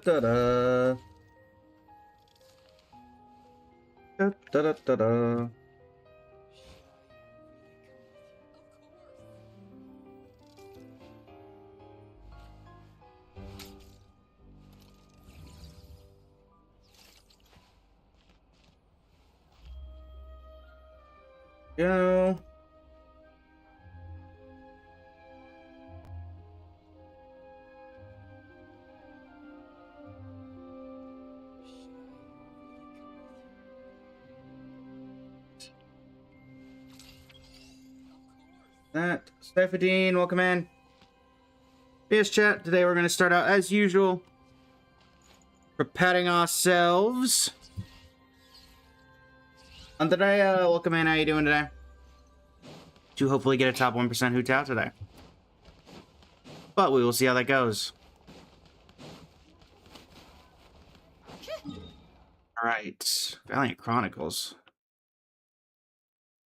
Da-da. Da-da-da-da-da. Go. That Stephanie, welcome in. Yes, chat. Today we're going to start out as usual. Preparing ourselves. And today, welcome in. How you doing today? To hopefully get a top 1% Hu Tao today. But we will see how that goes. Alright. Valiant Chronicles.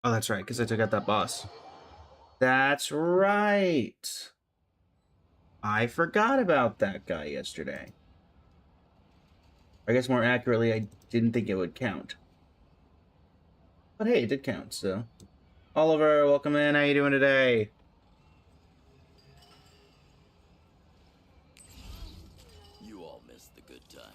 Oh, that's right, because I took out that boss. That's right. I forgot about that guy yesterday. I guess more accurately, I didn't think it would count. But hey, it did count, so. Oliver, welcome in. How you doing today? You all missed the good times.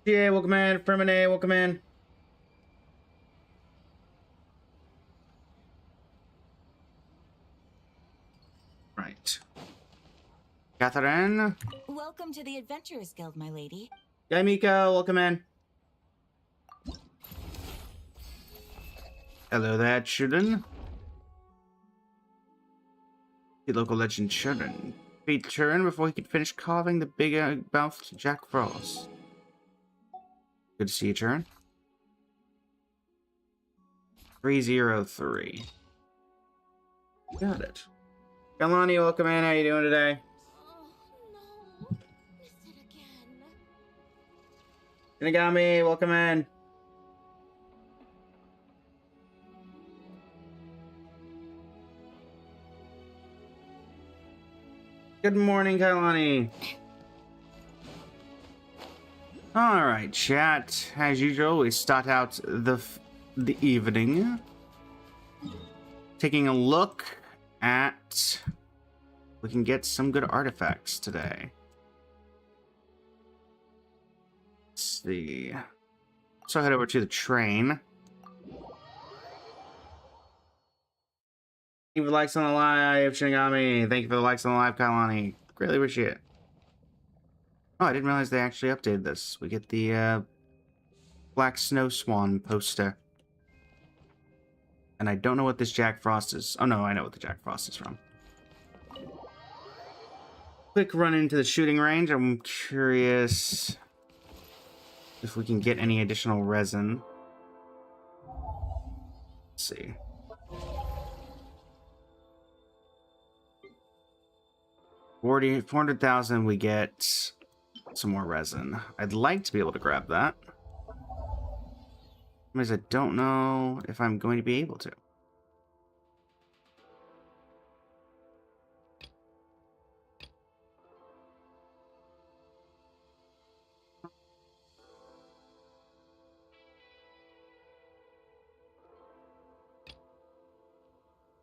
Yeah, welcome in. Fermine, welcome in. Right. Catherine. Welcome to the Adventurers Guild, my lady. Yay, Miko, welcome in. Hello there, children. The local legend children. Beat Turin before he could finish carving the bigger mouthed Jack Frost. Good to see you, Turin. 303. Got it. Kalani, welcome in. How you doing today? Oh, no. Missed it again. Inagami, welcome in. Good morning, Kailani. Alright, chat. As usual, we start out the evening taking a look at we can get some good artifacts today. Let's see. So head over to the train. Thank you for the likes on the live, Shinigami. Thank you for the likes on the live, Kailani. Greatly appreciate it. Oh, I didn't realize they actually updated this. We get the Black Snow Swan poster. And I don't know what this Jack Frost is. Oh no, I know what the Jack Frost is from. Quick run into the shooting range. I'm curious if we can get any additional resin. Let's see. 400,000, we get some more resin. I'd like to be able to grab that. Because I don't know if I'm going to be able to.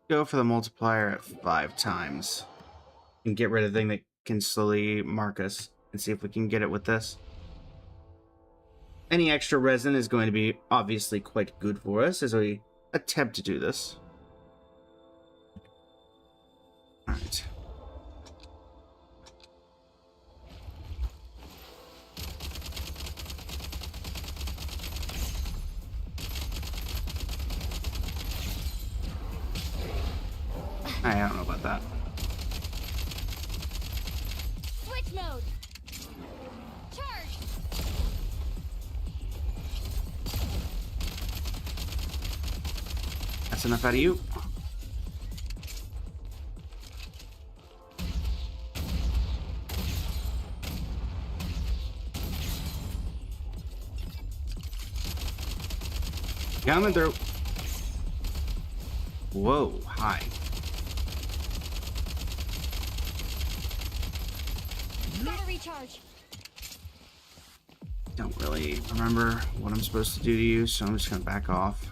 Go for the multiplier at 5 times. And get rid of the thing that can slowly mark us. And see if we can get it with this. Any extra resin is going to be obviously quite good for us as we attempt to do this. Alright. I don't know about that. Switch mode. Charge. That's enough out of you. Coming through. Whoa, hi. Gotta recharge. Don't really remember what I'm supposed to do to you, so I'm just gonna back off.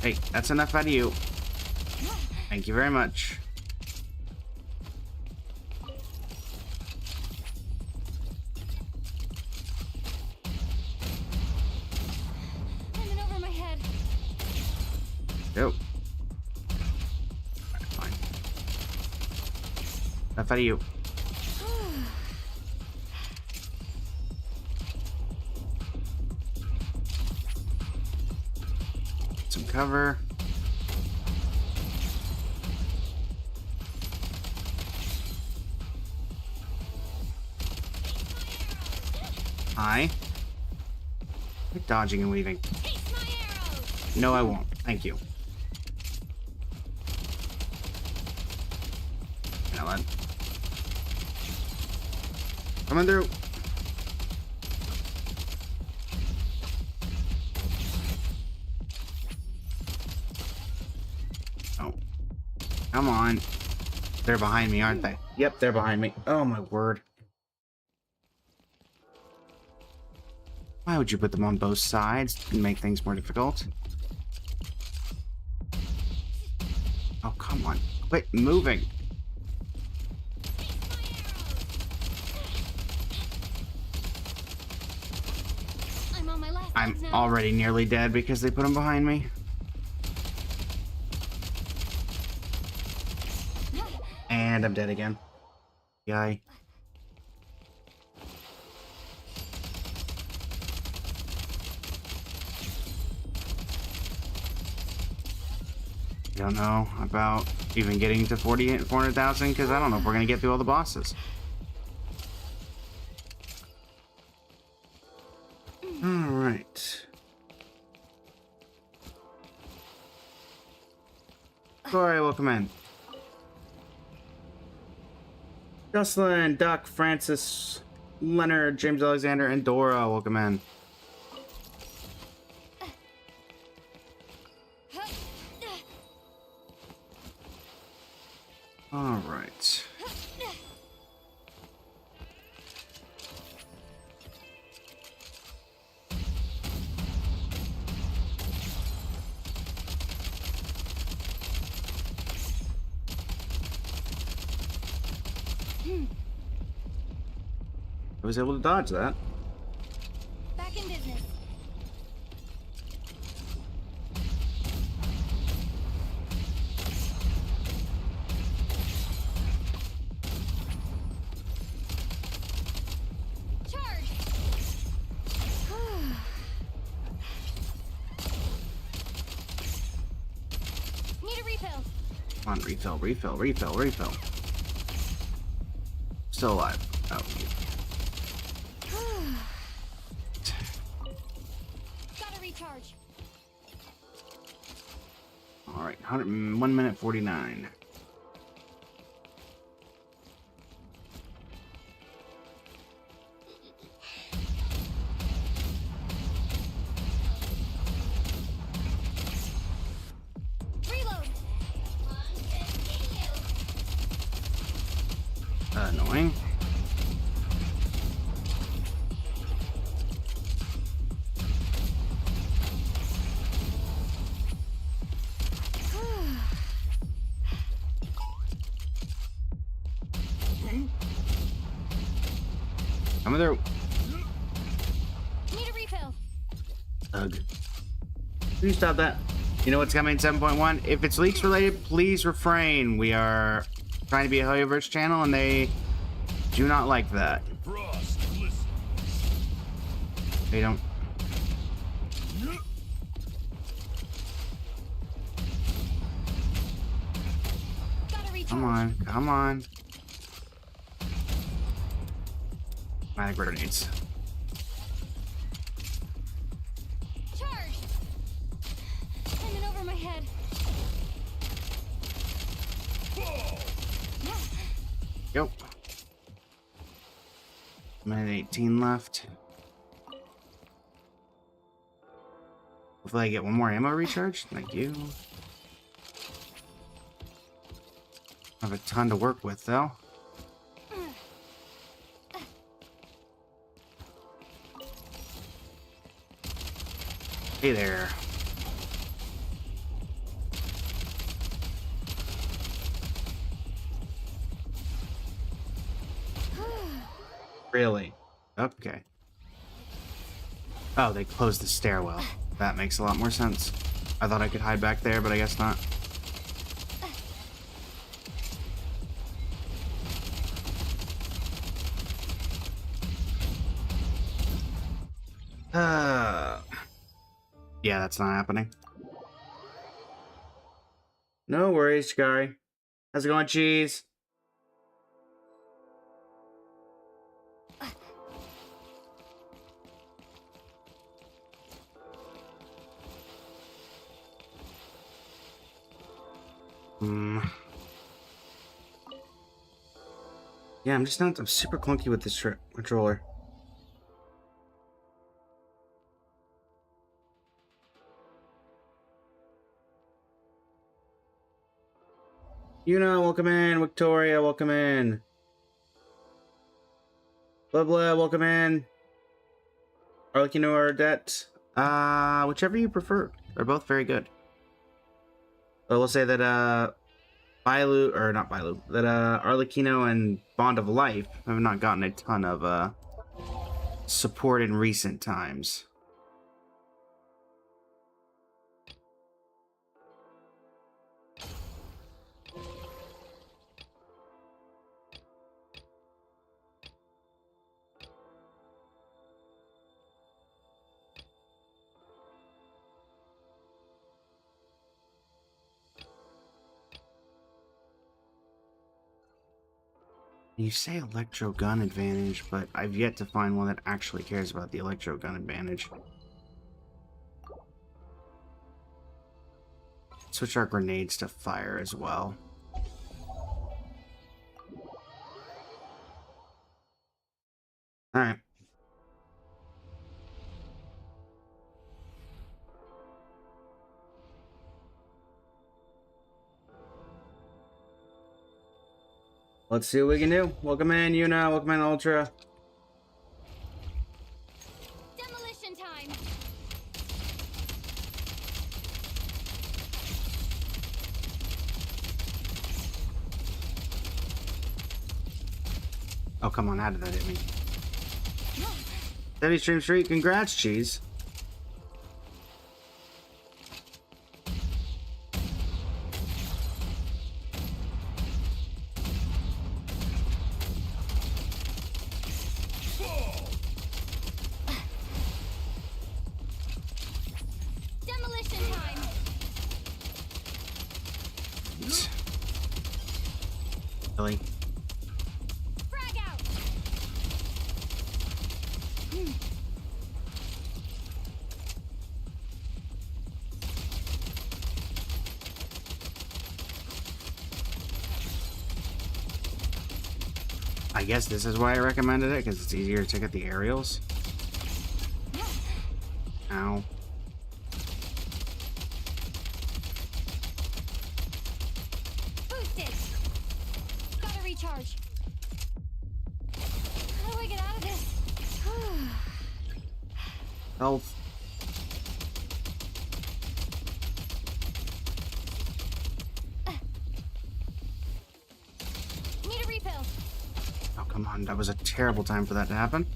Hey, that's enough out of you. Thank you very much. I'm in over my head. Go. Alright, fine. Enough out of you. Some cover. Hi. Quit dodging and weaving. Taste my arrows. No, I won't. Thank you. You know what? Coming through. Oh. Come on. They're behind me, aren't they? Yep, they're behind me. Oh, my word. Why would you put them on both sides and make things more difficult? Oh, come on. Quit moving. I'm on my last I'm legs now. already nearly dead because they put them behind me. And I'm dead again. Yay. Don't know about even getting to 400,000 because I don't know if we're gonna get through all the bosses. All right. Corey, welcome in. Jocelyn, Duck, Francis, Leonard, James Alexander, and Dora, welcome in. All right. I was able to dodge that. Back in business. Charge. Need a refill. Come on, refill, refill, refill, refill. Still alive. Oh, Gotta recharge. all right. 1 minute 49. Reload. Annoying. Coming through. Need a refill. Ugh. Can you stop that? You know what's coming in 7.1? If it's leaks related, please refrain. We are trying to be a Hoyoverse channel, and they do not like that. Frost, listen. They don't. Gotta recharge. Come on, come on. Magic grenades. Charge. I'm in over over my head. Yep. Minute 18 left. Hopefully I get one more ammo recharge. Thank you. I have a ton to work with, though. Hey there. Really? Okay. Oh, they closed the stairwell. That makes a lot more sense. I thought I could hide back there, but I guess not. Yeah, that's not happening. No worries, Shikari. How's it going, Cheese? Yeah, I'm super clunky with this controller. Yuna, welcome in. Victoria, welcome in. Blah blah, welcome in. Arlecchino or Det. Whichever you prefer. They're both very good. But we'll say that Bailu, or not Bailu, that Arlecchino and Bond of Life have not gotten a ton of support in recent times. You say electro gun advantage, but I've yet to find one that actually cares about the electro gun advantage. Switch our grenades to fire as well. Alright. Let's see what we can do. Welcome in, Yuna. Welcome in, Ultra. Demolition time. Oh, come on. How did that hit me? Steady Stream Street. Congrats, Cheese. Demolition time. Really? Frag out. I guess this is why I recommended it, because it's easier to get the aerials. Ow. Boosted. Gotta recharge. How do I get out of this? Health. Need a refill. Oh, come on. That was a terrible time for that to happen.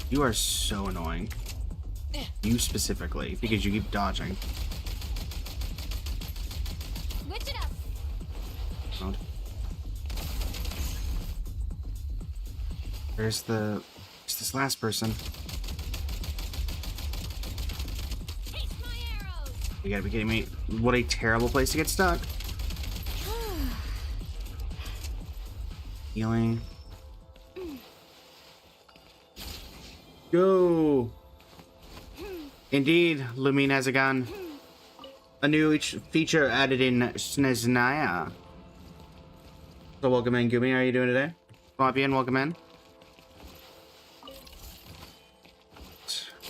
You are so annoying. You specifically, because you keep dodging. Switch it up. Mode. There's this last person. Taste my arrows. You gotta be kidding me. What a terrible place to get stuck. Healing. Go! Indeed, Lumine has a gun. A new feature added in Sneznaya. So welcome in, Gumi. How are you doing today? Fabian, welcome in.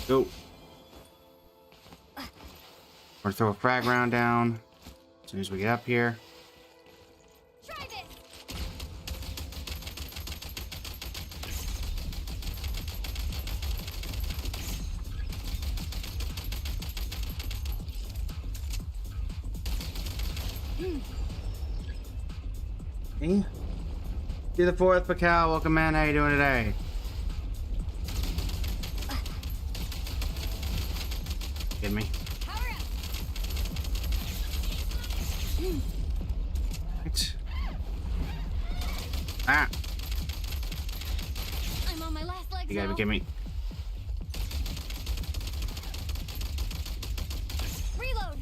Go. Or throw a frag round down as soon as we get up here. Try this. Hey. Do the fourth, Pacao. Welcome in. How you doing today? Give me. Power up. Right. Ah. I'm on my last legs You gotta now. give me. Reload.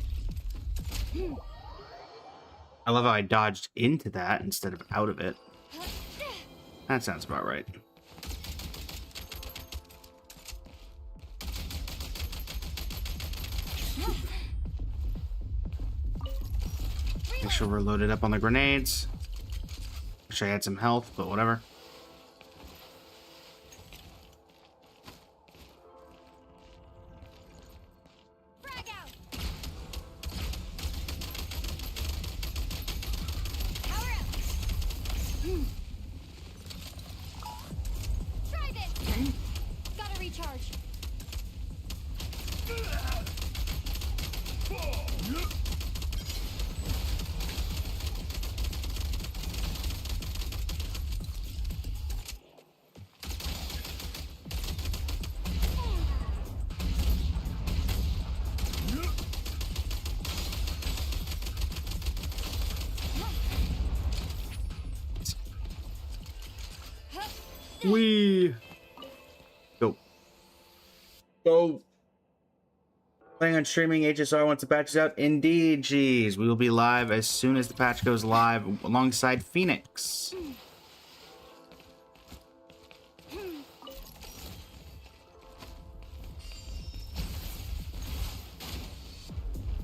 I love how I dodged into that instead of out of it. That sounds about right. Make sure we're loaded up on the grenades. Wish I had some health, but whatever. Frag out. Power up. Try this. Gotta recharge. Wee. Go. Go. Playing on streaming HSR once the patch is out? Indeed, geez. We will be live as soon as the patch goes live alongside Phoenix.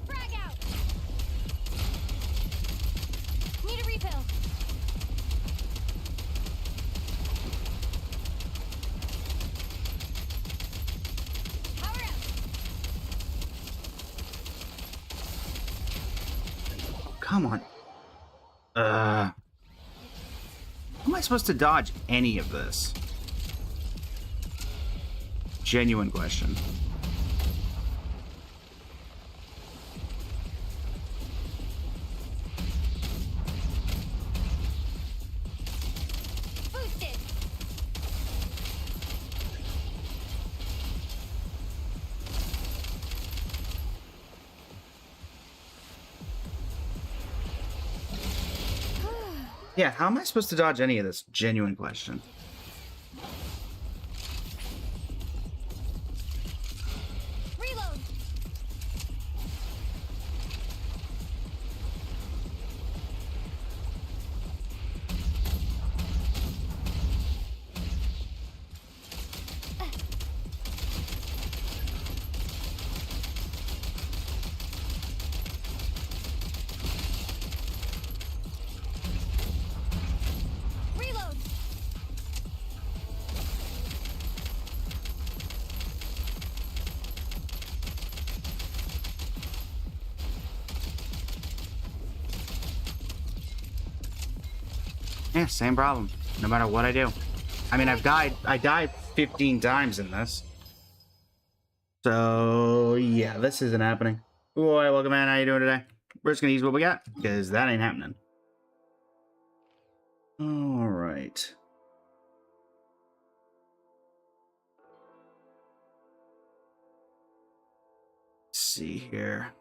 Frag out. Need a refill. Power up. Come on. How am I supposed to dodge any of this? Genuine question. Boosted. Yeah, how am I supposed to dodge any of this? Genuine question. Reload. Reload. Yeah, same problem. No matter what I do. I mean, I died 15 times in this. So, yeah, this isn't happening. Boy, welcome in. How you doing today? We're just gonna use what we got, because that ain't happening. Alright. Let's see here.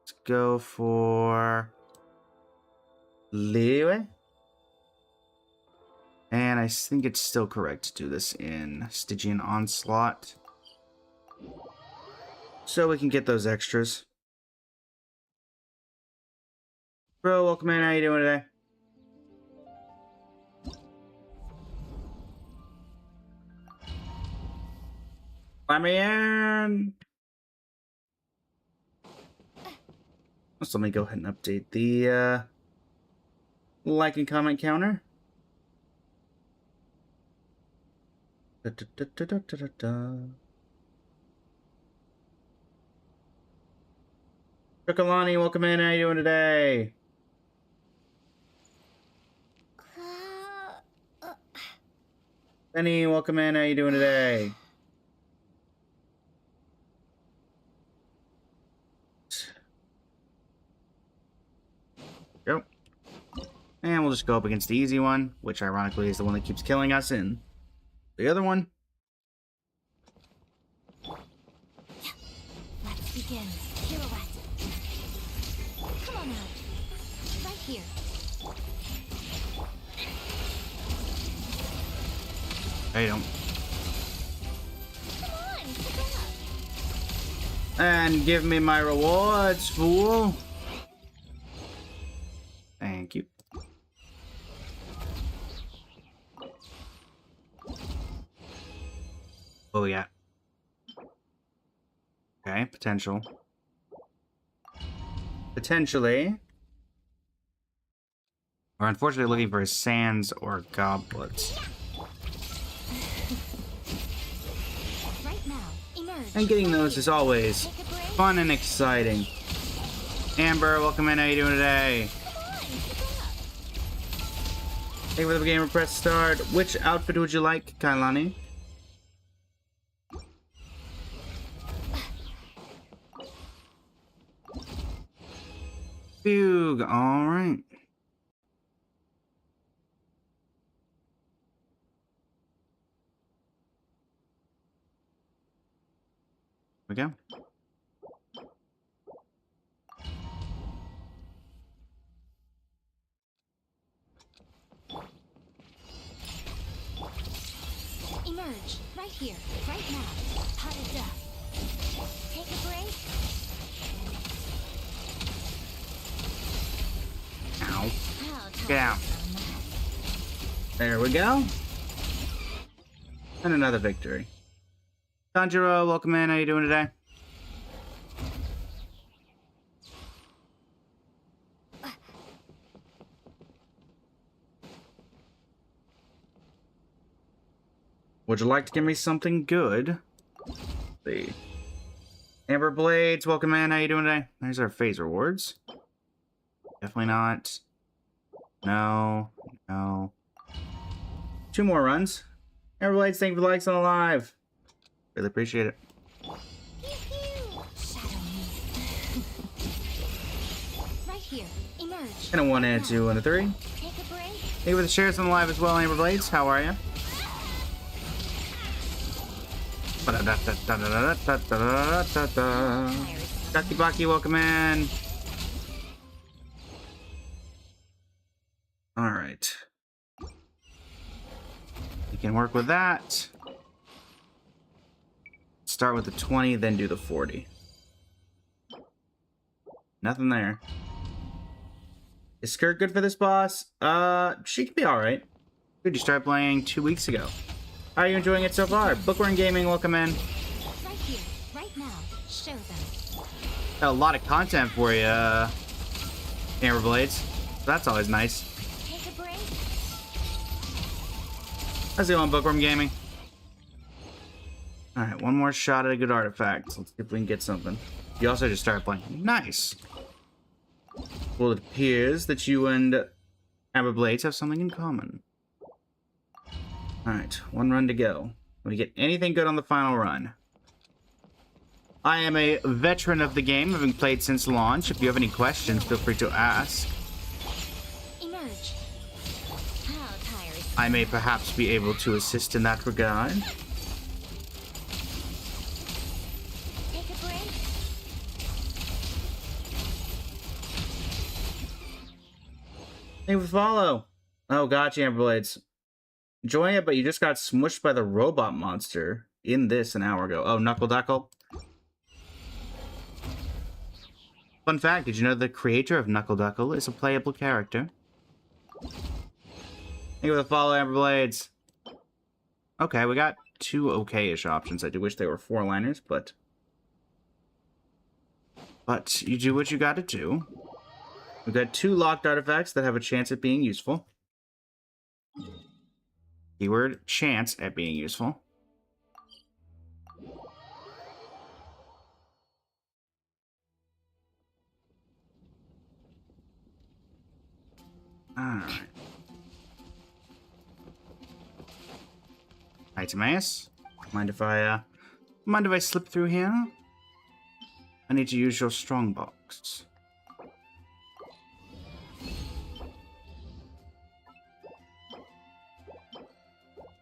Let's go for Leeway. And I think it's still correct to do this in Stygian Onslaught. So we can get those extras. Bro, welcome in. How you doing today? Let me in. So let me go ahead and update the like and comment counter. Da, da, da, da, da, da, da. Chocolani, welcome in. How you doing today? Benny, welcome in. How you doing today? Go. And we'll just go up against the easy one, which ironically is the one that keeps killing us in the other one. Let's begin. Pirouette. Come on out. Right here. I don't. Come on, pick up. And give me my rewards, fool. Thank you. Oh, yeah. Okay, potential. Potentially. We're unfortunately looking for sands or goblets. Right now, emerge. And getting Right those here. is always Take a break. fun and exciting. Amber, welcome in. How you doing today? Come on, pick up. Thank you for the gamer. Press start. Which outfit would you like, Kailani? Fugue. All right. We go. Emerge. Right here. Right now. Pot of death. Take a break. Ow. How Get out. tiresome. There we go. And another victory. Tanjiro, welcome in. How you doing today? Would you like to give me something good? Let's see. Amber Blades, welcome in. How you doing today? There's our phase rewards. Definitely not. No. No. 2 more runs. Amber Blades, thank you for the likes on the live. Really appreciate it. Pew pew. Shadow me. Right here. Emerge. And a 1 and a 2 and a 3. Take a break. Thank you for the shares on the live as well, Amber Blades. How are you? Ducky Bucky, welcome in. Alright. We can work with that. Start with the 20, then do the 40. Nothing there. Is Skirt good for this boss? She could be alright. Dude, you started playing 2 weeks ago. How are you enjoying it so far? Bookworm Gaming, welcome in. Right here. Right now. Show them. Got a lot of content for you, Amber Blades. That's always nice. Take a break. How's it going, Bookworm Gaming? Alright, one more shot at a good artifact. Let's see if we can get something. You also just started playing. Nice. Well, it appears that you and Amber Blades have something in common. Alright, 1 run to go. Can we get anything good on the final run? I am a veteran of the game, having played since launch. If you have any questions, feel free to ask. Emerge. How tired. I may perhaps be able to assist in that regard. Take a break. Thank you for the follow. Oh, gotcha, Amber Blades. Enjoying it, but you just got smushed by the robot monster in this an hour ago. Oh, Knuckle Duckle. Fun fact, did you know the creator of Knuckle Duckle is a playable character? Thank you for the follow, Amber Blades. Okay, we got two okay-ish options. I do wish they were 4-liners, but you do what you gotta do. We've got 2 locked artifacts that have a chance at being useful. Keyword, chance at being useful. Alright. Hi, Timaeus. Mind if I slip through here? I need to use your strongbox.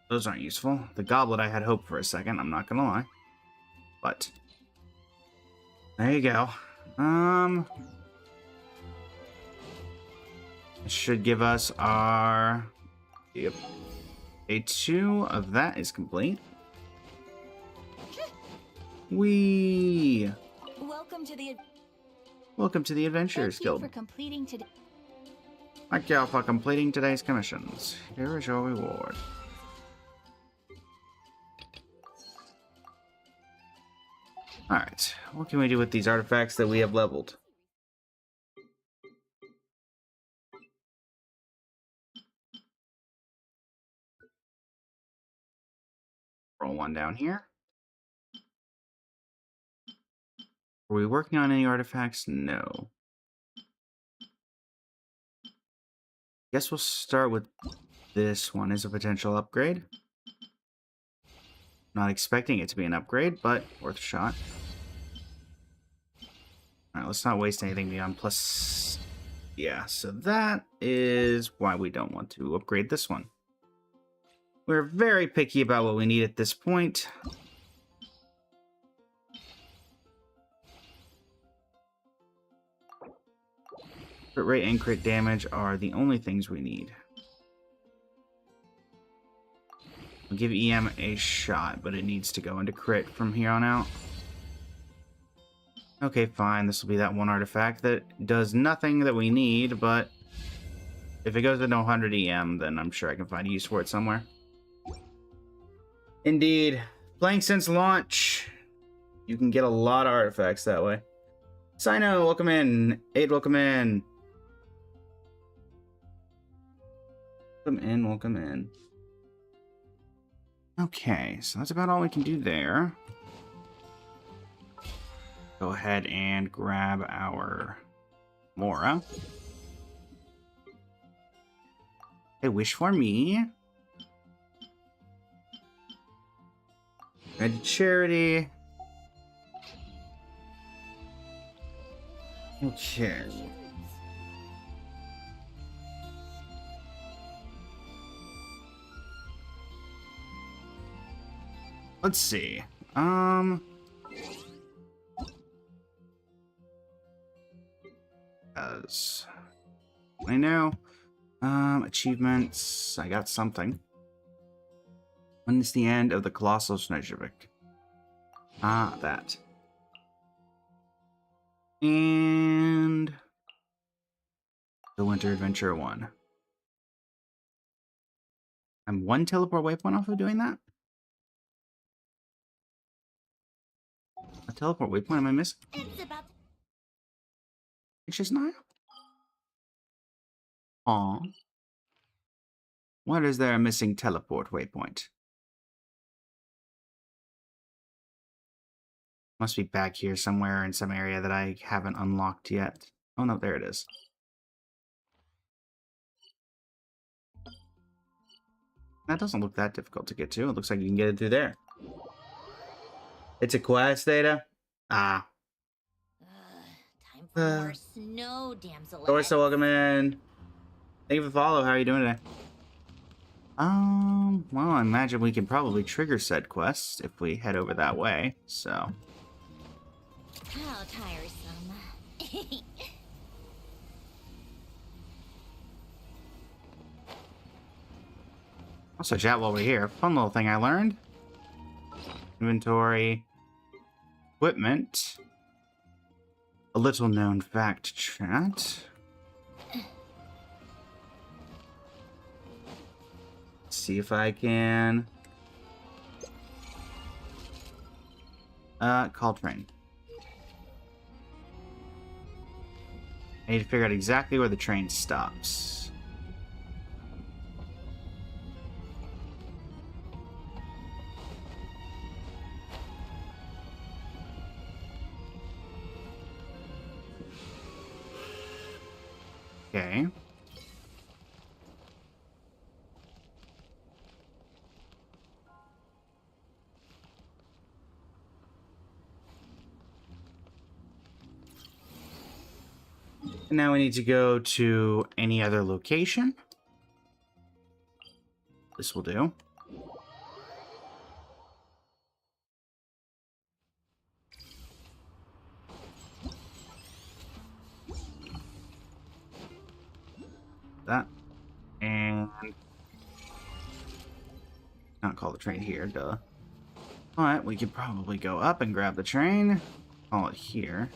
Those aren't useful. The goblet I had hoped for a second, I'm not gonna lie. But there you go. It should give us our... Yep. A2 of that is complete. Whee! Welcome to the Adventurers Thank you Guild. for completing today. Thank you for completing today's commissions. Here is your reward. Alright, what can we do with these artifacts that we have leveled? Roll one down here. Are we working on any artifacts? No. Guess we'll start with this one as a potential upgrade. Not expecting it to be an upgrade, but worth a shot. Alright, let's not waste anything beyond plus... Yeah, so that is why we don't want to upgrade this one. We're very picky about what we need at this point. Crit rate and crit damage are the only things we need. We'll give EM a shot, but it needs to go into crit from here on out. Okay, fine. This will be that one artifact that does nothing that we need, but if it goes into 100 EM, then I'm sure I can find a use for it somewhere. Indeed. Playing since launch, you can get a lot of artifacts that way. Sino, welcome in. Aid, welcome in. Welcome in, welcome in. Okay, so that's about all we can do there. Go ahead and grab our Mora. A wish for me. Red charity. Okay. Let's see. As I know. Achievements. I got something. When is the end of the Colossal Snezhevik? Ah, that. And the Winter Adventure 1. I'm one teleport waypoint off of doing that? A teleport waypoint am I missing? It's about It's just not. Aw. What is there a missing teleport waypoint? Must be back here somewhere in some area that I haven't unlocked yet. Oh no, there it is. That doesn't look that difficult to get to. It looks like you can get it through there. It's a quest, Data? Ah. time for more snow, damsel. Dorsa, welcome in. Thank you for the follow. How are you doing today? Well, I imagine we can probably trigger said quests if we head over that way, so. How tiresome. Also, chat while we're here. Fun little thing I learned. Inventory. Equipment. A little known fact, chat. See if I can Call train. I need to figure out exactly where the train stops. Okay. And now we need to go to any other location. This will do. That. And not call the train here, duh. But we could probably go up and grab the train. Call it here.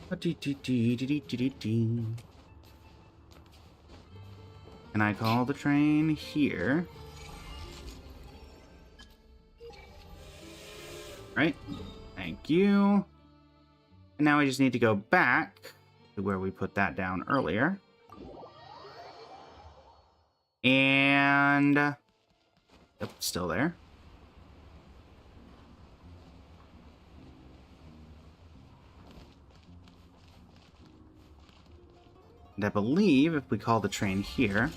Can I call the train here? Right. Thank you. And now we just need to go back to where we put that down earlier. And... Yep, still there. And I believe if we call the train here...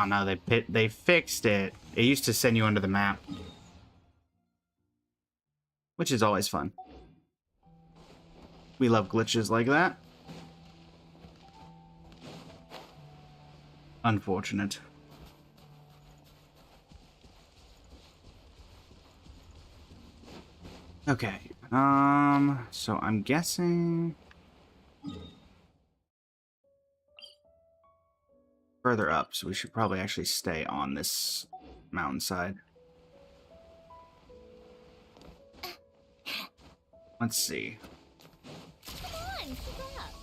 no, they fixed it. It used to send you under the map. Which is always fun. We love glitches like that. Unfortunate. Okay. So I'm guessing... further up, so we should probably actually stay on this mountainside. Let's see. Come on, keep up.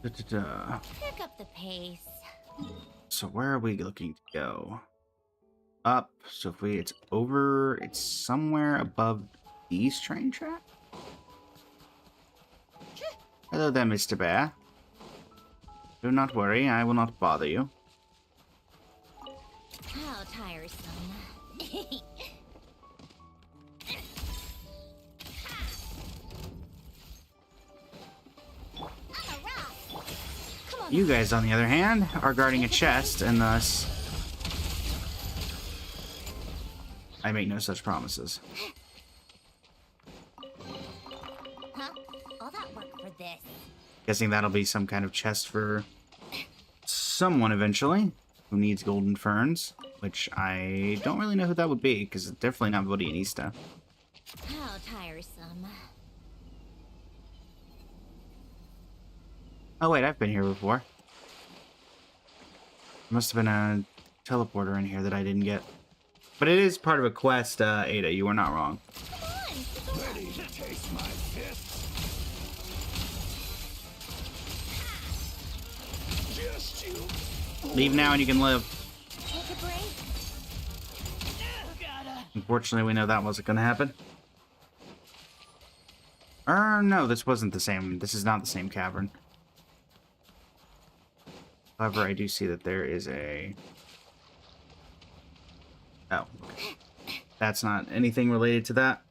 Da-da-da. Pick up the pace. So where are we looking to go? Up. So if it's over, it's somewhere above these train track? Hello there, Mr. Bear. Do not worry, I will not bother you. How tiresome. You guys, on the other hand, are guarding a chest, and thus... I make no such promises. Huh? All that work for this. Guessing that'll be some kind of chest for someone eventually who needs golden ferns, which I don't really know who that would be, because it's definitely not Vodianista. How tiresome. Oh wait, I've been here before. There must have been a teleporter in here that I didn't get. But it is part of a quest, Ada, you are not wrong. Come on, Ready to taste my fists? Just you. Leave now and you can live. take a break. Unfortunately, we know that wasn't going to happen. No, this wasn't the same. This is not the same cavern. However, I do see that there is a... Oh. That's not anything related to that.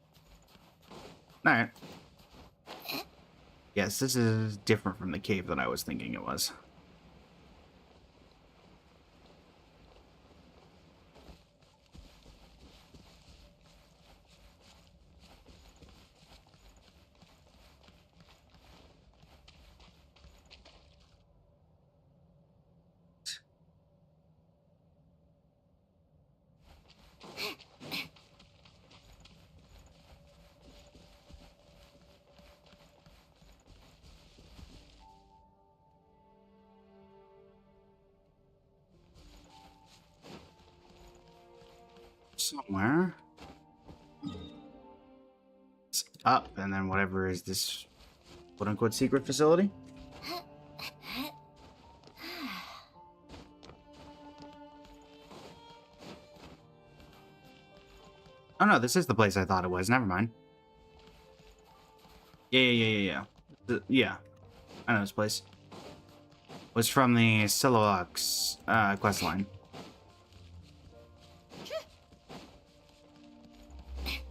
Alright. Yes, this is different from the cave that I was thinking it was. Somewhere. It's up, and then whatever is this quote-unquote secret facility. Oh no, this is the place I thought it was. Never mind. Yeah. Yeah, I know this place. Was from the Silux quest line.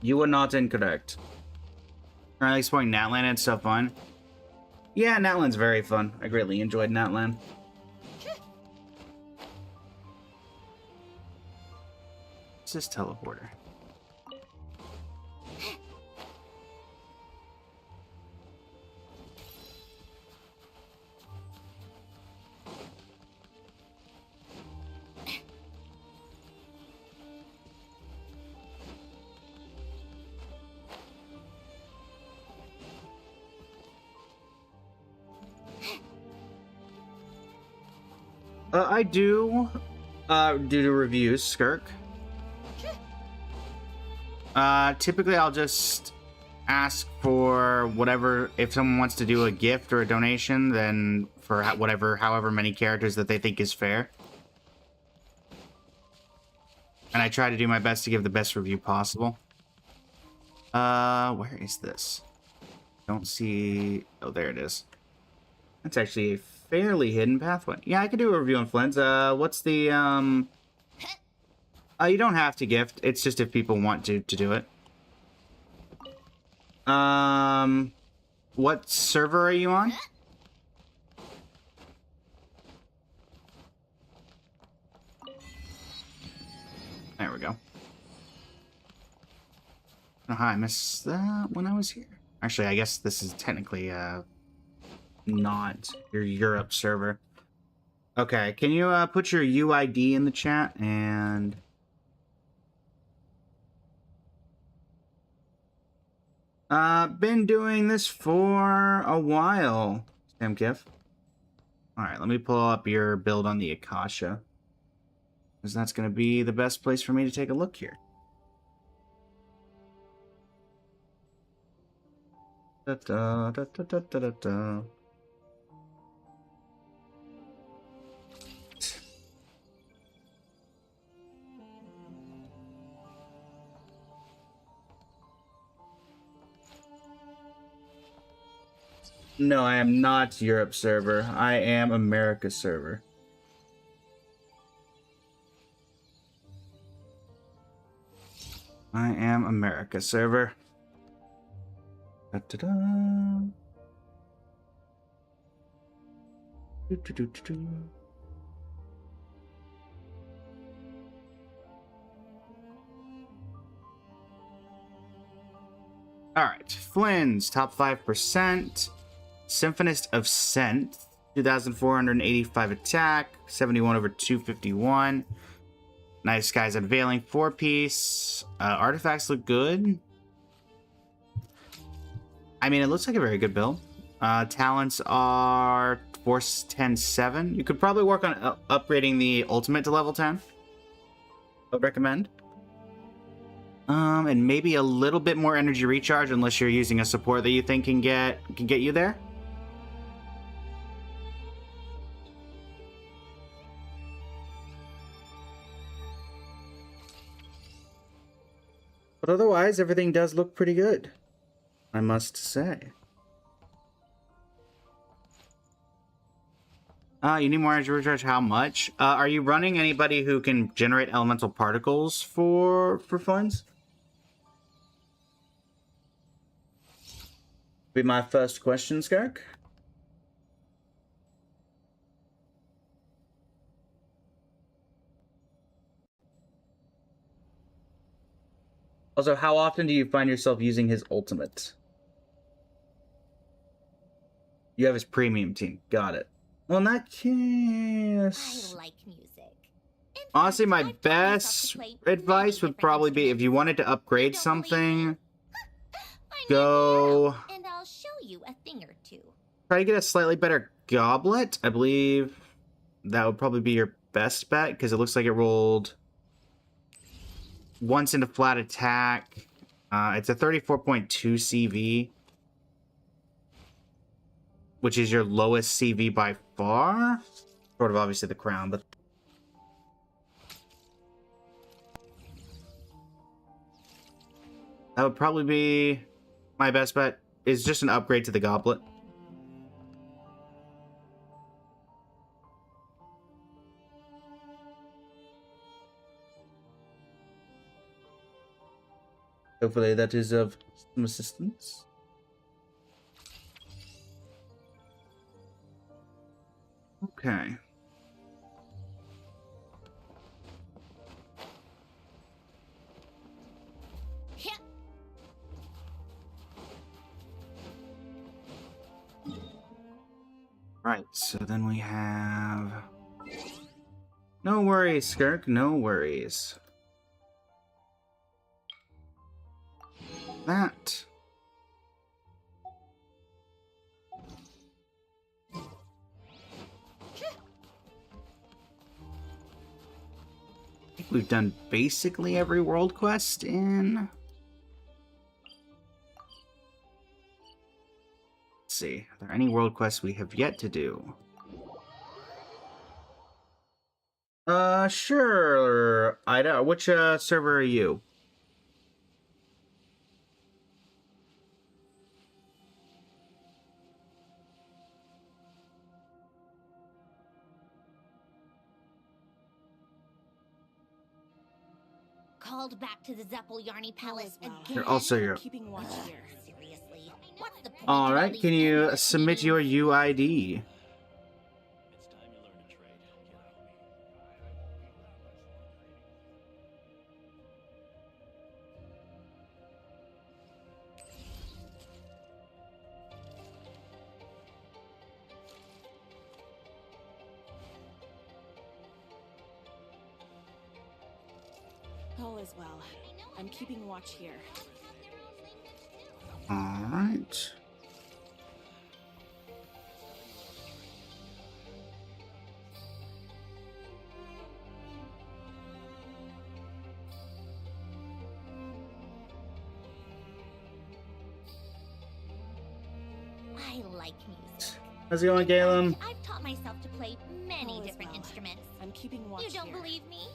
You were not incorrect. Currently exploring Natland, it's so fun. Yeah, Natland's very fun. I greatly enjoyed Natland. What's this teleporter? I do to reviews, Skirk. Typically I'll just ask for whatever, if someone wants to do a gift or a donation, then for however many characters that they think is fair. And I try to do my best to give the best review possible. Where is this? Don't see... Oh, there it is. That's actually a fairly hidden pathway. Yeah, I could do a review on Flint's. What's the, you don't have to gift. It's just if people want to do it. What server are you on? There we go. Oh, hi, I missed that when I was here. Actually, I guess this is technically, not your Europe server. Okay, can you, put your UID in the chat and... Been doing this for a while, Samkif. Alright, let me pull up your build on the Akasha. Because that's going to be the best place for me to take a look here. Da-da-da-da-da-da-da. No, I am not Europe server. I am America server. I am America server. Da-da-da. Do-do-do-do-do. Alright, Flynn's top 5%. Symphonist of Scent, 2,485 attack, 71 over 251. Nice Skies Unveiling, 4-piece. Artifacts look good. I mean, it looks like a very good build. Talents are Force 10-7. You could probably work on upgrading the ultimate to level 10. I would recommend. And maybe a little bit more energy recharge, unless you're using a support that you think can get you there. But otherwise, everything does look pretty good, I must say. You need more energy recharge. How much? Are you running anybody who can generate elemental particles for funds? Be my first question, Skark. Also, how often do you find yourself using his ultimate? You have his premium team. Got it. Well, in that case... I like music. Honestly, my best advice would probably be if you wanted to upgrade something, go... And I'll show you a thing or two. Try to get a slightly better goblet. I believe that would probably be your best bet, because it looks like it rolled once into flat attack. It's a 34.2 CV. which is your lowest CV by far. Sort of obviously the crown, but that would probably be my best bet. Is just an upgrade to the goblet. Hopefully that is of some assistance. Okay. Yeah. Right, so then we have... No worries, Skirk, no worries. That. I think we've done basically every world quest in... Let's see, are there any world quests we have yet to do? Sure, Ida. Which, server are you? Called back to the Zeppel-Yarny Palace again. You're also your... Keeping watch here. Seriously, what's the point? Alright, can you submit your UID? It's time you learn to trade. All is well. I'm keeping watch here. Alright. I like music. How's it going, Galen? I've taught myself to play many All is different well. instruments. I'm keeping watch You don't here. believe me?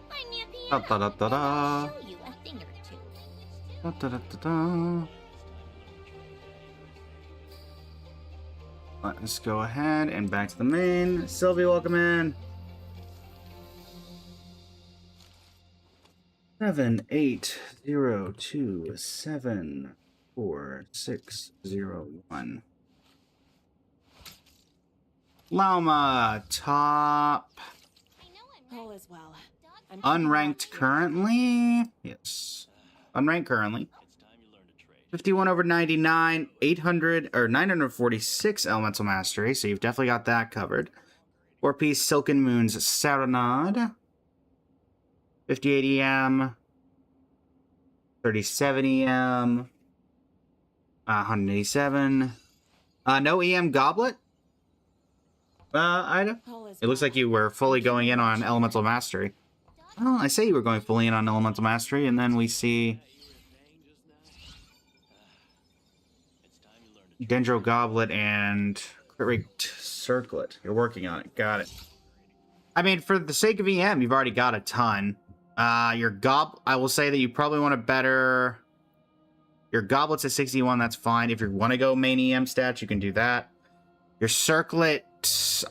Find me a Da piano. da da da I'll da. show you a thing or two. Da da da da da. Let's go ahead and back to the main. Sylvie, welcome in. 780274601. Llama top. All is well. I'm keeping Unranked watch here. currently. Yes. Unranked currently. It's time you learn to trade. 51 over 99, 800 or 946 elemental mastery, so you've definitely got that covered. 4-piece Silken Moon's Serenade. 58 EM. 37 EM. 187. No EM Goblet. Ida? All is It looks well. like you were fully going in on Elemental Mastery. Oh, I say you were going fully in on Elemental Mastery, and then we see It's time you learn to Dendro Goblet and Crit Rate Circlet. You're working on it. Got it. I mean, for the sake of EM, you've already got a ton. I will say that you probably want to better... Your Goblet's at 61, that's fine. If you want to go main EM stats, you can do that. Your Circlet...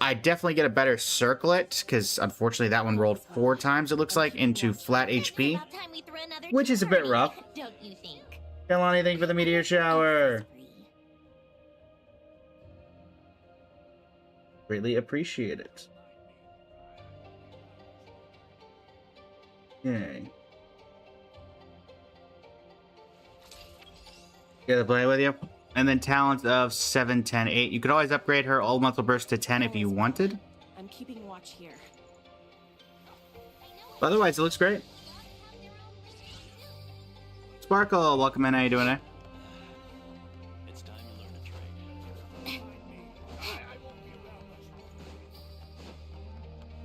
I definitely get a better Circlet, because unfortunately that one rolled 4 times, it looks like, into flat HP. About time we threw another Which is a bit party, rough. Don't you think? Kalani, thank you for the meteor shower. Greatly appreciate it. Yay. Get to play with you. And then talent of 7, 10, 8. You could always upgrade her elemental burst to 10 if you wanted. I'm keeping watch here. But otherwise, it looks great. Sparkle, welcome in. How you doing there? It's time you learn to trade.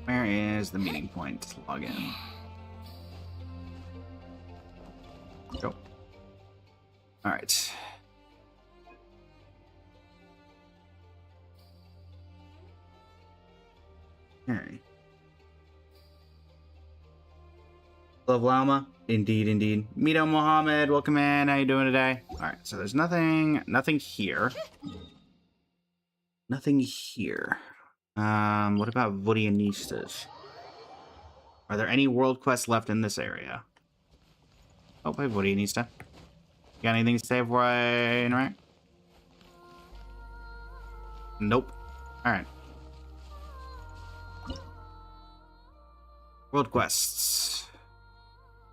Where is the meeting point? Log in. Go. Alright. Okay. Love Llama. Indeed, indeed. Mito Mohammed, welcome in. How you doing today? Alright, so there's nothing here. Nothing here. What about Vodianistas? Are there any world quests left in this area? Oh, hey, Vodianista. Got anything to say before I interact? Nope. Alright. World quests.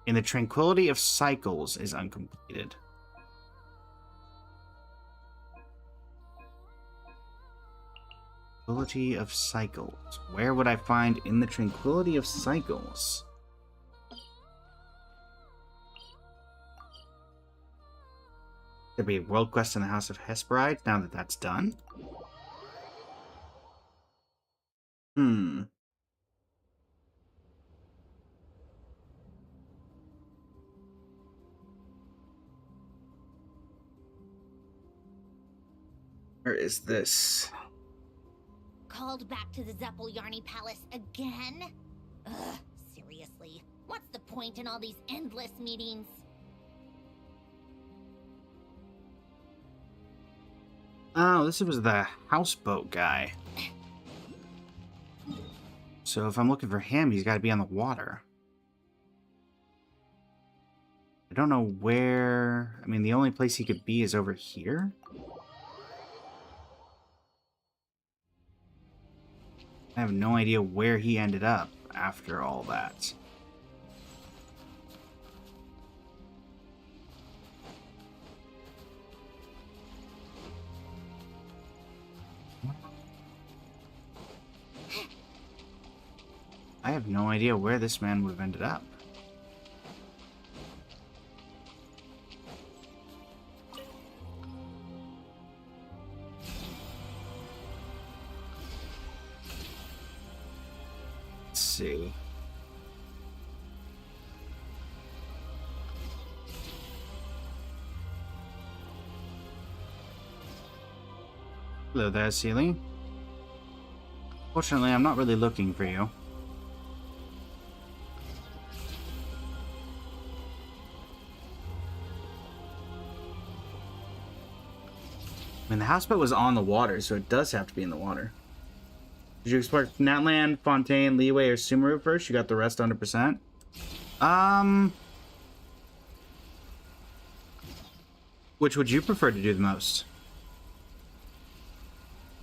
In the Tranquility of Cycles is uncompleted. Tranquility of Cycles. Where would I find in the Tranquility of Cycles? There'd be a world quest in the House of Hesperide now that that's done. Where is this? Called back to the Zeppel-Yarny Palace again? Ugh, seriously. What's the point in all these endless meetings? Oh, this was the houseboat guy. So if I'm looking for him, he's got to be on the water. I don't know where... I mean, the only place he could be is over here? I have no idea where he ended up after all that. I have no idea where this man would have ended up. Let's see. Hello there, Sealy. Fortunately, I'm not really looking for you. I mean, the houseboat was on the water, so it does have to be in the water. Did you explore Natland, Fontaine, Leeway, or Sumeru first? You got the rest 100%? Which would you prefer to do the most?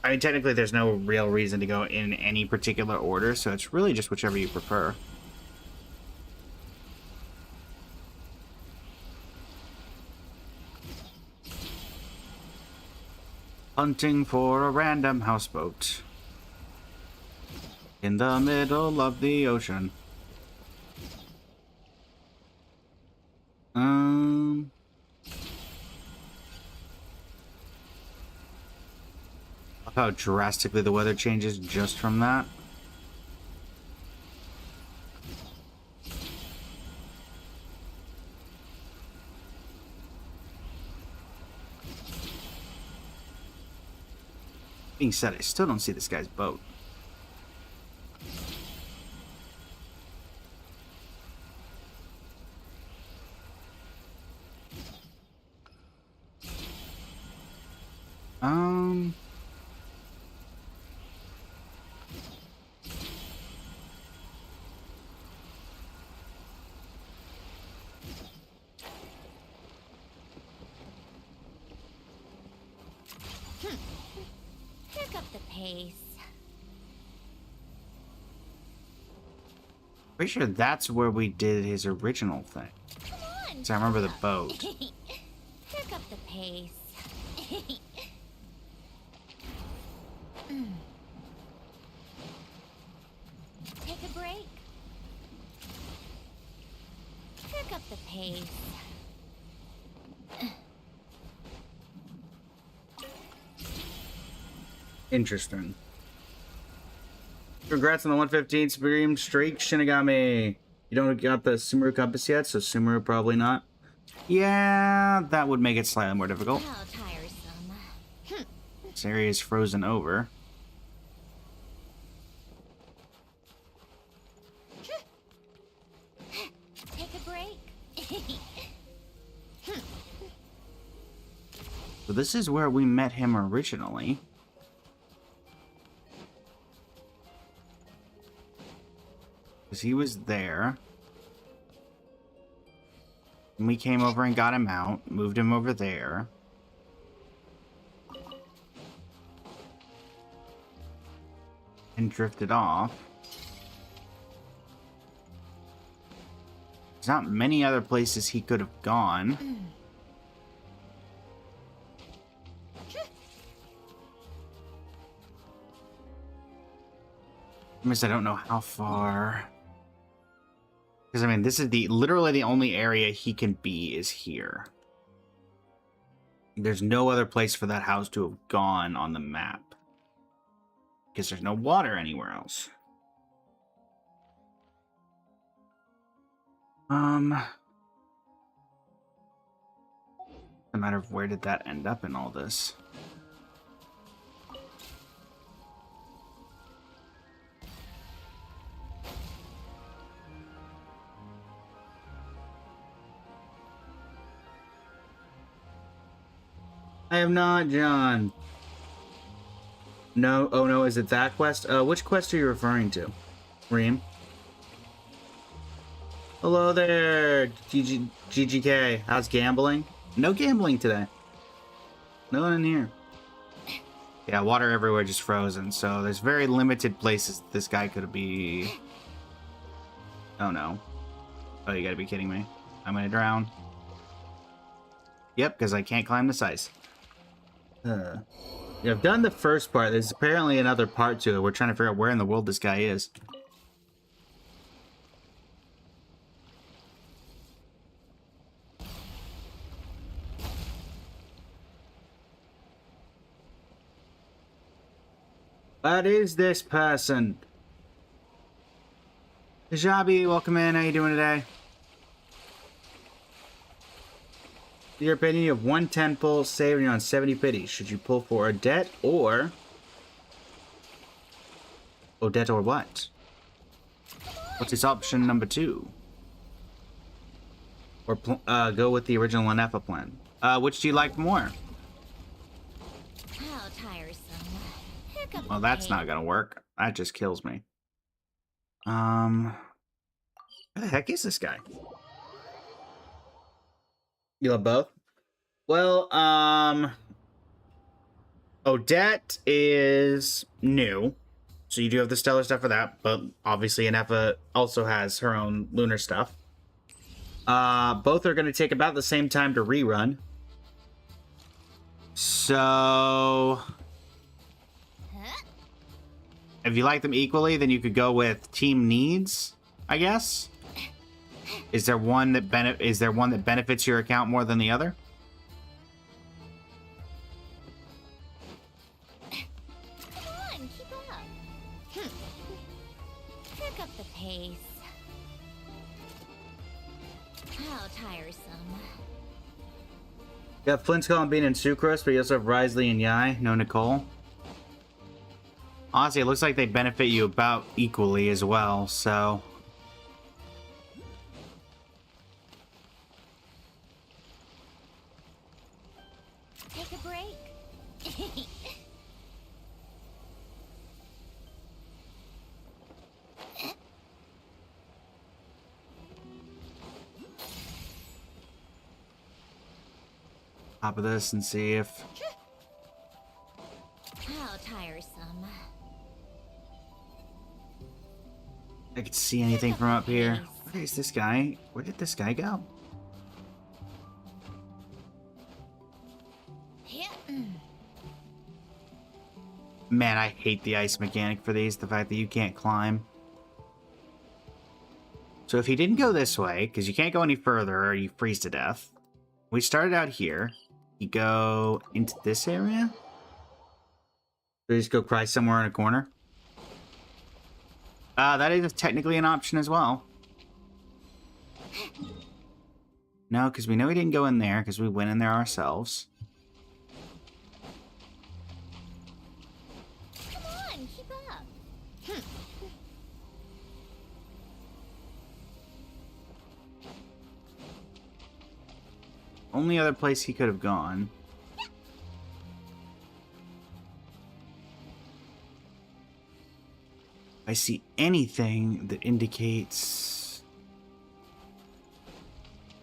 I mean, technically there's no real reason to go in any particular order, so it's really just whichever you prefer. Hunting for a random houseboat. In the middle of the ocean. Look how drastically the weather changes just from that. Being said, I still don't see this guy's boat. Pick up the pace. Pretty sure that's where we did his original thing. Come on. So I remember the boat. Pick up the pace. Take a break. Pick up the pace. Interesting. Congrats on the 115 Supreme Streak, Shinigami. You don't got the Sumeru compass yet, so Sumeru probably not. Yeah, that would make it slightly more difficult. How tiresome. This area is frozen over. So this is where we met him originally. Because he was there. And we came over and got him out. Moved him over there. And drifted off. There's not many other places he could have gone. I mean, I don't know how far. Because, I mean, this is literally the only area he can be is here. There's no other place for that house to have gone on the map. Because there's no water anywhere else. A matter of where did that end up in all this? I am not, John. No, oh no, is it that quest? Which quest are you referring to? Reem? Hello there, GGK. How's gambling? No gambling today. No one in here. Yeah, water everywhere just frozen, so there's very limited places this guy could be. Oh no. Oh, you gotta be kidding me. I'm gonna drown. Yep, because I can't climb this ice. Yeah, I've done the first part. There's apparently another part to it. We're trying to figure out where in the world this guy is. What is this person? Kajabi, welcome in. How you doing today? Your opinion, you have 110 pulls, saving on 70 pities. Should you pull for a debt or... Oh, debt or what? What's this option number 2? Or go with the original Anefa plan. Which do you like more? How tiresome. Well, that's not gonna work. That just kills me. Where the heck is this guy? You love both? Well, Odette is new. So you do have the stellar stuff for that, but obviously Anefa also has her own lunar stuff. Both are going to take about the same time to rerun. So... if you like them equally, then you could go with Team Needs, I guess. Is there one that benefits your account more than the other? Come on, keep up. Pick up the pace. How tiresome. You got Flint's Call and Bean and Sucrose, but you also have Risley and Yai. No Nicole. Honestly, it looks like they benefit you about equally as well, so... Take a break. Top of this and see if... How tiresome. I could see anything from up here. Where is this guy? Where did this guy go? Man, I hate the ice mechanic for these. The fact that you can't climb. So if he didn't go this way, because you can't go any further or you freeze to death. We started out here. You go into this area? Or you just go cry somewhere in a corner? That is technically an option as well. No, because we know we didn't go in there, because we went in there ourselves. Come on, keep up. Only other place he could have gone. I see anything that indicates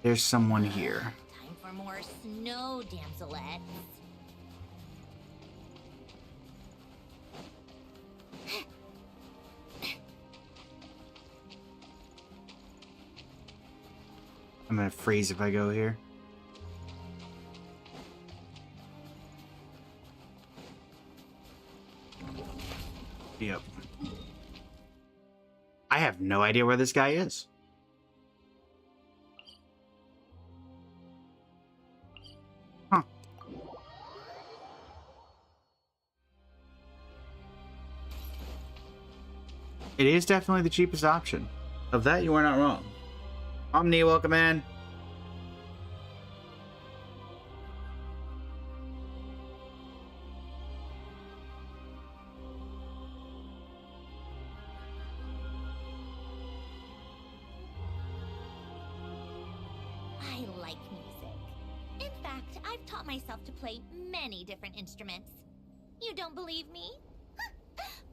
there's someone here. Time for more snow damselettes. I'm gonna freeze if I go here. Yep. I have no idea where this guy is. Huh. It is definitely the cheapest option. Of that, you are not wrong. Omni, welcome in. I like music. In fact, I've taught myself to play many different instruments. You don't believe me?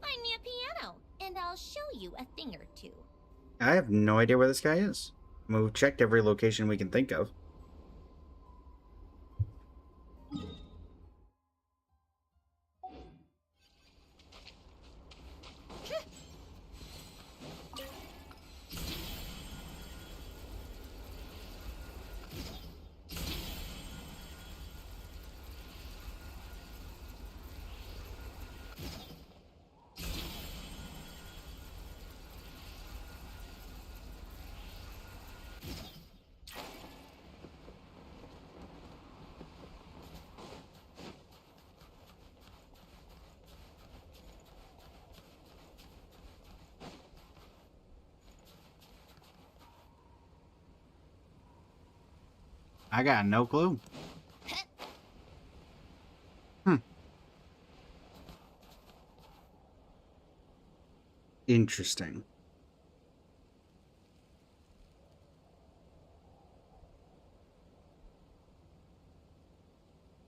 Find me a piano, and I'll show you a thing or two. I have no idea where this guy is. We've checked every location we can think of. I got no clue. Interesting.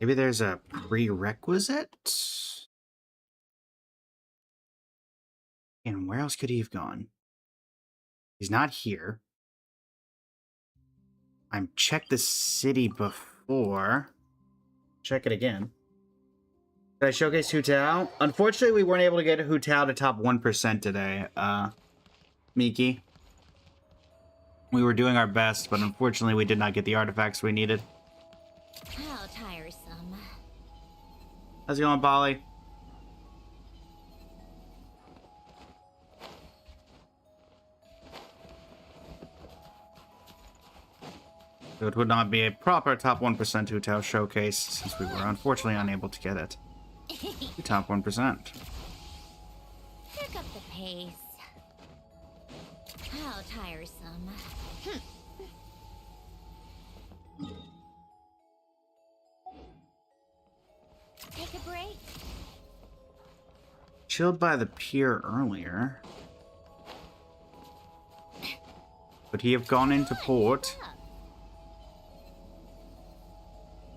Maybe there's a prerequisite? And where else could he have gone? He's not here. I've checked the city before. Check it again. Did I showcase Hu Tao? Unfortunately, we weren't able to get Hu Tao to top 1% today, Miki. We were doing our best, but unfortunately we did not get the artifacts we needed. How tiresome. How's it going, Polly? So it would not be a proper top 1% Hu Tao showcase, since we were unfortunately unable to get it. Top 1%. Pick up the pace. How tiresome. Take a break. Chilled by the pier earlier. Would he have gone into port?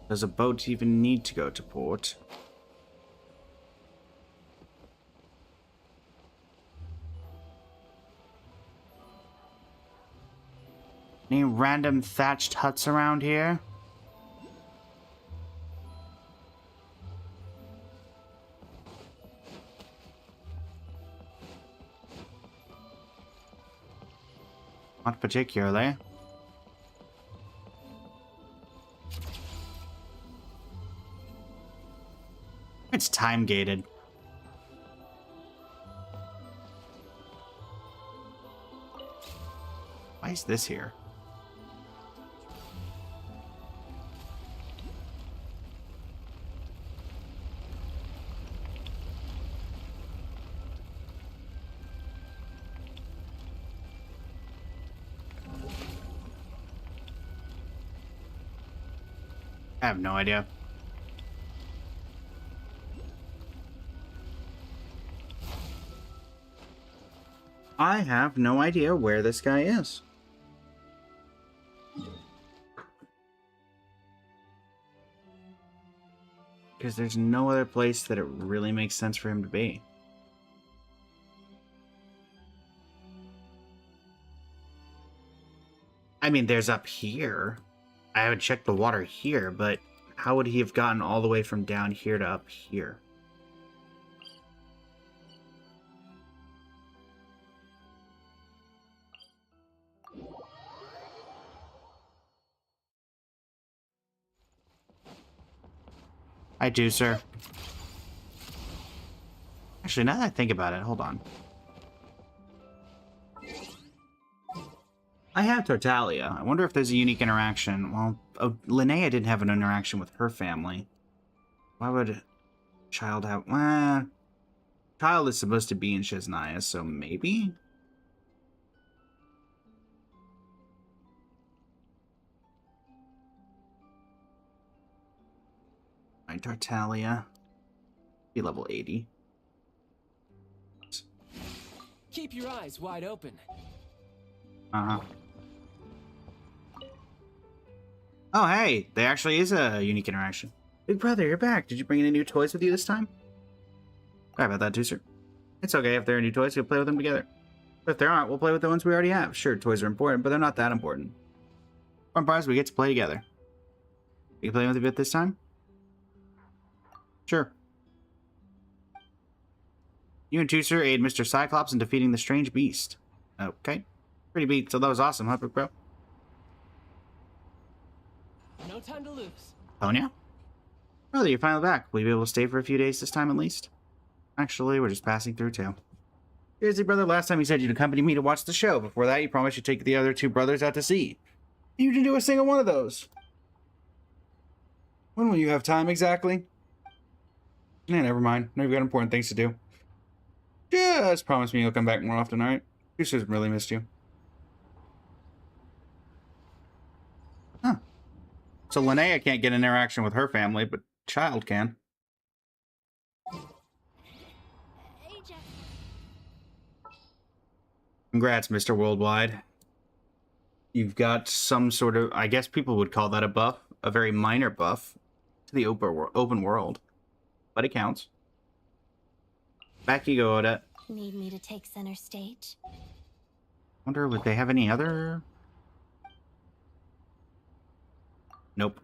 Does a boat even need to go to port? Any random thatched huts around here? Not particularly. It's time gated. Why is this here? I have no idea. I have no idea where this guy is. Because there's no other place that it really makes sense for him to be. I mean, there's up here. I haven't checked the water here, but how would he have gotten all the way from down here to up here? I do, sir. Actually, now that I think about it, hold on. I have Tartaglia. I wonder if there's a unique interaction. Well, Linnea didn't have an interaction with her family. Why would Child have... Child is supposed to be in Shesnaya, so maybe? Alright, Tartaglia. Be level 80. Keep your eyes wide open. Uh-huh. Oh, hey! There actually is a unique interaction. Big brother, you're back. Did you bring any new toys with you this time? Sorry about that, too, sir. It's okay. If there are new toys, we'll play with them together. But if there aren't, we'll play with the ones we already have. Sure, toys are important, but they're not that important. Fun part is we get to play together. You playing with a bit this time? Sure. You and Tooser aid Mr. Cyclops in defeating the strange beast. Okay. Pretty beat, so that was awesome, huh, Big Bro? No time to lose. Tonya? Brother, you're finally back. Will you be able to stay for a few days this time at least? Actually, we're just passing through too. Seriously, brother, last time you said you'd accompany me to watch the show. Before that, you promised you'd take the other two brothers out to sea. You didn't do a single one of those. When will you have time exactly? Yeah, never mind. Now you've got important things to do. Just promise me you'll come back more often, alright? Tooser's really missed you. Huh. So Linnea can't get an interaction with her family, but Child can. Congrats, Mr. Worldwide. You've got some sort of... I guess people would call that a buff. A very minor buff to the open world. But it counts. Back you go, Odette. Need me to take center stage? Wonder, would they have any other... Nope.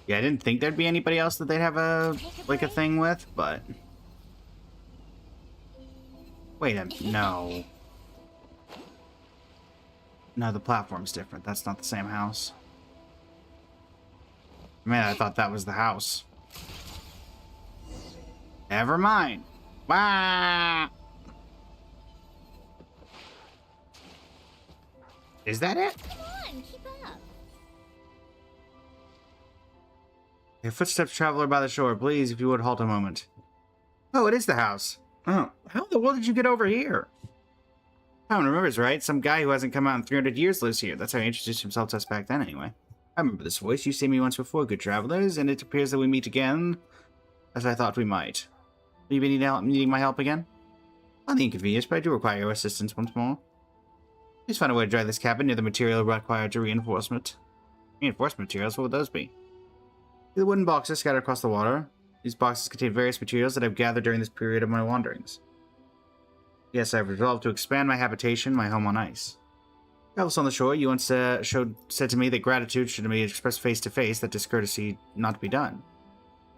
Yeah, I didn't think there'd be anybody else that they'd have a thing with, but... Wait a minute, no. No, the platform's different. That's not the same house. Man, I thought that was the house. Never mind. Wah! Is that it? Come on, keep up. Your footsteps, traveler by the shore. Please, if you would, halt a moment. Oh, it is the house. Oh, how in the world did you get over here? Tom remembers, right? Some guy who hasn't come out in 300 years lives here. That's how he introduced himself to us back then, anyway. I remember this voice. You've seen me once before, good travelers, and it appears that we meet again, as I thought we might. Will you be needing my help again? Not the inconvenience, but I do require your assistance once more. Please find a way to dry this cabin near the material required to reinforcement. Reinforcement materials? What would those be? The wooden boxes scattered across the water. These boxes contain various materials that I've gathered during this period of my wanderings. Yes, I've resolved to expand my habitation, my home on ice. Travels on the shore, you once said to me that gratitude should be expressed face to face, that discourtesy not to be done.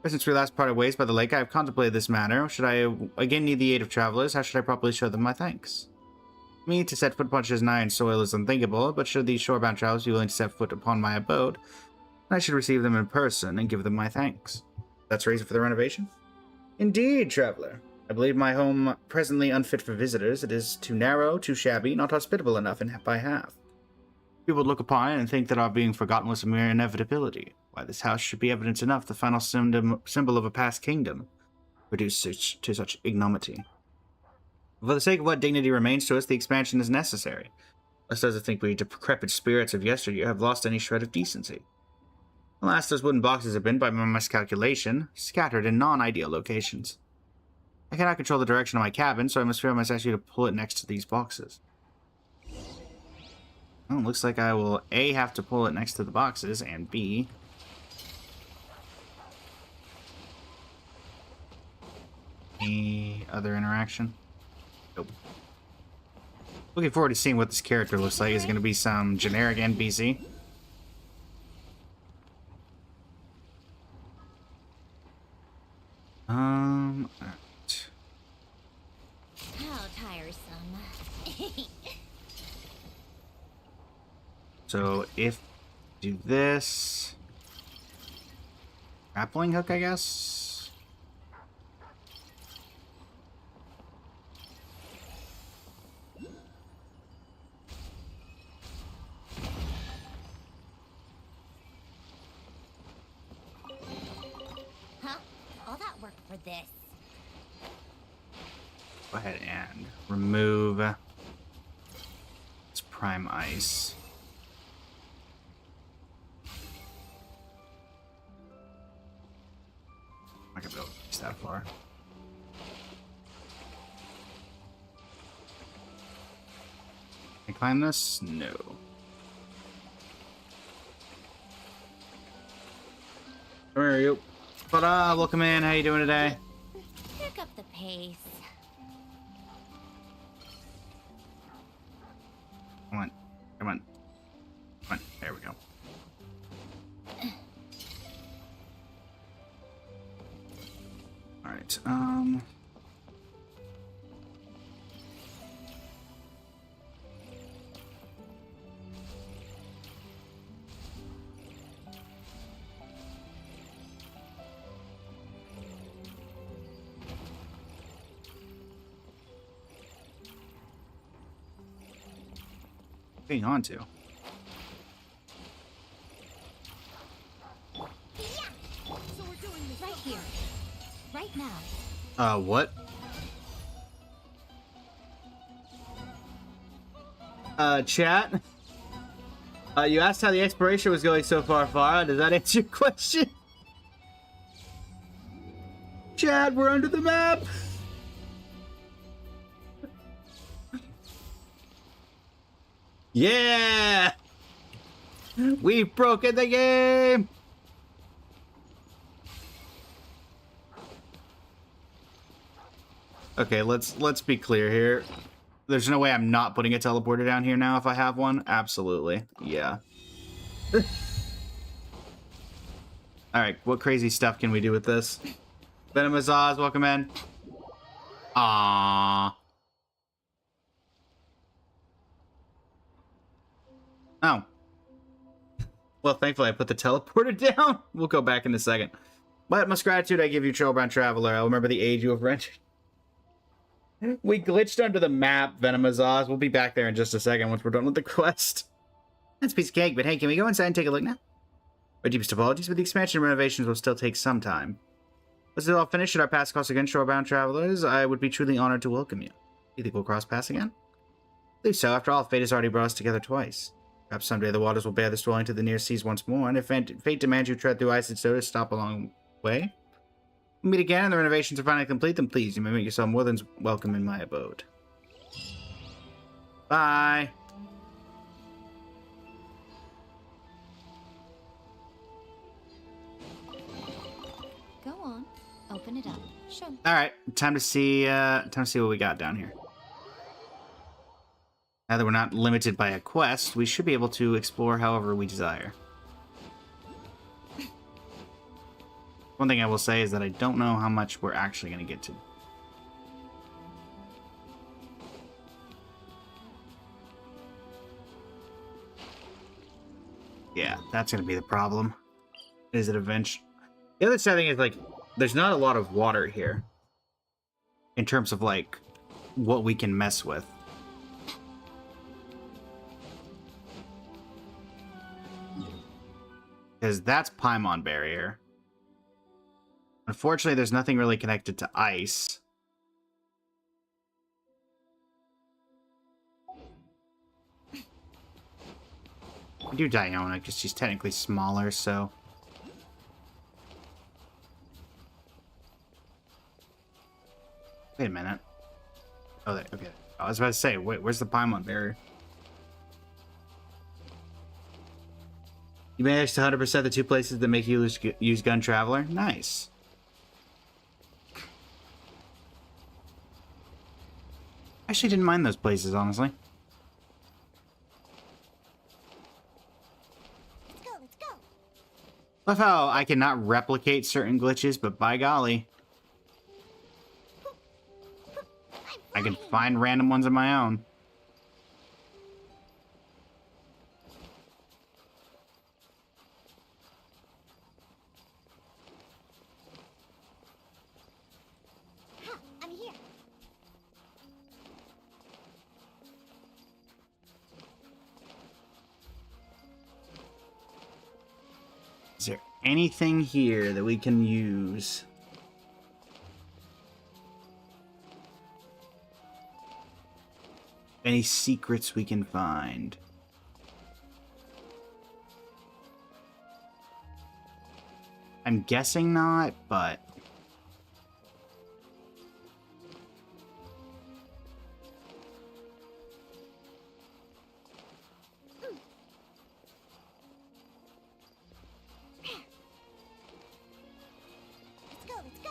Ever since we last parted ways by the lake, I have contemplated this matter. Should I again need the aid of travelers, how should I properly show them my thanks? Me, to set foot upon Shesnaya and soil is unthinkable, but should these shorebound travelers be willing to set foot upon my abode, I should receive them in person and give them my thanks. That's the reason for the renovation? Indeed, traveler. I believe my home presently unfit for visitors. It is too narrow, too shabby, not hospitable enough by half. People would look upon it and think that our being forgotten was a mere inevitability. Why, this house should be evidence enough, the final symbol of a past kingdom, reduced to such ignominy. For the sake of what dignity remains to us, the expansion is necessary, lest those who think we decrepit spirits of yesteryear have lost any shred of decency. Alas, those wooden boxes have been, by my miscalculation, scattered in non-ideal locations. I cannot control the direction of my cabin, so I must ask you to pull it next to these boxes. Well, looks like I will A, have to pull it next to the boxes, and B... Any other interaction? Nope. Looking forward to seeing what this character looks like. Is it going to be some generic NPC? Alright. How tiresome. So if do this grappling hook, I guess. Huh? All that work for this. Go ahead and remove this prime ice. I'm not gonna be able to reach that far. Can I climb this? No. Come here, you. Ta-da! Welcome in. How you doing today? Pick up the pace. Come on. Come on. Come on. There we go. Alright, hang on to. So we're doing this right here. Right now. What? Chat? You asked how the exploration was going so far, Farah. Does that answer your question? Chat, we're under the map! Yeah! We've broken the game! Okay, let's be clear here. There's no way I'm not putting a teleporter down here now if I have one. Absolutely. Yeah. Alright, what crazy stuff can we do with this? Venomous Oz, welcome in. Aww. Oh. Well, thankfully I put the teleporter down. We'll go back in a second. But most gratitude I give you, Trailbound Traveler. I'll remember the aid you have rendered. We glitched under the map, Venomous Oz. We'll be back there in just a second once we're done with the quest. That's a piece of cake, but hey, can we go inside and take a look now? Our deepest apologies, but the expansion and renovations will still take some time. Once it's all finished at our pass across again, Shorebound Travelers, I would be truly honored to welcome you. You think we'll cross paths again? I believe so. After all, fate has already brought us together twice. Perhaps someday the waters will bear this dwelling to the near seas once more, and if fate demands you tread through ice and soda, stop along the way. We'll meet again and the renovations are finally complete, then please, you may make yourself more than welcome in my abode. Bye! Go on. Open it up. Show me. Alright, time to see what we got down here. Now that we're not limited by a quest, we should be able to explore however we desire. One thing I will say is that I don't know how much we're actually going to get to. Yeah, that's going to be the problem. Is it eventually... The other sad thing is, like, there's not a lot of water here. In terms of, like, what we can mess with. Because that's Paimon Barrier. Unfortunately, there's nothing really connected to ice. We do Diona, because she's technically smaller, so... Wait a minute. Oh, there, okay. I was about to say, wait, where's the Paimon Barrier? You managed to 100% the two places that make you use Gun Traveler? Nice. Actually didn't mind those places, honestly. Love how I cannot replicate certain glitches, but by golly, I can find random ones of my own. I'm here. Is there anything here that we can use? Any secrets we can find? I'm guessing not, but... Let's go, let's go.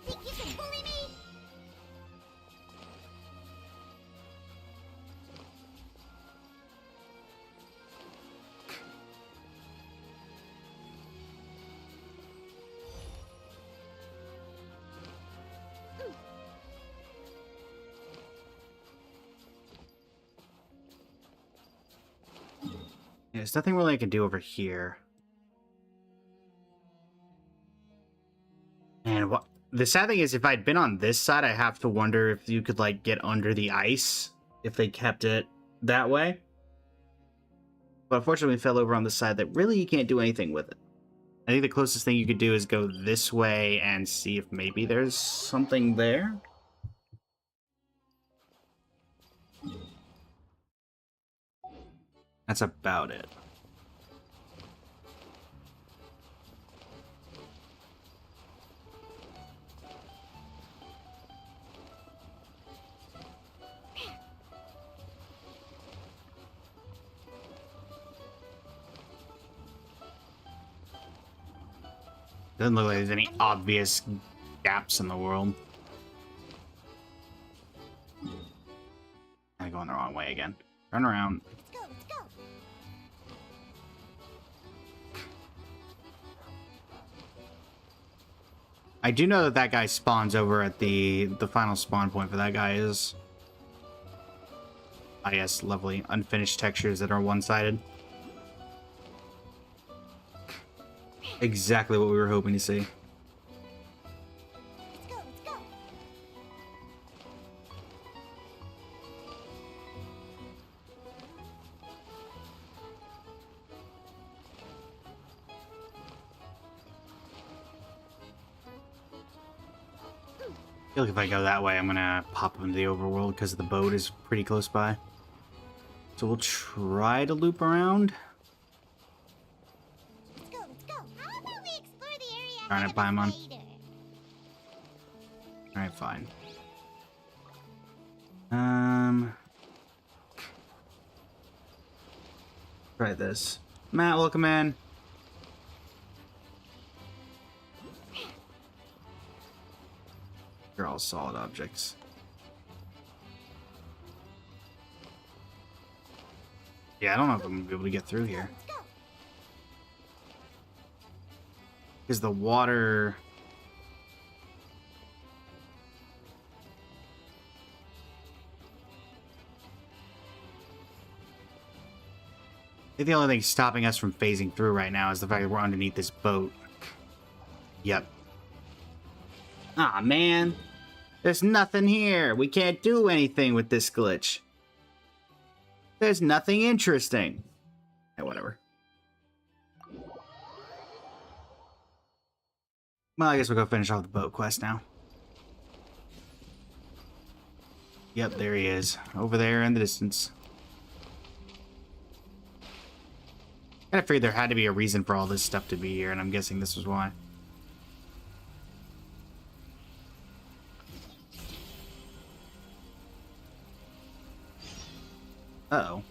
Think you can bully me? Yeah, there's nothing really I can do over here. And what the sad thing is, if I'd been on this side, I have to wonder if you could like get under the ice if they kept it that way. But unfortunately, we fell over on the side that really you can't do anything with it. I think the closest thing you could do is go this way and see if maybe there's something there. That's about it. Doesn't look like there's any obvious gaps in the world. I'm going the wrong way again. Turn around. Let's go, let's go. I do know that that guy spawns over at the final spawn point for that guy is... Ah yes, lovely. Unfinished textures that are one-sided. Exactly what we were hoping to see. Let's go, let's go. I feel like if I go that way, I'm gonna pop into the overworld because the boat is pretty close by. So we'll try to loop around. Let's go, let's go. How about we explore the area Darn ahead it, of us Paimon. later? Alright, fine. Try this. Matt, welcome in. They're all solid objects. Yeah, I don't know if I'm gonna be able to get through here. Let's go. Because the water... I think the only thing stopping us from phasing through right now is the fact that we're underneath this boat. Yep. Aw, man. There's nothing here. We can't do anything with this glitch. There's nothing interesting. Yeah, whatever. Well, I guess we'll go finish off the boat quest now. Yep, there he is. Over there in the distance. I figured there had to be a reason for all this stuff to be here, and I'm guessing this was why. Uh-oh.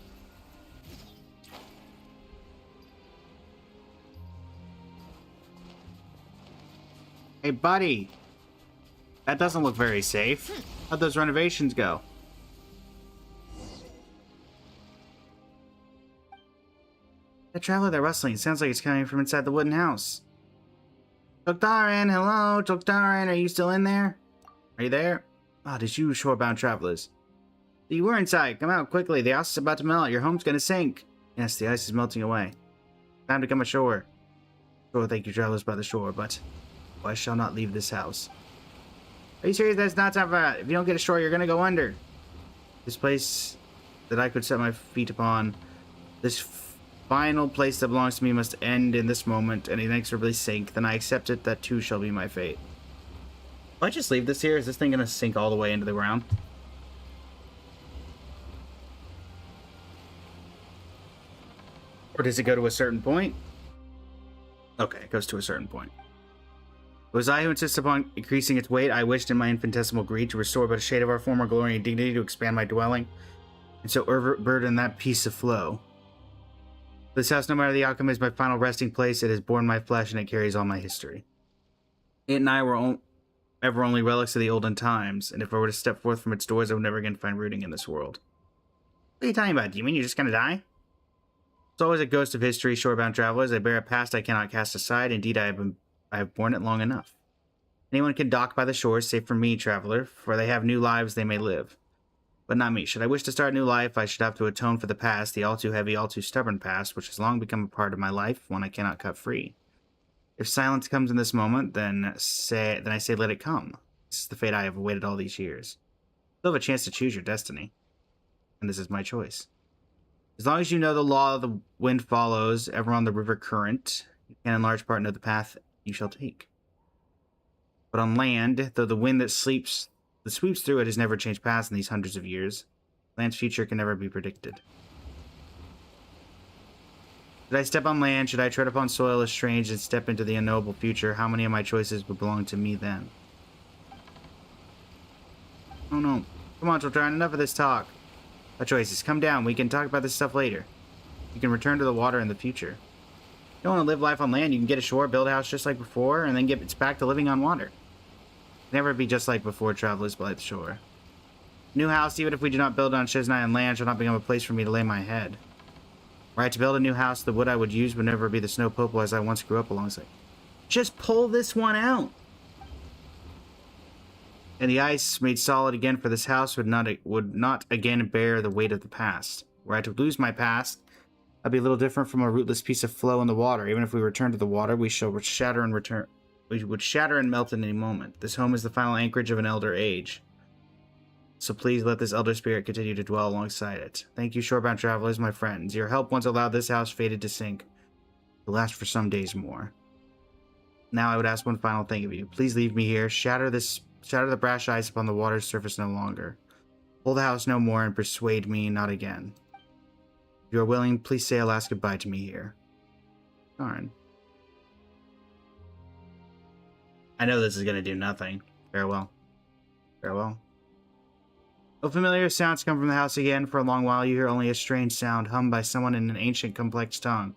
Hey, buddy. That doesn't look very safe. How'd those renovations go? That traveler, that rustling, sounds like it's coming from inside the wooden house. Toktaran, hello? Toktaran, are you still in there? Are you there? Ah, did you shorebound travelers? You were inside. Come out quickly. The house is about to melt. Your home's gonna sink. Yes, the ice is melting away. Time to come ashore. Sure, thank you, travelers by the shore, but I shall not leave this house. Are you serious? That's not time for that. If you don't get ashore, you're gonna go under. This place that I could set my feet upon, this final place that belongs to me must end in this moment and inexorably sink. Then I accept it. That too shall be my fate. If I just leave this here, is this thing gonna sink all the way into the ground? Or does it go to a certain point? Okay, it goes to a certain point. It was I who insisted upon increasing its weight. I wished in my infinitesimal greed to restore but a shade of our former glory and dignity, to expand my dwelling, and so burden that piece of flow. This house, no matter the outcome, is my final resting place. It has borne my flesh, and it carries all my history. It and I were ever only relics of the olden times, and if I were to step forth from its doors, I would never again find rooting in this world. What are you talking about? Do you mean you're just gonna die? It's always a ghost of history, shorebound travelers. I bear a past I cannot cast aside. Indeed, I have borne it long enough. Anyone can dock by the shores, save for me, traveler, for they have new lives they may live. But not me. Should I wish to start a new life, I should have to atone for the past, the all too heavy, all too stubborn past, which has long become a part of my life, one I cannot cut free. If silence comes in this moment, then I say let it come. This is the fate I have awaited all these years. You have a chance to choose your destiny. And this is my choice. As long as you know the law of the wind follows, ever on the river current, you can in large part know the path you shall take. But on land, though the wind that sweeps through it has never changed paths in these hundreds of years, land's future can never be predicted. Should I step on land? Should I tread upon soil as strange and step into the unknowable future? How many of my choices would belong to me then? Oh no. Come on, children, enough of this talk. My choices. Come down. We can talk about this stuff later. You can return to the water in the future. You don't want to live life on land, you can get ashore, build a house just like before, and then get back to living on water. Never be just like before, travelers by the shore. New house, even if we do not build on Shiznai land, shall not become a place for me to lay my head. Were I to build a new house, the wood I would use would never be the snow poplar as I once grew up alongside. Just pull this one out! And the ice, made solid again for this house, would not again bear the weight of the past. Were I to lose my past, I'd be a little different from a rootless piece of flow in the water. Even if we return to the water, we would shatter and melt in any moment. This home is the final anchorage of an elder age. So please let this elder spirit continue to dwell alongside it. Thank you, shorebound travelers, my friends. Your help once allowed this house fated to sink, to last for some days more. Now I would ask one final thing of you. Please leave me here. Shatter the brash ice upon the water's surface no longer. Pull the house no more and persuade me not again. If you are willing, please say a last goodbye to me here. Darn. I know this is going to do nothing. Farewell. Farewell. No familiar sounds come from the house again. For a long while you hear only a strange sound hummed by someone in an ancient, complex tongue.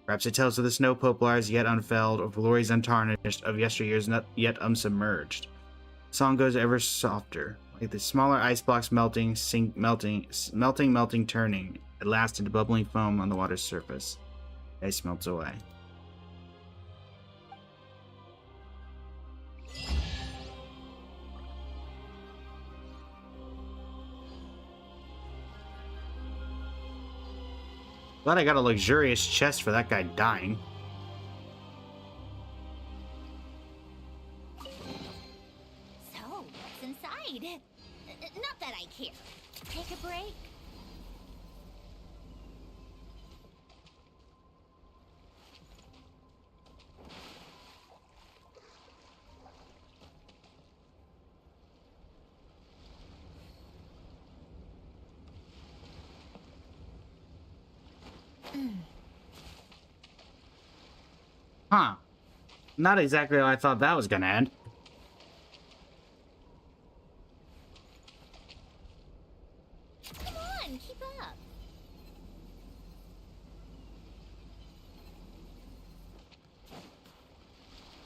Perhaps it tells of the snow poplars yet unfelled, of glories untarnished, of yesteryears not yet unsubmerged. The song goes ever softer, like the smaller ice blocks melting, turning, at last into bubbling foam on the water's surface. The ice melts away. Glad I got a luxurious chest for that guy dying. So, what's inside? Not that I care. Take a break. Huh. Not exactly how I thought that was gonna end. Come on, keep up.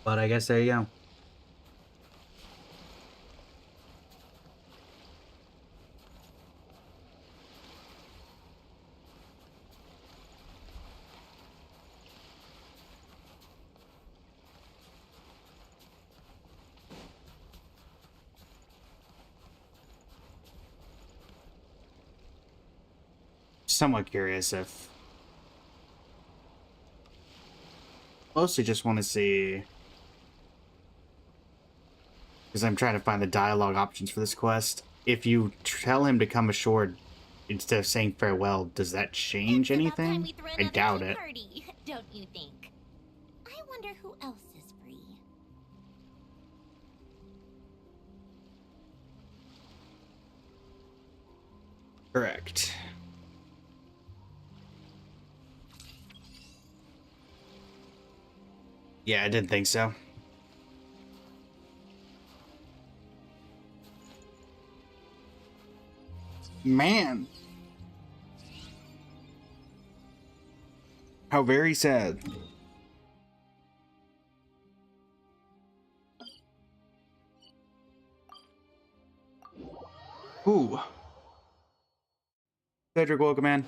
But I guess there you go. somewhat curious if... Mostly just want to see... Because I'm trying to find the dialogue options for this quest. If you tell him to come ashore instead of saying farewell, does that change It's about time anything? we threw I another doubt tea it. party, don't you think? I wonder who else is free. Correct. Yeah, I didn't think so. Man. How very sad. Ooh. Cedric, welcome in.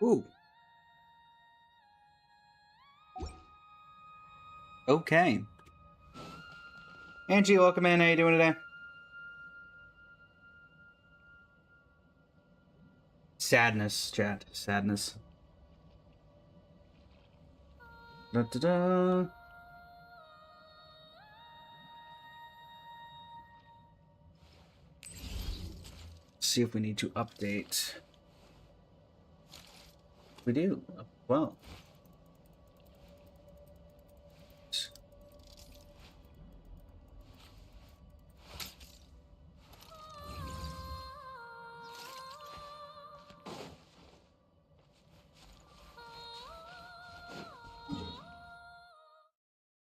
Ooh. Okay. Angie, welcome in. How you doing today? Sadness, chat. Sadness. Da da da. See if we need to update. We do. Well.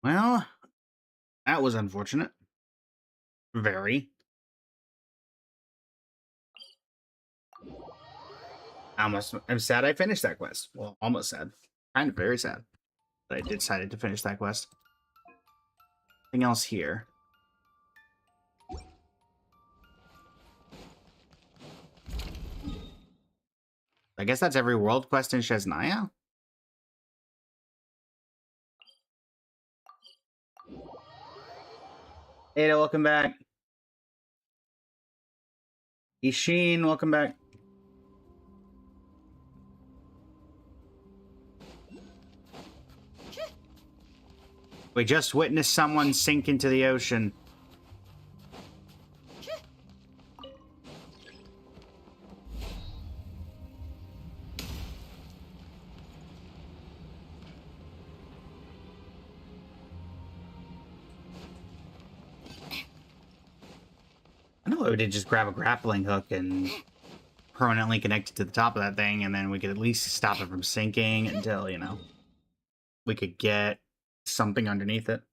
Well, that was unfortunate. Very. I'm sad I finished that quest. Well, almost sad. Kind of very sad. But I decided to finish that quest. Anything else here? I guess that's every world quest in Shesnaya? Ada, welcome back. Ishin, welcome back. We just witnessed someone sink into the ocean. I know we did just grab a grappling hook and permanently connect it to the top of that thing, and then we could at least stop it from sinking until, you know, we could get something underneath it.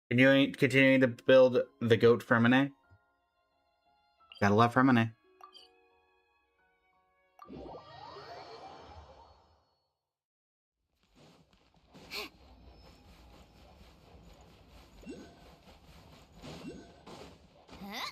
Continuing to build the goat Fremine. Gotta love Fremine. Huh?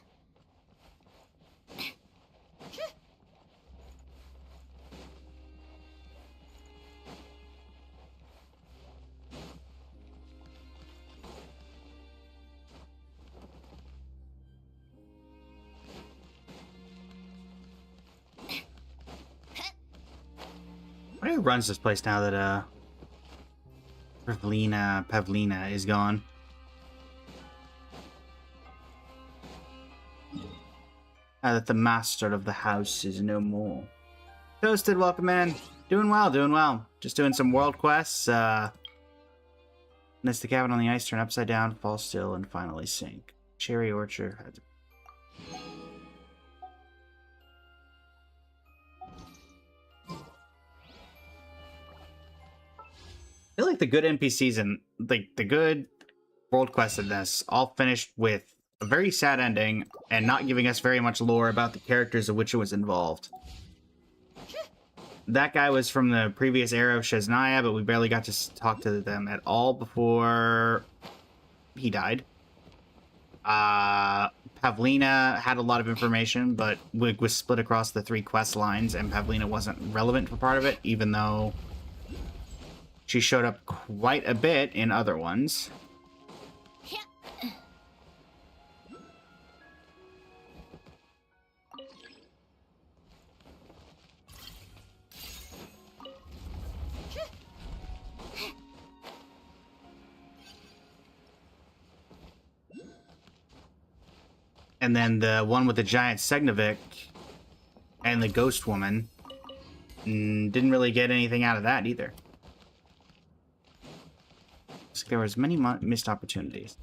Who runs this place now that Pavlina is gone? Now that the master of the house is no more. Toasted, welcome in. Doing well, doing well. Just doing some world quests. Miss the cabin on the ice, turn upside down, fall still, and finally sink. Cherry orchard. I feel like the good NPCs and the good world quests in this all finished with a very sad ending and not giving us very much lore about the characters of which it was involved. That guy was from the previous era of Shesnaya, but we barely got to talk to them at all before he died. Pavlina had a lot of information, but was split across the 3 quest lines, and Pavlina wasn't relevant for part of it, even though she showed up quite a bit in other ones. And then the one with the giant Segnovic and the ghost woman didn't really get anything out of that either. So there was many missed opportunities.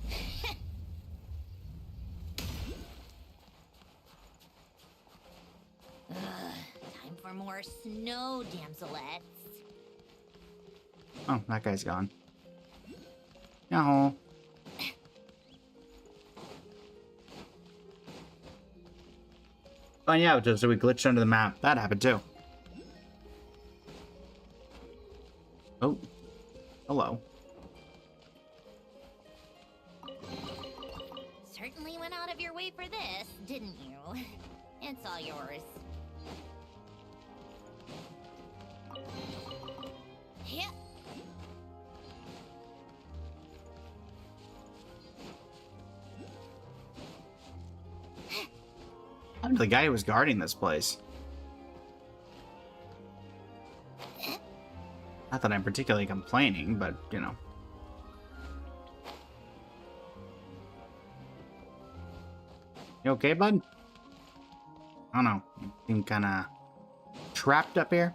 Time for more snow damselettes. Oh, that guy's gone. No. Oh yeah, so we glitched under the map. That happened too. Oh. Hello. Certainly went out of your way for this, didn't you? It's all yours. Yeah. I'm the guy who was guarding this place. Not that I'm particularly complaining, but, you know. You okay, bud? I don't know. You seem kind of trapped up here.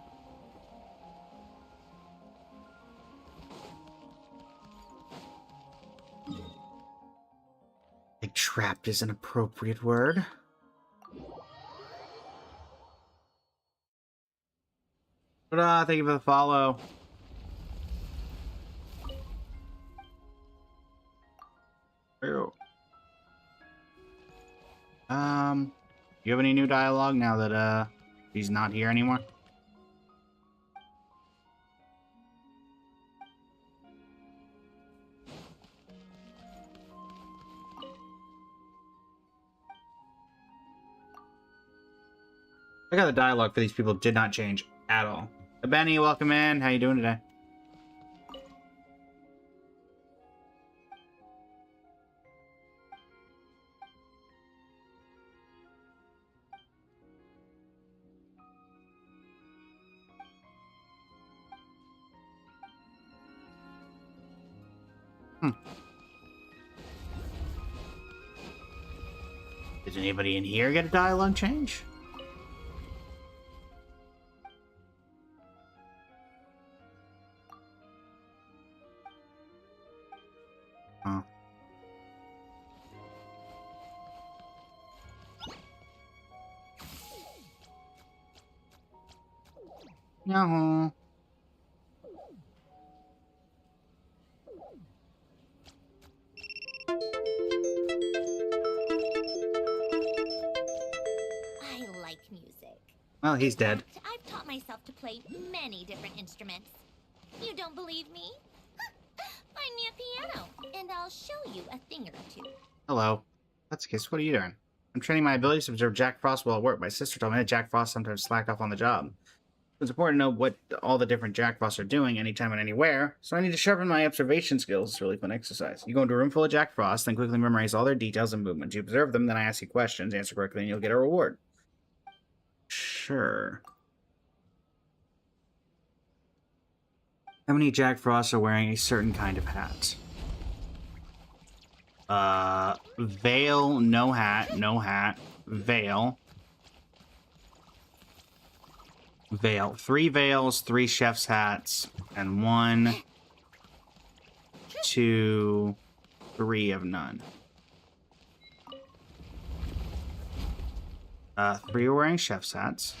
I think trapped is an appropriate word. But thank you for the follow. Ew. You have any new dialogue now that he's not here anymore? I got the dialogue for these people did not change at all. Benny, welcome in. How you doing today? Did anybody in here get a dialogue change? Huh. No. I like music. Well, he's dead. I've taught myself to play many different instruments. You don't believe me? Find me a piano, and I'll show you a thing or two. Hello. That's Kiss. What are you doing? I'm training my abilities to observe Jack Frost while at work. My sister told me that Jack Frost sometimes slacked off on the job. It's important to know what all the different Jack Frosts are doing anytime and anywhere, so I need to sharpen my observation skills. It's really fun exercise. You go into a room full of Jack Frosts, then quickly memorize all their details and movements. You observe them, then I ask you questions, answer correctly, and you'll get a reward. Sure. How many Jack Frosts are wearing a certain kind of hat? Veil, no hat, no hat. Veil. Veil. 3 veils, 3 chef's hats, and 1, 2, 3 of none. 3 are wearing chef's hats.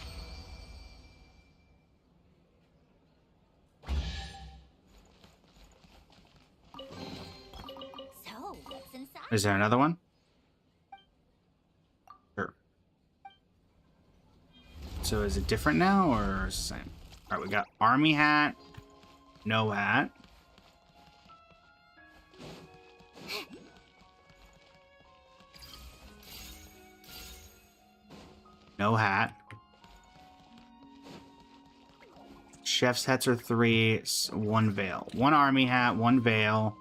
So, what's inside? Is there another one? Sure. So is it different now or same? All right, we got army hat, no hat. No hat. Chef's hats are 3, 1 veil. 1 army hat, 1 veil.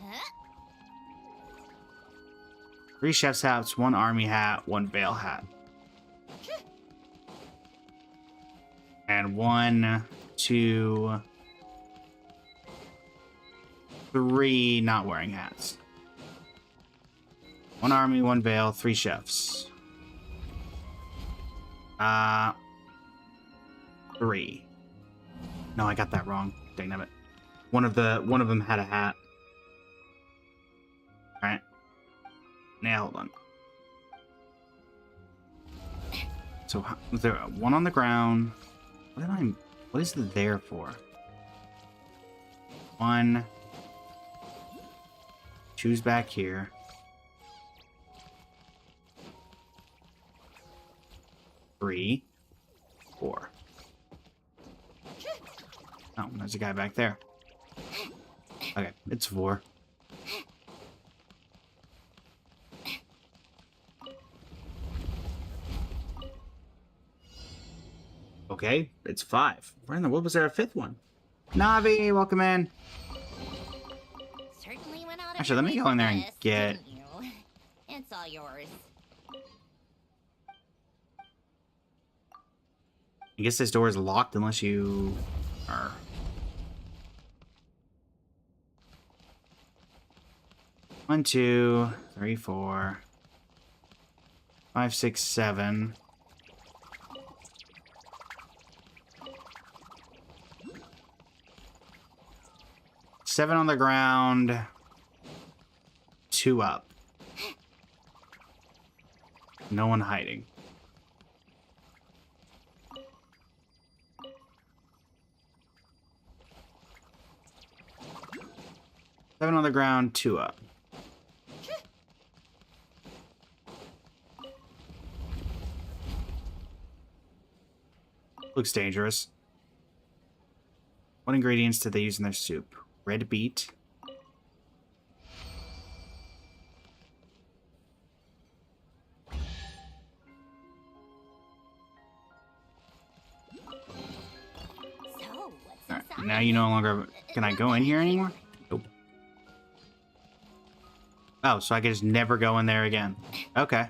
Huh? 3 chef's hats, 1 army hat, 1 veil hat. And 1, 2, 3 not wearing hats. 1 army, 1 veil, 3 chefs. 3. No, I got that wrong. Dang it. One of them had a hat. Alright. Now hold on. So there 1 on the ground. What is the there for? 1. Choose back here. 3. 4. Oh, there's a guy back there. Okay, it's 4. Okay, it's 5. Where in the world was there a 5th one? Navi, welcome in. Certainly went out of Actually, your let me way go in for there and this, get... didn't you? It's all yours. I guess this door is locked unless you are... One, 2, 3, 4, 5, 6, 7. Seven on the ground. 2 up. No one hiding. Seven on the ground, 2 up. Looks dangerous. What ingredients did they use in their soup? Red beet. So, what's Alright, inside? now you no longer... Can I go in here anymore? Nope. Oh, so I can just never go in there again. Okay.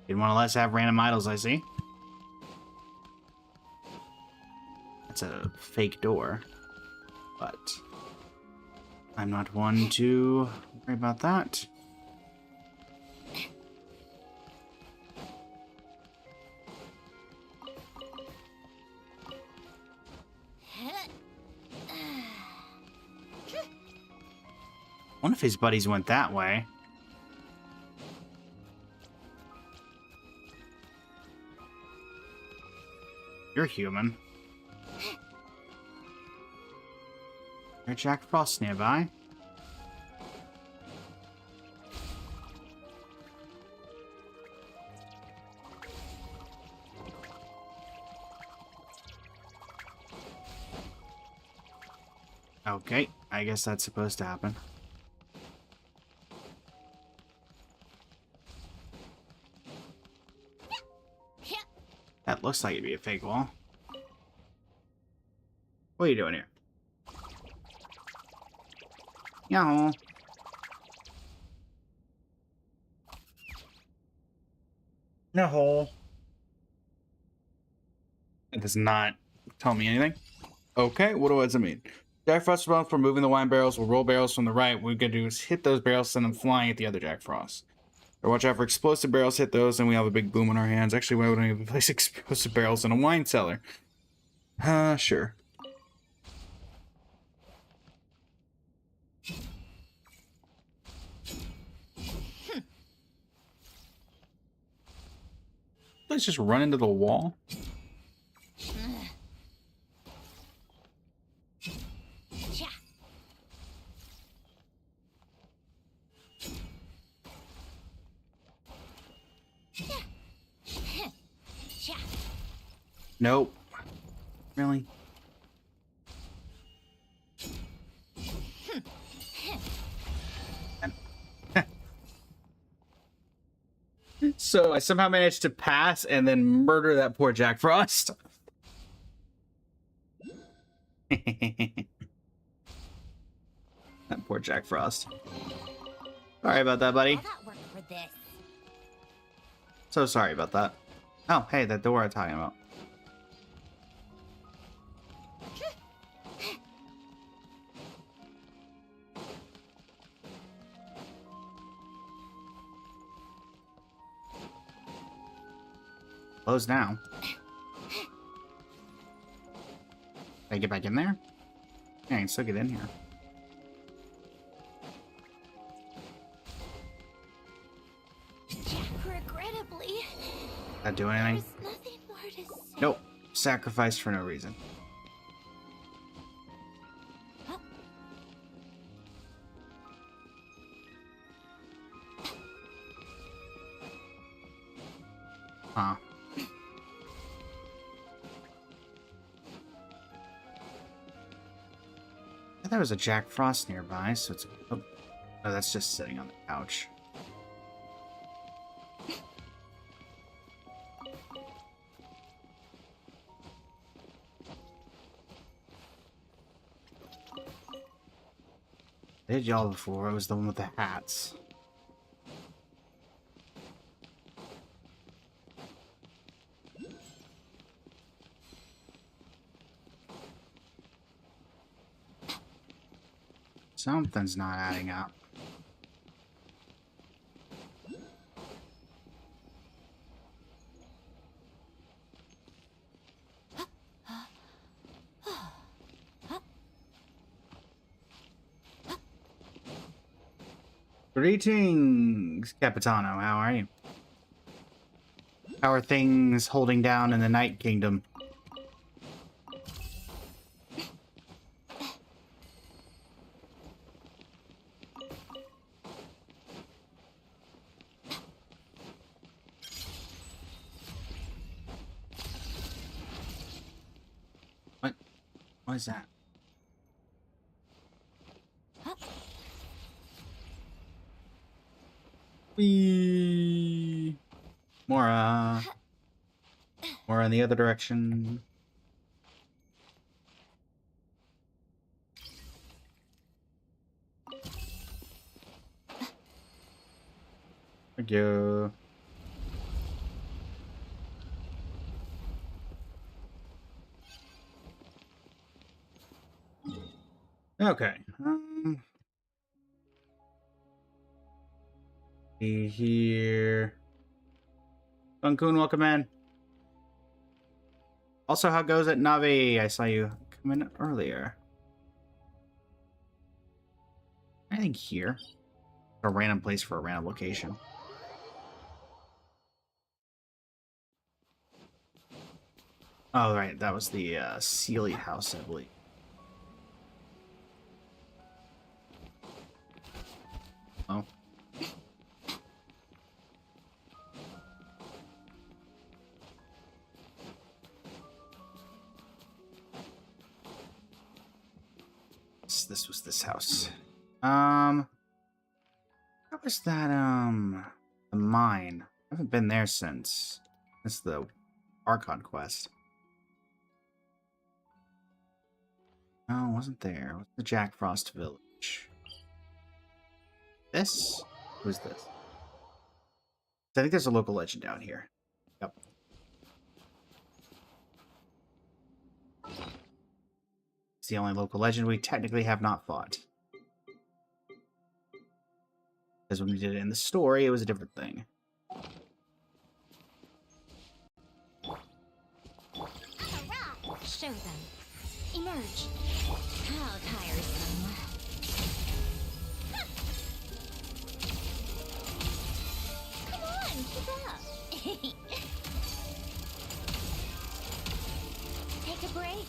Didn't want to let us have random idols, I see. That's a fake door. But I'm not one to worry about that. One of his buddies went that way. You're human. There's Jack Frost nearby. Okay, I guess that's supposed to happen. That looks like it'd be a fake wall. What are you doing here? Yahoo. No. It does not tell me anything. Okay, what does it mean? Jack Frost responsible for moving the wine barrels. We'll roll barrels from the right. What we're gonna do is hit those barrels, send them flying at the other Jack Frost. Or watch out for explosive barrels, hit those, and we have a big boom on our hands. Actually, why wouldn't we place explosive barrels in a wine cellar? Sure. Let's just run into the wall. Nope. Really? So I somehow managed to pass and then murder that poor Jack Frost. That poor Jack Frost. Sorry about that, buddy. All that work for this. So sorry about that. Oh, hey, that door I'm talking about. Closed now. Can I get back in there? Yeah, I can still get in here. Regrettably, Not do anything? there's nothing more to say. Nope. Sacrificed for no reason. Huh. There was a Jack Frost nearby, so it's... Oh, no, that's just sitting on the couch. I did y'all before. It was the one with the hats. Something's not adding up. Greetings, Capitano. How are you? How are things holding down in the Night Kingdom? What is that? Whee! More in the other direction. Thank you. Okay. See here. Funkun, welcome in. Also, how goes it, Navi? I saw you come in earlier. I think here. A random place for a random location. Oh, right. That was the Sealy house, I believe. Oh. This was this house. How was that, the mine? I haven't been there since the Archon quest. No, it wasn't there. It was the Jack Frost village. This? Who's this? I think there's a local legend down here. Yep. It's the only local legend we technically have not fought. Because when we did it in the story, it was a different thing. Show them. Emerge. How tiresome. Come on, keep up. Take a break.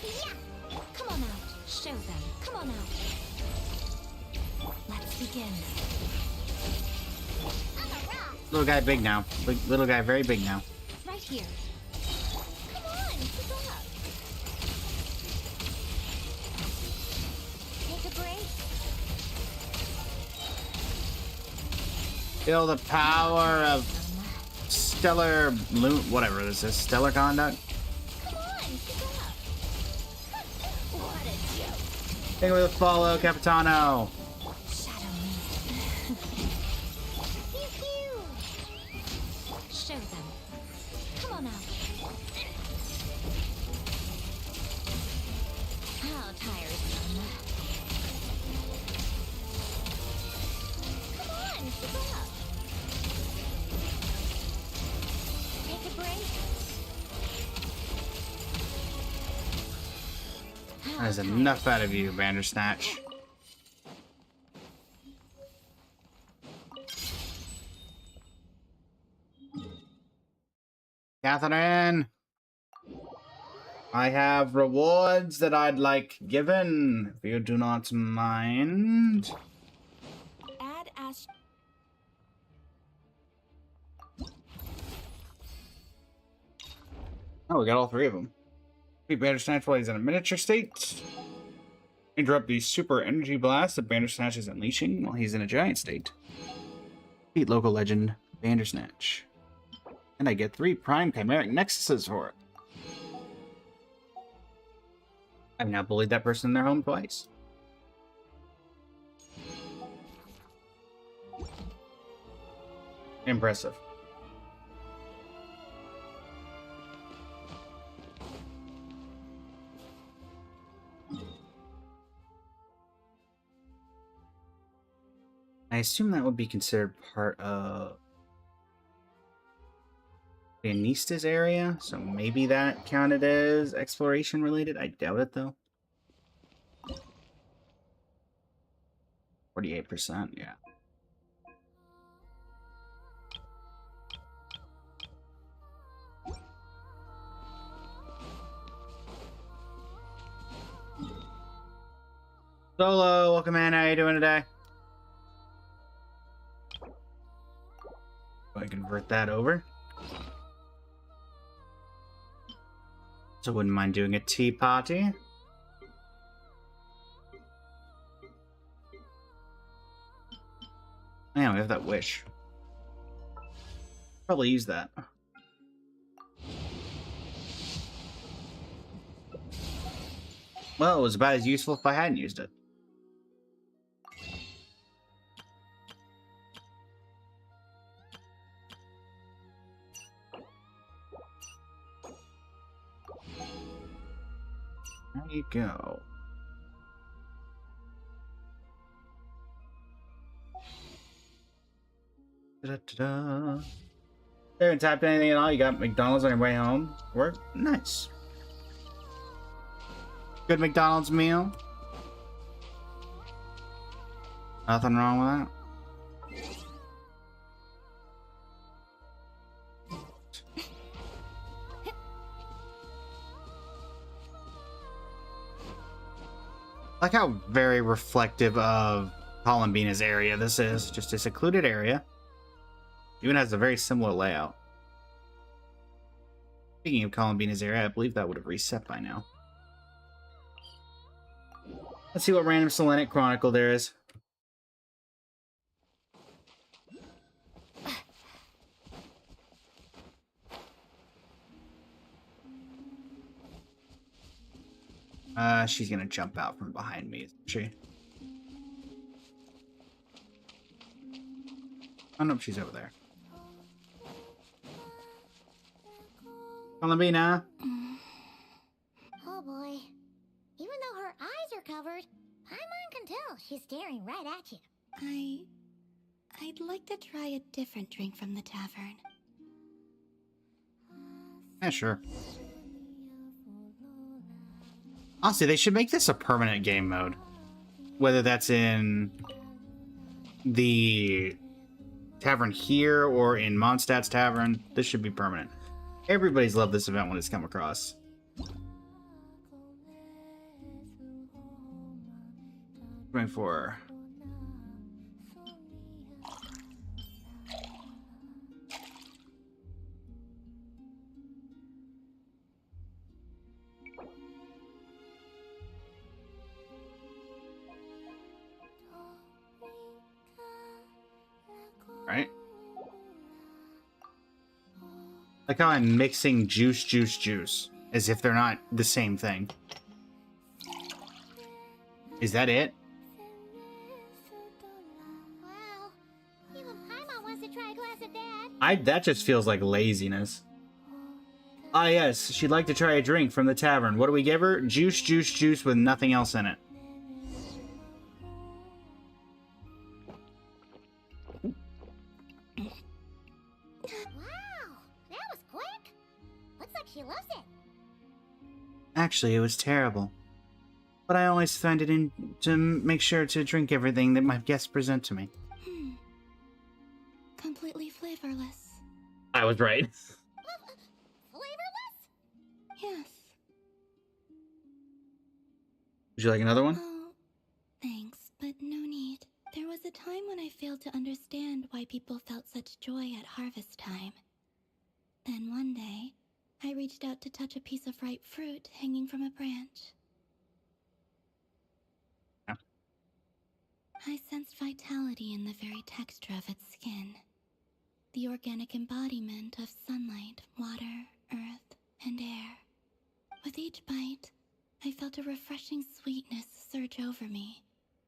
Yeah. Come on out. Show them. Come on out. Let's begin. Little guy big now. Little guy very big now. Right here. Come on, keep up. Take a break. Feel the power of stellar whatever this is. Stellar conduct? Come on, keep up. What a joke. Take with a follow, Capitano. Shadow me. Pew pew. Show them. Come on out. How tiresome. Come on, keep up. That is enough out of you, Bandersnatch. Catherine! I have rewards that I'd like given, if you do not mind. Add Ash. Oh, we got all three of them. Beat Bandersnatch while he's in a miniature state. Interrupt the super energy blast that Bandersnatch is unleashing while he's in a giant state. Beat local legend Bandersnatch. And I get 3 prime chimeric nexuses for it. I've now bullied that person in their home twice. Impressive. I assume that would be considered part of Anista's area, so maybe that counted as exploration related. I doubt it though. 48%, yeah. Solo, welcome in. How you doing today? Go ahead and convert that over. So wouldn't mind doing a tea party. Yeah, we have that wish. Probably use that. Well, it was about as useful if I hadn't used it. There you go. Da-da-da-da. There, haven't tapped anything at all. You got McDonald's on your way home. Work? Nice. Good McDonald's meal. Nothing wrong with that. I like how very reflective of Columbina's area this is. Just a secluded area. Even has a very similar layout. Speaking of Columbina's area, I believe that would have reset by now. Let's see what random Selenic Chronicle there is. She's gonna jump out from behind me, isn't she? Oh, no, she's over there. Columbina. Oh boy. Even though her eyes are covered, Paimon can tell she's staring right at you. I'd like to try a different drink from the tavern. Yeah, sure. Honestly, they should make this a permanent game mode. Whether that's in the tavern here or in Mondstadt's tavern, this should be permanent. Everybody's loved this event when it's come across. 24. Right? Like how I'm mixing juice, as if they're not the same thing. Is that it? Wow. Even Paimon wants to try a glass of that. That just feels like laziness. Ah yes, she'd like to try a drink from the tavern. What do we give her? Juice with nothing else in it. Wow. That was quick. Looks like she loves it. Actually, it was terrible. but I always find it in to make sure to drink everything that my guests present to me. Completely flavorless. I was right. Flavorless? Yes. Would you like another one? Oh, thanks, but no need. There was a time when I failed to understand why people felt such joy at harvest time. Then one day, I reached out to touch a piece of ripe fruit hanging from a branch. Yeah. I sensed vitality in the very texture of its skin. The organic embodiment of sunlight, water, earth, and air. With each bite, I felt a refreshing sweetness surge over me,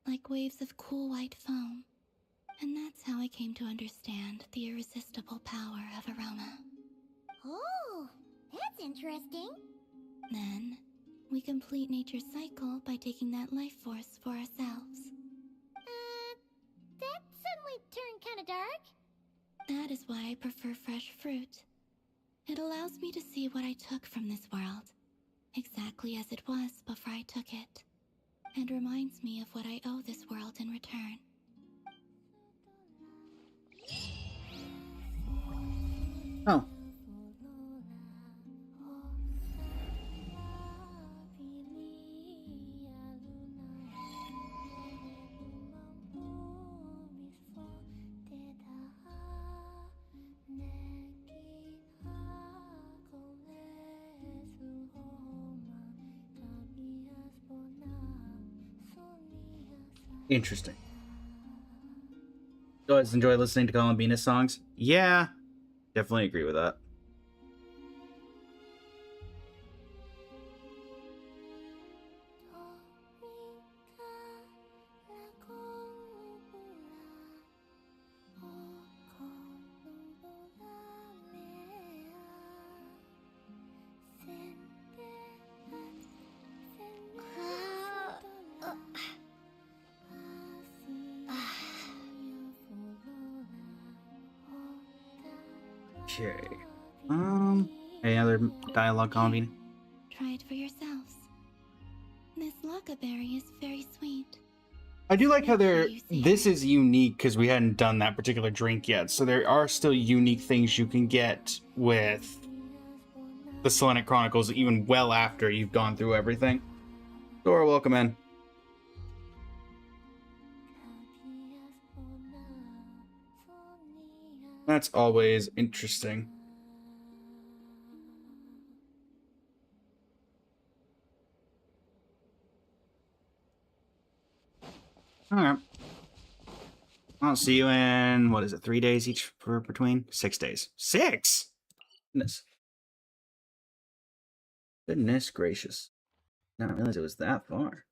like waves of cool white foam. And that's how I came to understand the irresistible power of aroma. Oh, that's interesting. Then, we complete nature's cycle by taking that life force for ourselves. That suddenly turned kind of dark. That is why I prefer fresh fruit. It allows me to see what I took from this world, exactly as it was before I took it, and reminds me of what I owe this world in return. Oh. Interesting. You guys enjoy listening to Columbina songs? Yeah, definitely agree with that. Okay. Any other dialogue, Columbina? Try it for yourselves. This lockaberry is very sweet. I do like how This this is unique because we hadn't done that particular drink yet, so there are still unique things you can get with the Selenic Chronicles even well after you've gone through everything. Dora, welcome in. That's always interesting. Alright. I'll see you in, what is it, 3 days each for between? 6 days. 6? Goodness. Goodness gracious. I didn't realize it was that far.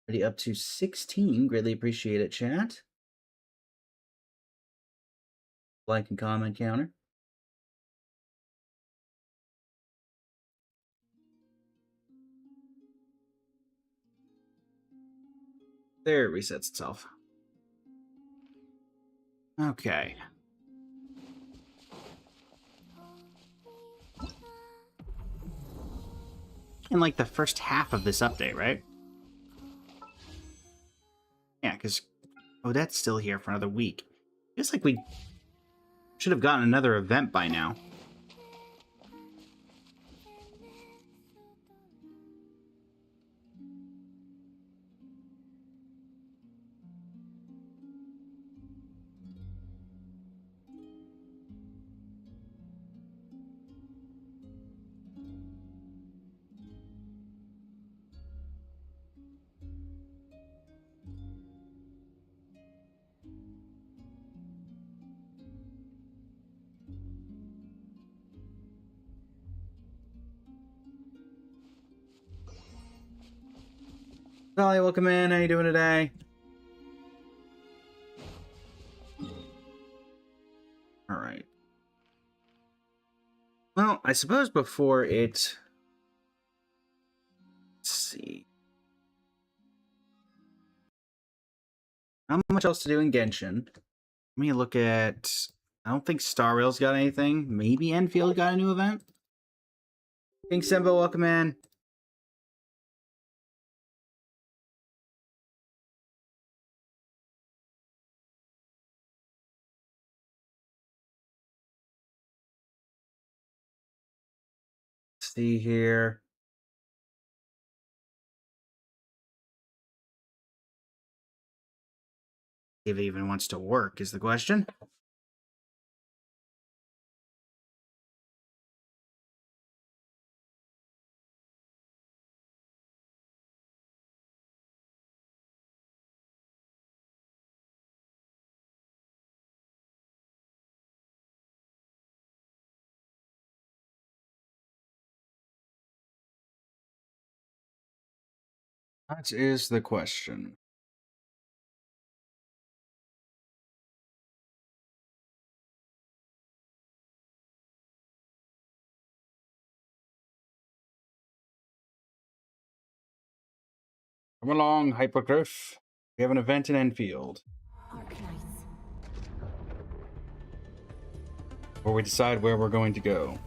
Already up to 16. Greatly appreciate it, chat. Like and comment counter. There it resets itself. Okay. In like the first half of this update, right? Yeah, because Odette's still here for another week. Feels like we should have gotten another event by now. Sally, welcome in. How you doing today? All right. Well, I suppose before it... Let's see. Not much else to do in Genshin. Let me look at I don't think Star Rail's got anything. Maybe Enfield got a new event? King Simba, welcome in. See here. If it even wants to work is the question. That is the question. Come along, Hypergriff. We have an event in Enfield, Arknights. where we decide where we're going to go.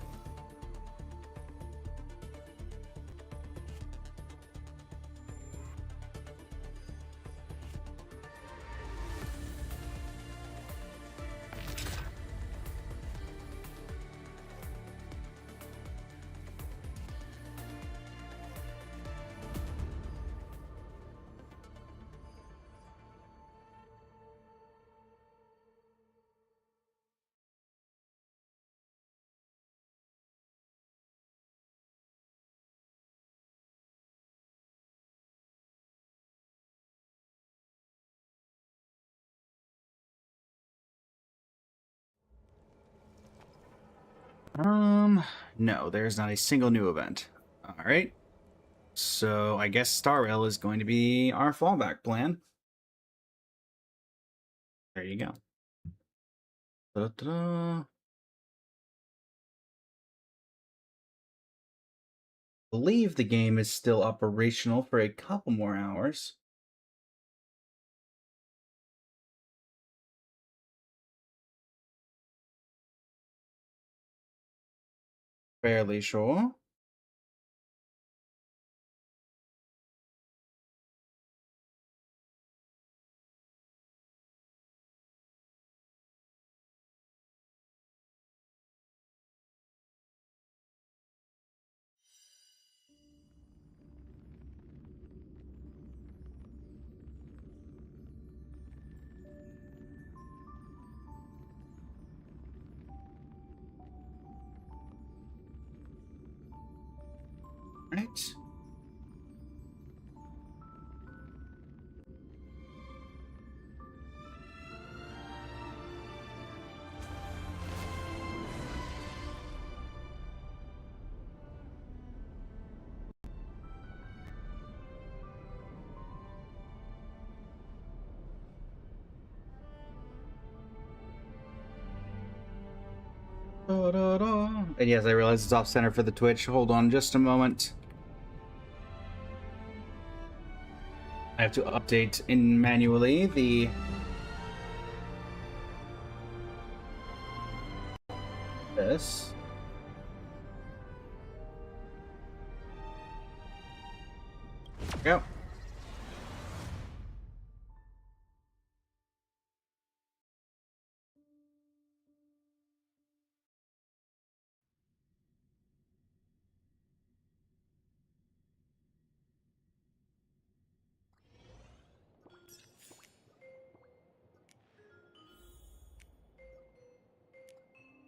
No, there's not a single new event. Alright. So I guess Star Rail is going to be our fallback plan. There you go. Ta-da. Believe the game is still operational for a couple more hours. Fairly sure. Right. Da-da-da. And yes, I realize it's off center for the Twitch. Hold on just a moment. I have to update in manually this. Yep.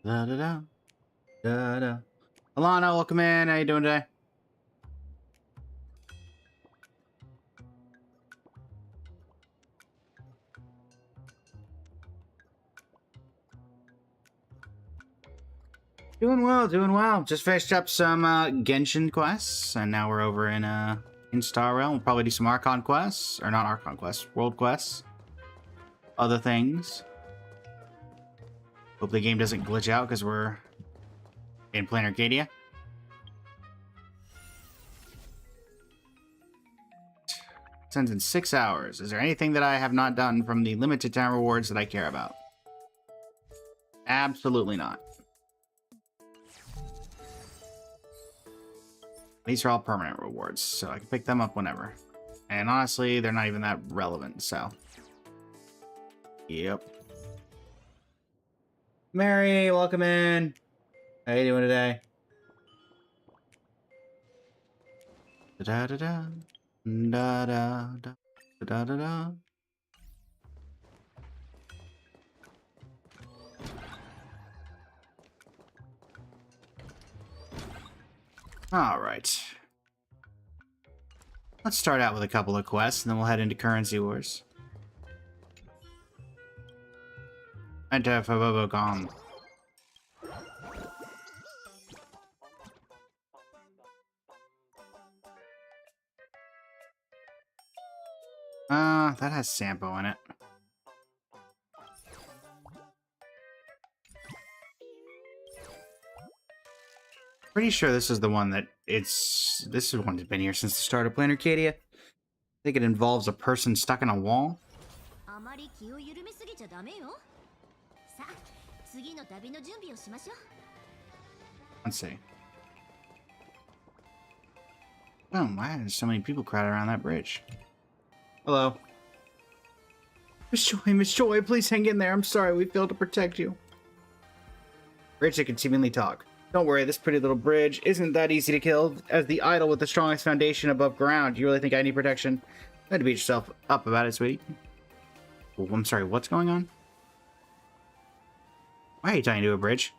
Da da da da da. Alana, welcome in. How you doing today? Doing well, doing well. Just finished up some Genshin quests, and now we're over in Star Realm. We'll probably do some Archon quests, or not Archon quests, World quests, other things. Hope the game doesn't glitch out because we're in Plain Arcadia. It ends in 6 hours. Is there anything that I have not done from the limited time rewards that I care about? Absolutely not. These are all permanent rewards, so I can pick them up whenever. And honestly, they're not even that relevant, so. Yep. Mary, welcome in. How you doing today? Da da da da da da da da da. All right. Let's start out with a couple of quests, and then we'll head into Currency Wars. Enter Fabobogom. That has Sampo in it. Pretty sure this is the one that this is one that's been here since the start of Planet Arcadia. I think it involves a person stuck in a wall. Let's see. Oh, why are so many people crowded around that bridge? Hello. Miss Joy, please hang in there. I'm sorry, we failed to protect you. Bridge that can seemingly talk. Don't worry, this pretty little bridge isn't that easy to kill. As the idol with the strongest foundation above ground, do you really think I need protection? Try to beat yourself up about it, sweetie. Oh, I'm sorry, what's going on? Why are you tying to a bridge?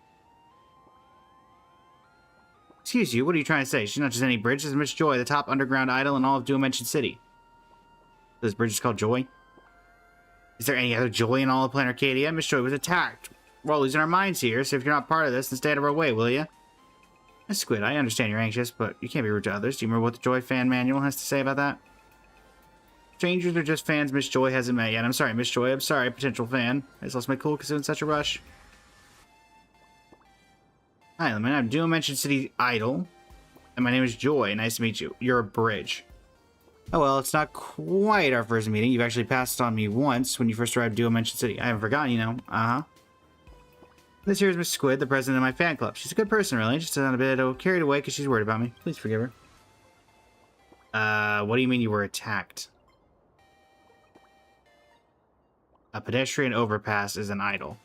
Excuse you, what are you trying to say? She's not just any bridge, this is Miss Joy, the top underground idol in all of Dual-Dimension City. This bridge is called Joy? Is there any other Joy in all of Planet Arcadia? Miss Joy was attacked. We're all losing our minds here, so if you're not part of this, then stay out of our way, will you? Squid, I understand you're anxious, but you can't be rude to others. Do you remember what the Joy fan manual has to say about that? Strangers are just fans Miss Joy hasn't met yet. I'm sorry, Miss Joy. I'm sorry, potential fan. I just lost my cool because I'm in such a rush. Hi, Lemon. I'm Dual-Dimension City Idol, and my name is Joy. Nice to meet you. You're a bridge. Oh well, it's not quite our first meeting. You've actually passed on me once when you first arrived at Dual-Dimension City. I haven't forgotten, you know. Uh-huh. This here is Miss Squid, the president of my fan club. She's a good person, really. Just a bit carried away because she's worried about me. Please forgive her. What do you mean you were attacked? A pedestrian overpass is an idol.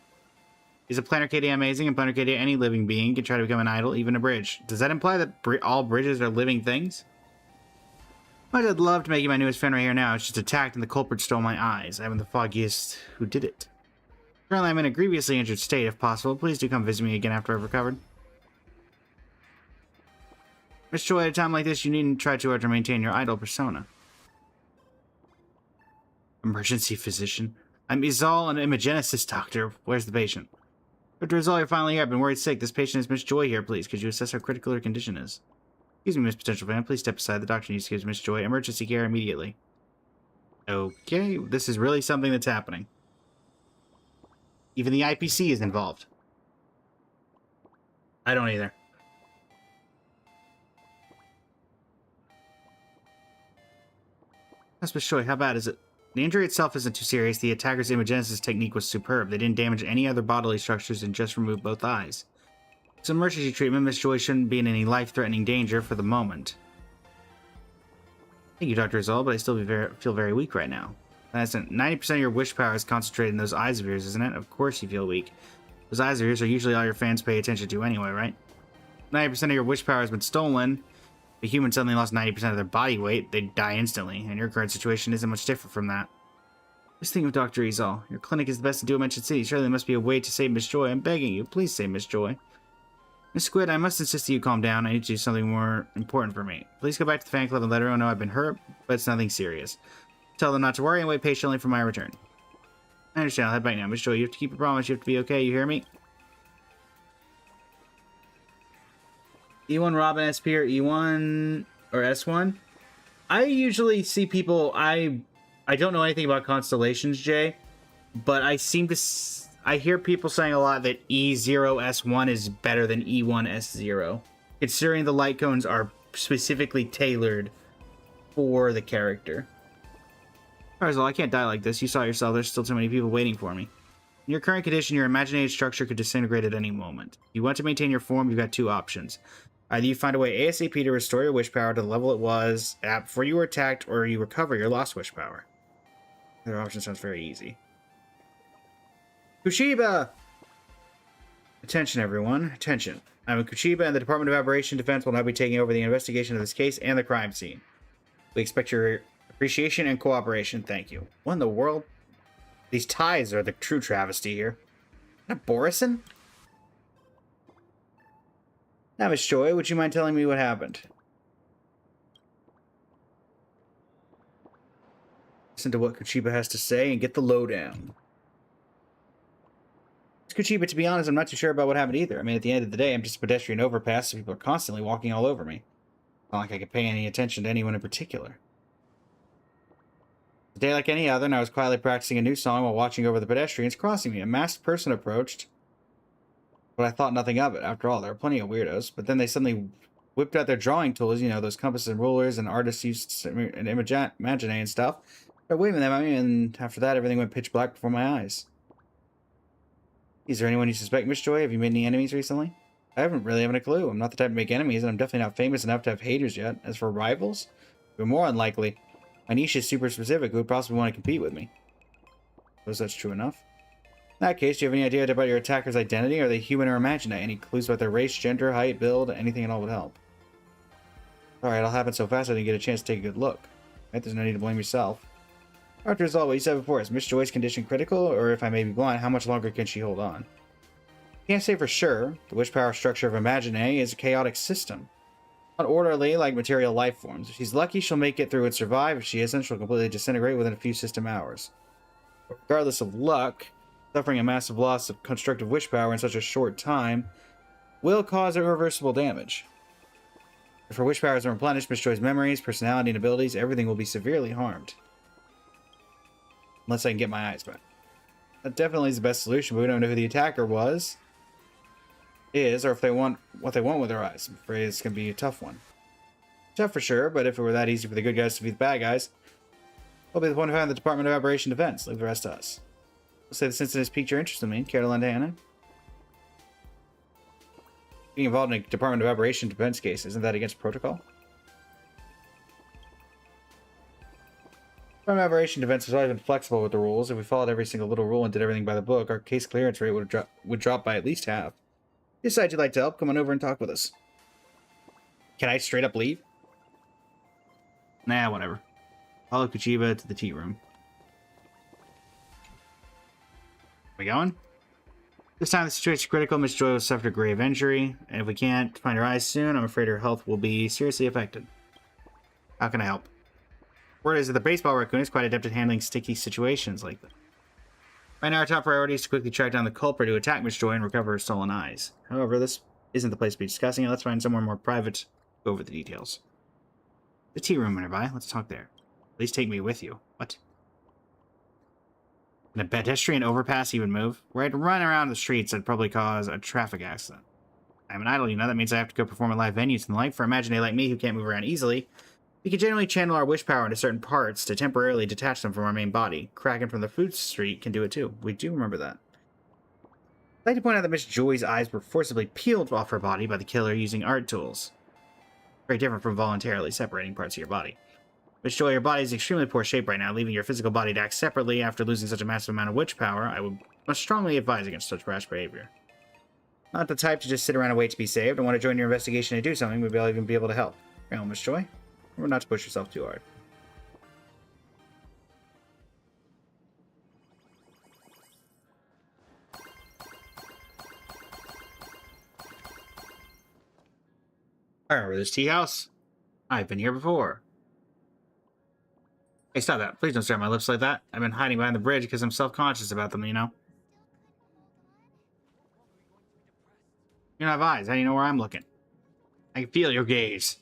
Is a Planet Arcadia amazing? In Planet Arcadia, any living being can try to become an idol, even a bridge. Does that imply that all bridges are living things? I'd love to make you my newest fan right here now. It's just attacked and the culprit stole my eyes. I haven't the foggiest who did it. Currently, I'm in a grievously injured state. If possible, please do come visit me again after I've recovered. Miss Joy, at a time like this, you needn't try too hard to maintain your idol persona. Emergency physician. I'm Izal, an imagenesis doctor. Where's the patient? Dr. Izal, you're finally here. I've been worried sick. This patient is Miss Joy here, please. Could you assess how critical her condition is? Excuse me, Miss Potential Fan. Please step aside. The doctor needs to give Miss Joy emergency care immediately. Okay, this is really something that's happening. Even the IPC is involved. I don't either. That's Miss Joy. How bad is it? The injury itself isn't too serious. The attacker's imagenesis technique was superb. They didn't damage any other bodily structures and just removed both eyes. It's an emergency treatment. Miss Joy shouldn't be in any life-threatening danger for the moment. Thank you, Dr. Izal, but I still feel very weak right now. That's 90% of your wish power is concentrated in those eyes of yours, isn't it? Of course you feel weak. Those eyes of yours are usually all your fans pay attention to anyway, right? 90% of your wish power has been stolen. If a human suddenly lost 90% of their body weight, they'd die instantly, and your current situation isn't much different from that. Just think of Dr. Izal. Your clinic is the best in Dual-Dimension City. Surely there must be a way to save Miss Joy. I'm begging you. Please save Miss Joy. Miss Squid, I must insist that you calm down. I need to do something more important for me. Please go back to the fan club and let everyone know I've been hurt, but it's nothing serious. Tell them not to worry and wait patiently for my return. I understand. I'll head back now. Miss Joy, you have to keep a promise. You have to be okay. You hear me? E1 Robin SP or E1 or S1? I usually see people... I don't know anything about constellations, Jay, but I seem to... I hear people saying a lot that E0S1 is better than E1S0, considering the light cones are specifically tailored for the character. Tarzal, I can't die like this. You saw yourself. There's still too many people waiting for me. In your current condition, your imaginative structure could disintegrate at any moment. If you want to maintain your form, you've got two options. Either you find a way ASAP to restore your wish power to the level it was at before you were attacked, or you recover your lost wish power. The other option sounds very easy. Kushiba! Attention, everyone. Attention. I'm Kushiba, and the Department of Aberration Defense will now be taking over the investigation of this case and the crime scene. We expect your appreciation and cooperation. Thank you. What in the world? These ties are the true travesty here. Not Borison? Now, Miss Joy, would you mind telling me what happened? Listen to what Kuchiba has to say and get the lowdown. Kuchiba, to be honest, I'm not too sure about what happened either. I mean, at the end of the day, I'm just a pedestrian overpass, so people are constantly walking all over me. Not like I could pay any attention to anyone in particular. A day like any other, and I was quietly practicing a new song while watching over the pedestrians crossing me. A masked person approached, but I thought nothing of it. After all, there were plenty of weirdos. But then they suddenly whipped out their drawing tools, you know, those compasses and rulers and artists used to imagine and stuff. They're waving them at me, and after that, everything went pitch black before my eyes. Is there anyone you suspect, Miss Joy? Have you made any enemies recently? I haven't really a clue. I'm not the type to make enemies, and I'm definitely not famous enough to have haters yet. As for rivals, they're more unlikely. My niche is super specific. Who would possibly want to compete with me? Suppose that's true enough. In that case, do you have any idea about your attacker's identity? Are they human or imaginary? Any clues about their race, gender, height, build? Anything at all would help. Alright, it all happened so fast I didn't get a chance to take a good look. Right, there's no need to blame yourself. After all, what you said before, is Miss Joy's condition critical? Or if I may be blind, how much longer can she hold on? Can't say for sure. The wish power structure of Imaginary is a chaotic system. Not orderly like material life forms. If she's lucky, she'll make it through and survive. If she isn't, she'll completely disintegrate within a few system hours. But regardless of luck, suffering a massive loss of constructive wish power in such a short time will cause irreversible damage. If her wish powers are replenished, Miss Joy's memories, personality, and abilities, everything will be severely harmed. Unless I can get my eyes back. That definitely is the best solution, but we don't know who the attacker is, or if they want what they want with their eyes. I'm afraid it's going to be a tough one. Tough for sure, but if it were that easy for the good guys to be the bad guys, we'll be the one to find the Department of Aberration Defense. Leave the rest to us. We'll say this incident has piqued your interest in me. Care to lend a hand? Being involved in a Department of Aberration Defense case, isn't that against protocol? Department of Aberration Defense has always been flexible with the rules. If we followed every single little rule and did everything by the book, our case clearance rate would drop by at least half. If you decide you'd like to help, come on over and talk with us. Can I straight up leave? Nah, whatever. Follow Kuchiba to the tea room. We going? This time the situation's critical. Miss Joy will suffer a grave injury, and if we can't find her eyes soon, I'm afraid her health will be seriously affected. How can I help? Word is that the baseball raccoon is quite adept at handling sticky situations like this. Right now, our top priority is to quickly track down the culprit who attacked Miss Joy and recover her stolen eyes. However, this isn't the place to be discussing it. Let's find somewhere more private to go over the details. The tea room nearby. Let's talk there. Please take me with you. What? Can a pedestrian overpass even move? Were I to run around the streets, I'd probably cause a traffic accident. I'm an idol, you know. That means I have to go perform at live venues and the like. For imaginary like me who can't move around easily, we can generally channel our wish power into certain parts to temporarily detach them from our main body. Kraken from the food street can do it too. We do remember that. I'd like to point out that Miss Joy's eyes were forcibly peeled off her body by the killer using art tools. Very different from voluntarily separating parts of your body. Miss Joy, your body is in extremely poor shape right now. Leaving your physical body to act separately after losing such a massive amount of witch power, I would must strongly advise against such rash behavior. Not the type to just sit around and wait to be saved. I want to join your investigation and do something. Maybe I'll even be able to help. Well, Miss Joy, remember not to push yourself too hard. I remember this tea house. I've been here before. Hey, stop that. Please don't stare at my lips like that. I've been hiding behind the bridge because I'm self-conscious about them, you know? You don't have eyes. How do you know where I'm looking? I can feel your gaze.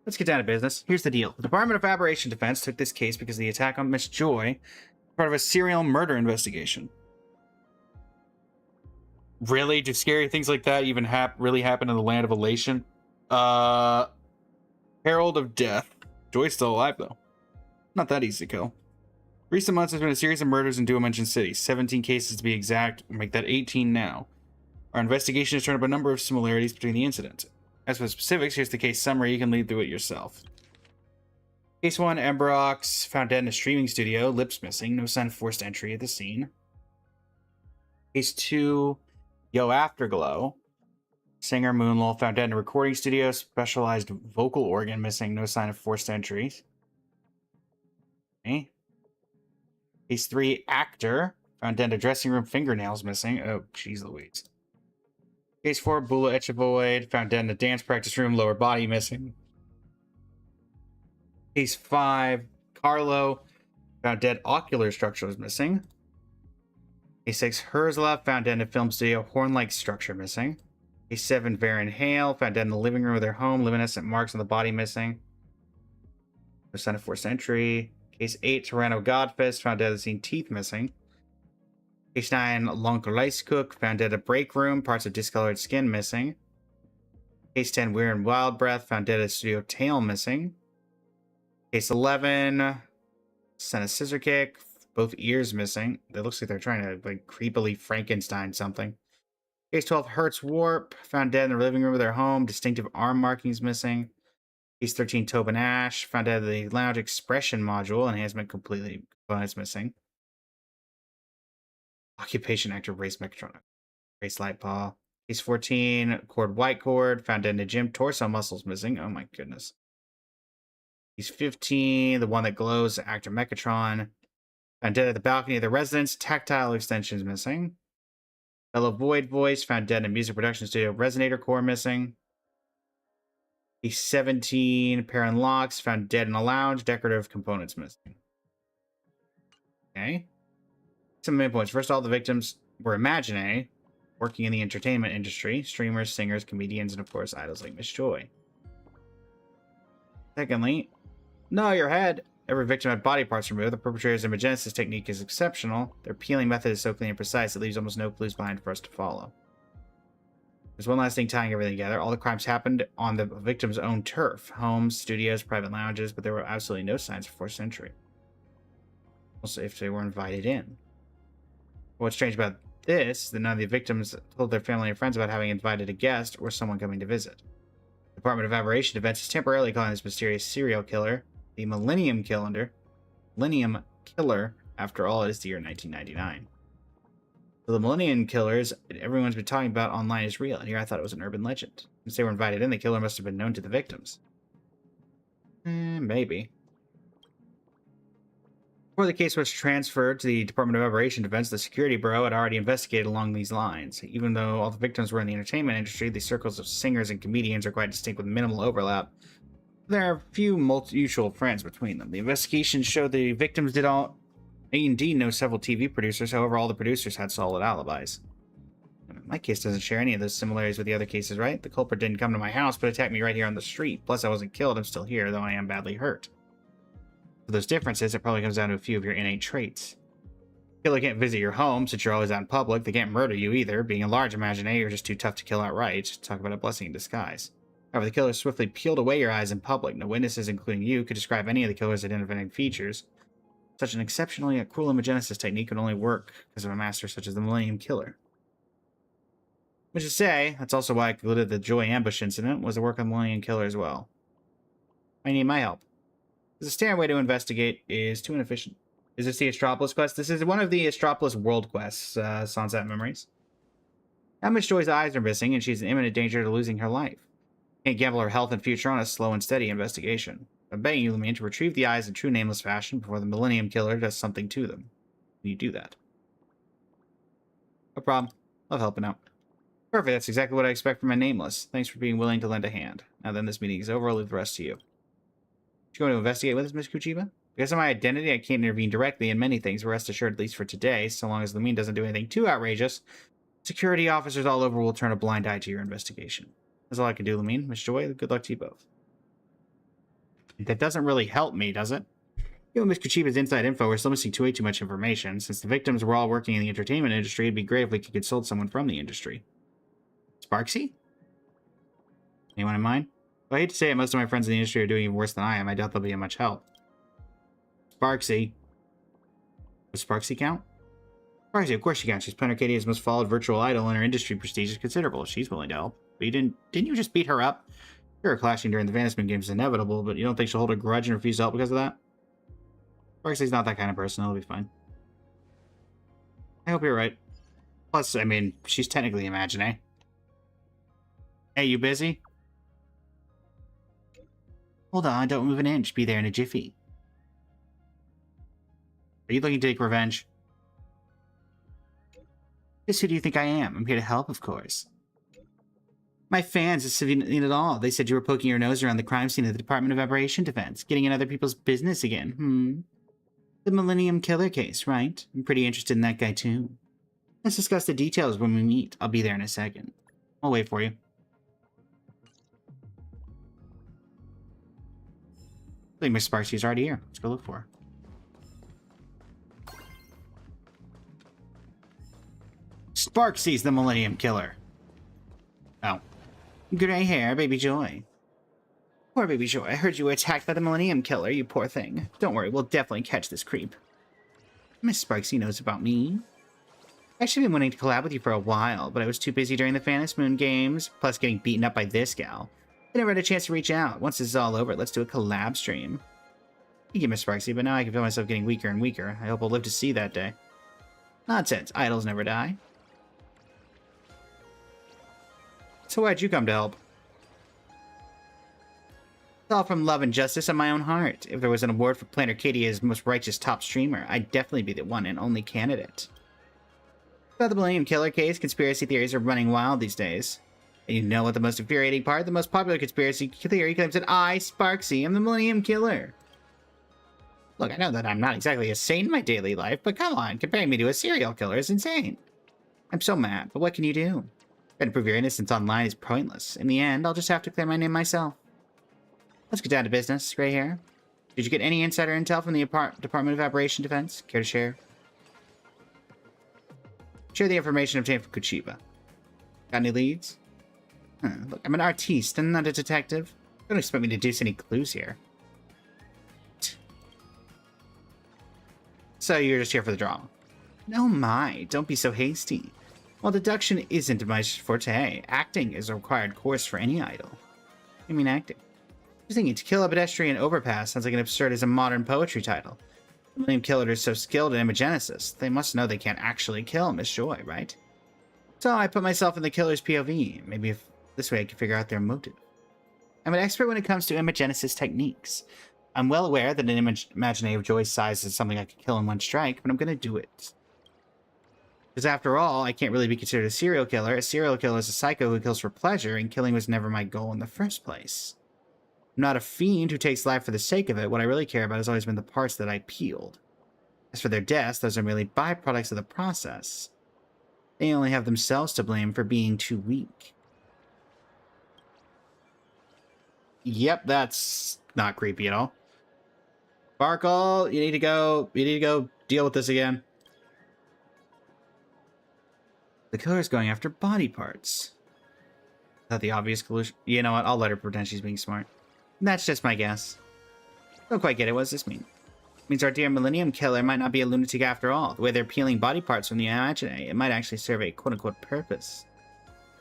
Let's get down to business. Here's the deal. The Department of Aberration Defense took this case because of the attack on Miss Joy, part of a serial murder investigation. Really? Do scary things like that even really happen in the land of elation? Herald of Death. Joy's still alive, though. Not that easy to kill. Recent months has been a series of murders in dual-mentioned cities. 17 cases to be exact. We'll make that 18 now. Our investigation has turned up a number of similarities between the incidents. As for specifics, here's the case summary. You can lead through it yourself. Case 1, Emberox, found dead in a streaming studio. Lips missing. No sign of forced entry at the scene. Case 2, Yo Afterglow. Singer Moonlaw found dead in a recording studio. Specialized vocal organ missing. No sign of forced entry. Okay. Case 3, Actor. Found dead in a dressing room. Fingernails missing. Oh, jeez Louise. Case 4, Bula Etchavoid. Found dead in a dance practice room. Lower body missing. Case 5, Carlo. Found dead. Ocular structure was missing. Case 6, Herzla. Found dead in a film studio. Horn-like structure missing. Case 7, Varen Hale. Found dead in the living room of their home. Luminescent marks on the body missing. No sign of forced entry. Case 8, Tyranno Godfist. Found dead at the scene. Teeth missing. Case 9, Lonkoleiskuk. Found dead at a break room. Parts of discolored skin missing. Case 10, Weir and Wild Breath. Found dead at studio. Tail missing. Case 11, Senna Scissor Kick. Both ears missing. It looks like they're trying to like creepily Frankenstein something. Case 12, Hertz Warp. Found dead in the living room of their home. Distinctive arm markings missing. Case 13, Tobin Ash. Found dead at the lounge expression module. Enhancement completely components missing. Occupation actor Race Mechatronic. Race Lightpaw. Case 14, Cord White Cord. Found dead in the gym. Torso muscles missing. Oh my goodness. Case 15, the one that glows. Actor Mechatron. Found dead at the balcony of the residence. Tactile extensions missing. Fellow Void Voice. Found dead in a music production studio. Resonator core missing. Case 17, Perrin Locks. Found dead in a lounge. Decorative components missing. Okay. Some main points. First, all the victims were imaginary, working in the entertainment industry. Streamers, singers, comedians, and of course, idols like Miss Joy. Secondly, no, your head. Every victim had body parts removed. The perpetrator's imagenesis technique is exceptional. Their peeling method is so clean and precise, it leaves almost no clues behind for us to follow. There's one last thing tying everything together. All the crimes happened on the victim's own turf. Homes, studios, private lounges, but there were absolutely no signs of forced entry. Also, if they were invited in. What's strange about this is that none of the victims told their family and friends about having invited a guest or someone coming to visit. The Department of Aberration Defense is temporarily calling this mysterious serial killer the Millennium Killer. After all, it is the year 1999. So the Millennium Killers everyone's been talking about online is real, and here I thought it was an urban legend. Since they were invited in, the killer must have been known to the victims. Maybe. Before the case was transferred to the Department of Aberration Defense, the Security Bureau had already investigated along these lines. Even though all the victims were in the entertainment industry, the circles of singers and comedians are quite distinct with minimal overlap. There are few mutual friends between them. The investigation showed the victims did indeed know several TV producers, however all the producers had solid alibis. My case doesn't share any of those similarities with the other cases, right? The culprit didn't come to my house, but attacked me right here on the street. Plus, I wasn't killed, I'm still here, though I am badly hurt. For those differences, it probably comes down to a few of your innate traits. Killer can't visit your home, since you're always out in public. They can't murder you either. Being a large imaginary, you're just too tough to kill outright. Talk about a blessing in disguise. However, the killer swiftly peeled away your eyes in public. No witnesses, including you, could describe any of the killer's identifying features. Such an exceptionally cruel imagenesis technique could only work because of a master such as the Millennium Killer. Which is to say, that's also why I concluded the Joy Ambush incident was the work of the Millennium Killer as well. I need my help. The standard way to investigate is too inefficient. Is this the Astropolis quest? This is one of the Astropolis world quests, Sunset Memories. Now Miss Joy's eyes are missing, and she's in imminent danger of losing her life. Can't gamble her health and future on a slow and steady investigation. I'm begging you, Lumine, to retrieve the eyes in true nameless fashion before the Millennium Killer does something to them. Can you do that? No problem. Love helping out. Perfect, that's exactly what I expect from my nameless. Thanks for being willing to lend a hand. Now then, this meeting is over, I'll leave the rest to you. You going to investigate with us, Miss Kuchiba? Because of my identity, I can't intervene directly in many things, but rest assured, at least for today, so long as Lumine doesn't do anything too outrageous, security officers all over will turn a blind eye to your investigation. That's all I can do, Lumine. Miss Joy, good luck to you both. That doesn't really help me, does it? Given Miss Kuchiba's inside info, we're still missing way too much information. Since the victims were all working in the entertainment industry, it'd be great if we could consult someone from the industry. Sparksy? Anyone in mind? Well, I hate to say it, most of my friends in the industry are doing even worse than I am. I doubt they'll be of much help. Sparksy. Does Sparksy count? Sparksy, of course she counts. She's Planet Arcadia's most followed virtual idol, and her industry prestige is considerable. She's willing to help. But didn't you just beat her up? Sure, clashing during the Vanishment games is inevitable, but you don't think she'll hold a grudge and refuse to help because of that? Sparksy's not that kind of person. It'll be fine. I hope you're right. Plus, I mean, she's technically Imagine. Hey, you busy? Hold on, don't move an inch. Be there in a jiffy. Are you looking to take revenge? Just who do you think I am? I'm here to help, of course. My fans have seen it all. They said you were poking your nose around the crime scene of the Department of Aberration Defense, getting in other people's business again. The Millennium Killer case, right? I'm pretty interested in that guy, too. Let's discuss the details when we meet. I'll be there in a second. I'll wait for you. I think Miss Sparksy's already here. Let's go look for her. Sparksy's the Millennium Killer. Oh. Gray hair, Baby Joy. Poor Baby Joy. I heard you were attacked by the Millennium Killer, you poor thing. Don't worry, we'll definitely catch this creep. Miss Sparksy knows about me. I've actually been wanting to collab with you for a while, but I was too busy during the Phantom Moon games, plus getting beaten up by this gal. I never had a chance to reach out. Once this is all over, let's do a collab stream. Thank you, Miss Sparksy, but now I can feel myself getting weaker and weaker. I hope I'll live to see that day. Nonsense. Idols never die. So why'd you come to help? It's all from love and justice on my own heart. If there was an award for Planet Arcadia's most righteous top streamer, I'd definitely be the one and only candidate. About the Millennium Killer case, conspiracy theories are running wild these days. And you know what the most infuriating part? The most popular conspiracy theory claims that I, Sparksy, am the Millennium Killer. Look, I know that I'm not exactly a saint in my daily life, but come on, comparing me to a serial killer is insane. I'm so mad, but what can you do? Trying to prove your innocence online is pointless. In the end, I'll just have to clear my name myself. Let's get down to business, gray hair. Did you get any insider intel from the Department of Aberration Defense? Care to share? Share the information obtained from Kuchiba. Got any leads? Look, I'm an artiste and not a detective. Don't expect me to deduce any clues here. So you're just here for the drama? No, don't be so hasty. While deduction isn't my forte, acting is a required course for any idol. I mean acting. I was thinking, to kill a pedestrian overpass sounds like an absurd as a modern poetry title. The Millennium Killer is so skilled in imagenesis, they must know they can't actually kill Miss Joy, right? So I put myself in the killer's POV. Maybe if this way I can figure out their motive. I'm an expert when it comes to imagenesis techniques. I'm well aware that an imaginary of Joy's size is something I could kill in one strike, but I'm going to do it. Because after all, I can't really be considered a serial killer. A serial killer is a psycho who kills for pleasure, and killing was never my goal in the first place. I'm not a fiend who takes life for the sake of it. What I really care about has always been the parts that I peeled. As for their deaths, those are merely byproducts of the process. They only have themselves to blame for being too weak. Yep, that's not creepy at all. Sparkle, you need to go deal with this again. The killer's going after body parts. Is that the obvious conclusion? You know what? I'll let her pretend she's being smart. That's just my guess. Don't quite get it. What does this mean? It means our dear Millennium Killer might not be a lunatic after all. The way they're peeling body parts from the Imagine, it might actually serve a quote-unquote purpose.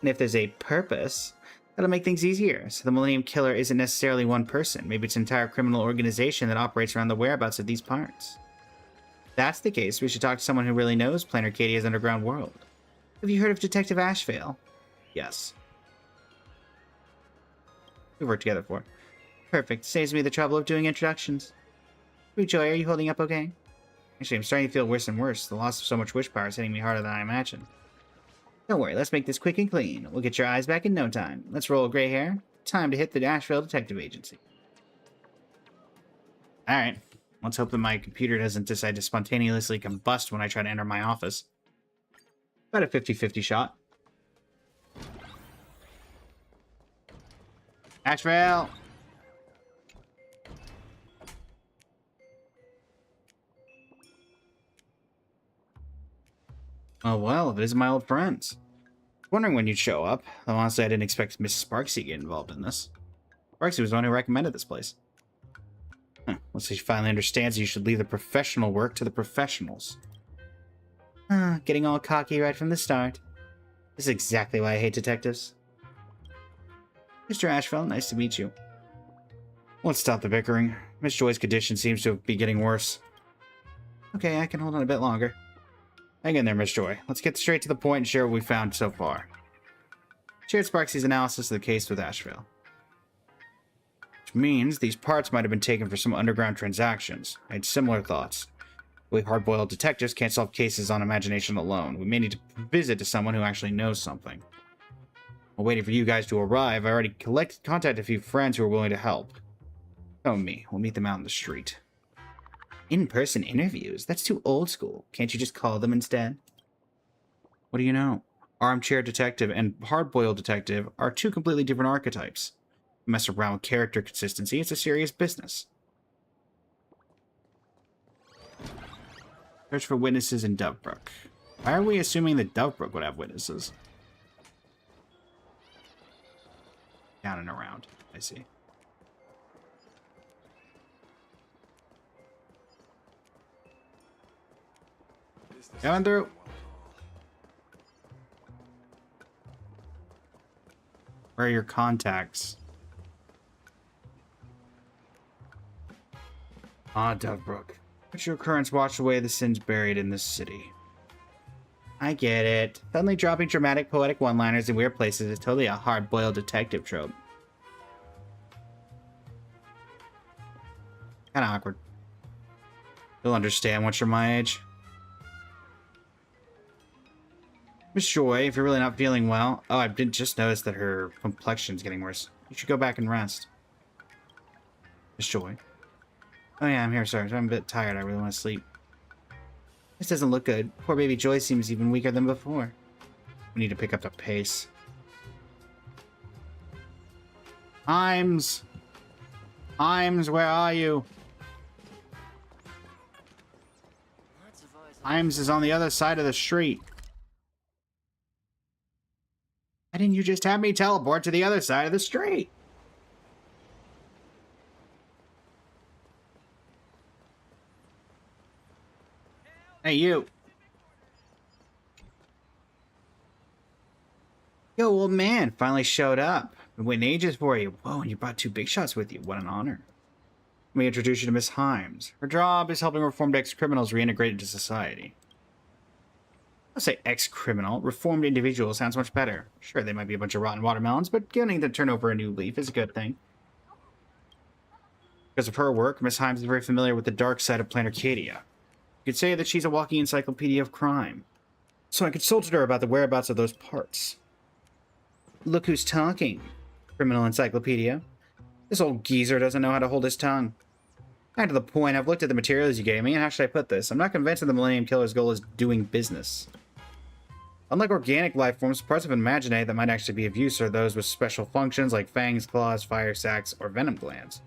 And if there's a purpose, that'll make things easier. So the Millennium Killer isn't necessarily one person. Maybe it's an entire criminal organization that operates around the whereabouts of these parts. If that's the case, we should talk to someone who really knows Planet Arcadia's underground world. Have you heard of Detective Ashvale? Yes. We've worked together before. Perfect. Saves me the trouble of doing introductions. Sweet Joy, are you holding up okay? Actually, I'm starting to feel worse and worse. The loss of so much wish power is hitting me harder than I imagined. Don't worry, let's make this quick and clean. We'll get your eyes back in no time. Let's roll gray hair. Time to hit the Asheville Detective Agency. Alright. Let's hope that my computer doesn't decide to spontaneously combust when I try to enter my office. About a 50-50 shot. Asheville! Oh well, if it isn't my old friends. Wondering when you'd show up, though honestly I didn't expect Miss Sparksy to get involved in this. Sparksy was the one who recommended this place. What Once he finally understands, you should leave the professional work to the professionals. Getting all cocky right from the start. This is exactly why I hate detectives. Mr. Asheville, nice to meet you. Let's stop the bickering. Miss Joy's condition seems to be getting worse. Okay, I can hold on a bit longer. Hang in there, Miss Joy. Let's get straight to the point and share what we found so far. Shared Sparksy's analysis of the case with Asheville. Which means these parts might have been taken for some underground transactions. I had similar thoughts. We hard-boiled detectives can't solve cases on imagination alone. We may need to visit to someone who actually knows something. While waiting for you guys to arrive, I already contacted a few friends who are willing to help. Come with me. We'll meet them out in the street. In-person interviews? That's too old school. Can't you just call them instead? What do you know? Armchair detective and hard-boiled detective are two completely different archetypes. Mess around with character consistency, it's a serious business. Search for witnesses in Dovebrook. Why are we assuming that Dovebrook would have witnesses? Down and around. I see. Coming through. Where are your contacts? Dovebrook. Let your occurrence wash away the sins buried in this city. I get it. Suddenly dropping dramatic, poetic one-liners in weird places is totally a hard-boiled detective trope. Kinda awkward. You'll understand once you're my age. Miss Joy, if you're really not feeling well... Oh, I did just notice that her complexion's getting worse. You should go back and rest. Miss Joy. Oh yeah, I'm here, sorry. I'm a bit tired. I really want to sleep. This doesn't look good. Poor baby Joy seems even weaker than before. We need to pick up the pace. Himes! Himes, where are you? Himes is on the other side of the street. Why didn't you just have me teleport to the other side of the street? Hey, you. Yo, old man, finally showed up. Been waiting ages for you. Whoa, and you brought two big shots with you. What an honor. Let me introduce you to Miss Himes. Her job is helping reformed ex-criminals reintegrate into society. I'll say ex-criminal. Reformed individual sounds much better. Sure, they might be a bunch of rotten watermelons, but getting to turn over a new leaf is a good thing. Because of her work, Miss Himes is very familiar with the dark side of Planet Arcadia. You could say that she's a walking encyclopedia of crime. So I consulted her about the whereabouts of those parts. Look who's talking, criminal encyclopedia. This old geezer doesn't know how to hold his tongue. Back to the point, I've looked at the materials you gave me, and how should I put this? I'm not convinced that the Millennium Killer's goal is doing business. Unlike organic life forms, parts of Imaginate that might actually be of use are those with special functions like fangs, claws, fire sacs, or venom glands.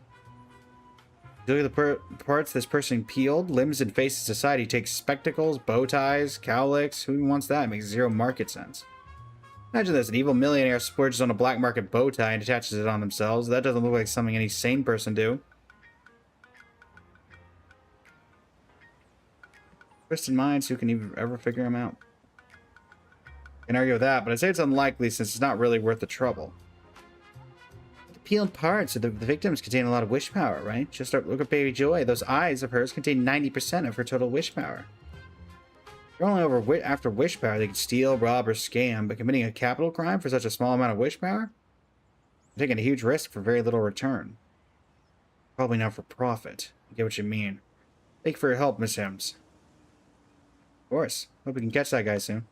Look at the parts this person peeled, limbs and face of society takes spectacles, bow ties, cowlicks. Who wants that? It makes zero market sense. Imagine this, an evil millionaire splurges on a black market bow tie and attaches it on themselves. That doesn't look like something any sane person do. Twisted minds who can even ever figure them out. Can argue with that, but I'd say it's unlikely since it's not really worth the trouble. Peeled parts of the victims contain a lot of wish power, right? Just look at Baby Joy. Those eyes of hers contain 90% of her total wish power. They're only after wish power they can steal, rob, or scam, but committing a capital crime for such a small amount of wish power? They're taking a huge risk for very little return. Probably not for profit. I get what you mean. Thank you for your help, Miss Himes. Of course. Hope we can catch that guy soon.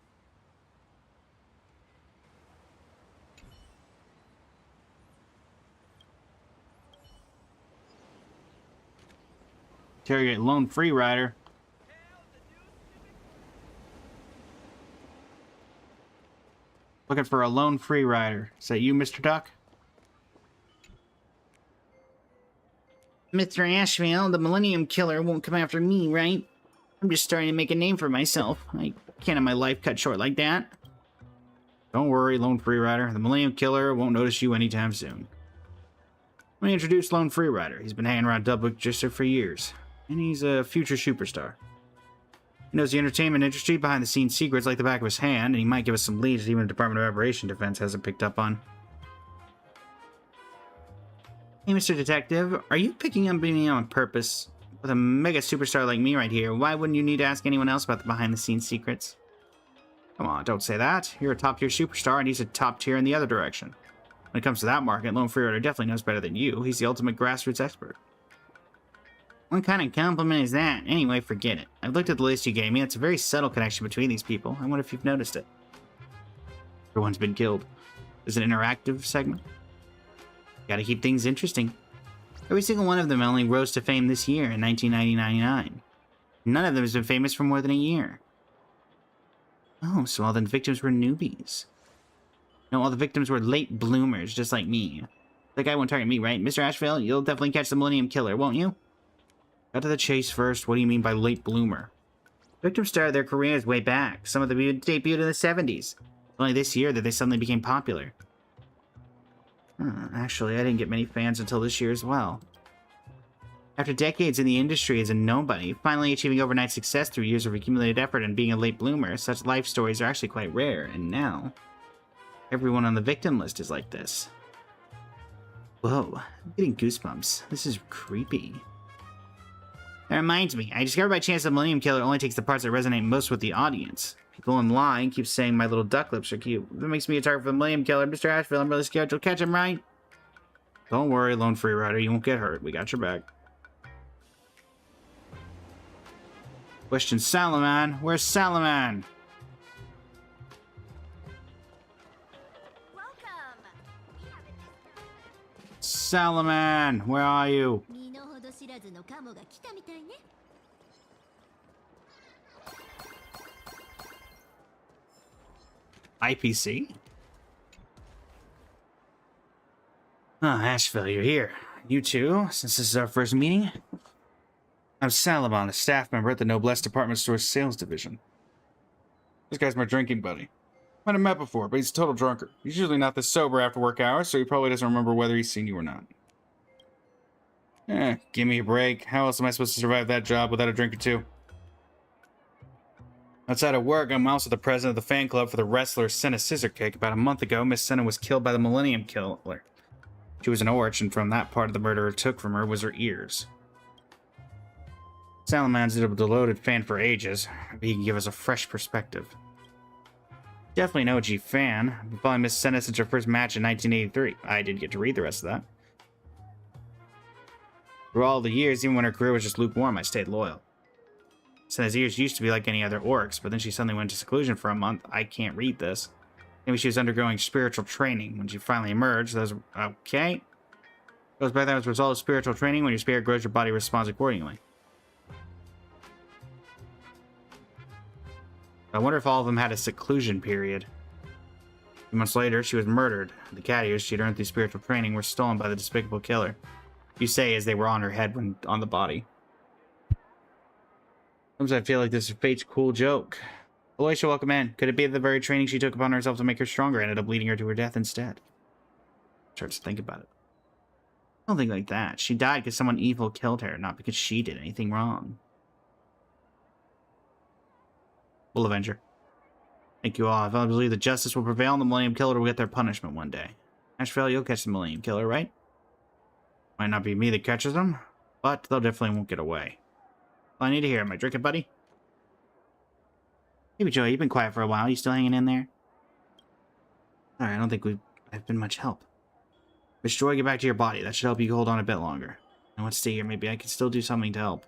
Interrogate lone free rider. Looking for a lone free rider. Is that you, Mr. Duck? Mr. Asheville, the Millennium Killer won't come after me, right? I'm just starting to make a name for myself. I can't have my life cut short like that. Don't worry, lone free rider. The Millennium Killer won't notice you anytime soon. Let me introduce Lone Freerider. He's been hanging around Double Register for years, and he's a future superstar. He knows the entertainment industry behind-the-scenes secrets like the back of his hand, and he might give us some leads that even the Department of Operation Defense hasn't picked up on. Hey, Mr. Detective, are you picking on me on purpose? With a mega superstar like me right here, why wouldn't you need to ask anyone else about the behind-the-scenes secrets? Come on, don't say that. You're a top-tier superstar, and he's a top-tier in the other direction. When it comes to that market, Lone Freerider definitely knows better than you. He's the ultimate grassroots expert. What kind of compliment is that? Anyway, forget it. I've looked at the list you gave me. It's a very subtle connection between these people. I wonder if you've noticed it. Everyone's been killed. There's an interactive segment. Gotta keep things interesting. Every single one of them only rose to fame this year in 1999. None of them has been famous for more than a year. Oh, so all the victims were newbies. No, all the victims were late bloomers, just like me. That guy won't target me, right? Mr. Asheville, you'll definitely catch the Millennium Killer, won't you? Cut to the chase first. What do you mean by late bloomer? Victims started their careers way back. Some of them debuted in the 70s. Only this year that they suddenly became popular. Actually, I didn't get many fans until this year as well. After decades in the industry as a nobody, finally achieving overnight success through years of accumulated effort and being a late bloomer, such life stories are actually quite rare, and now, everyone on the victim list is like this. Whoa, I'm getting goosebumps. This is creepy. That reminds me, I discovered by chance the Millennium Killer only takes the parts that resonate most with the audience. People in line keep saying my little duck lips are cute. That makes me a target for the Millennium Killer. Mr. Asheville, I'm really scared you'll catch him, right? Don't worry, Lone Freerider, you won't get hurt. We got your back. Question Salaman. Where's Salaman? Salaman, where are you? IPC? Ah, Asheville, you're here. You too, since this is our first meeting? I'm Salaman, a staff member at the Noblesse Department Store's sales division. This guy's my drinking buddy. Might have met before, but he's a total drunkard. He's usually not this sober after work hours, so he probably doesn't remember whether he's seen you or not. Give me a break. How else am I supposed to survive that job without a drink or two? Outside of work, I'm also the president of the fan club for the wrestler Senna Scissorkick. About a month ago, Miss Senna was killed by the Millennium Killer. She was an orch, and from that part of the murderer took from her was her ears. Salaman's been a devoted fan for ages. Maybe he can give us a fresh perspective. Definitely an OG fan. I've been following Miss Senna since her first match in 1983. I didn't get to read the rest of that. Through all the years, even when her career was just lukewarm, I stayed loyal. Senna's ears used to be like any other orcs, but then she suddenly went into seclusion for a month. I can't read this. Maybe she was undergoing spiritual training. When she finally emerged, that was... Okay. Goes by that as a result of spiritual training. When your spirit grows, your body responds accordingly. I wonder if all of them had a seclusion period. A few months later, she was murdered. The cat ears she'd earned through spiritual training were stolen by the despicable killer. You say as they were on her head when on the body. Sometimes I feel like this is fate's cool joke. Aloysia, welcome in. Could it be the very training she took upon herself to make her stronger ended up leading her to her death instead? Starts to think about it. I don't think like that. She died because someone evil killed her, not because she did anything wrong. We'll avenge her. Thank you all. I firmly believe that justice will prevail and the Millennium Killer will get their punishment one day. Asheville, you'll catch the Millennium Killer, right? Might not be me that catches them, but they'll definitely won't get away. Well, I need to hear. Am I drinking, buddy? Hey, Joey, you've been quiet for a while. You still hanging in there? Alright, I don't think I've been much help. Miss Joy, get back to your body. That should help you hold on a bit longer. I want to stay here. Maybe I can still do something to help.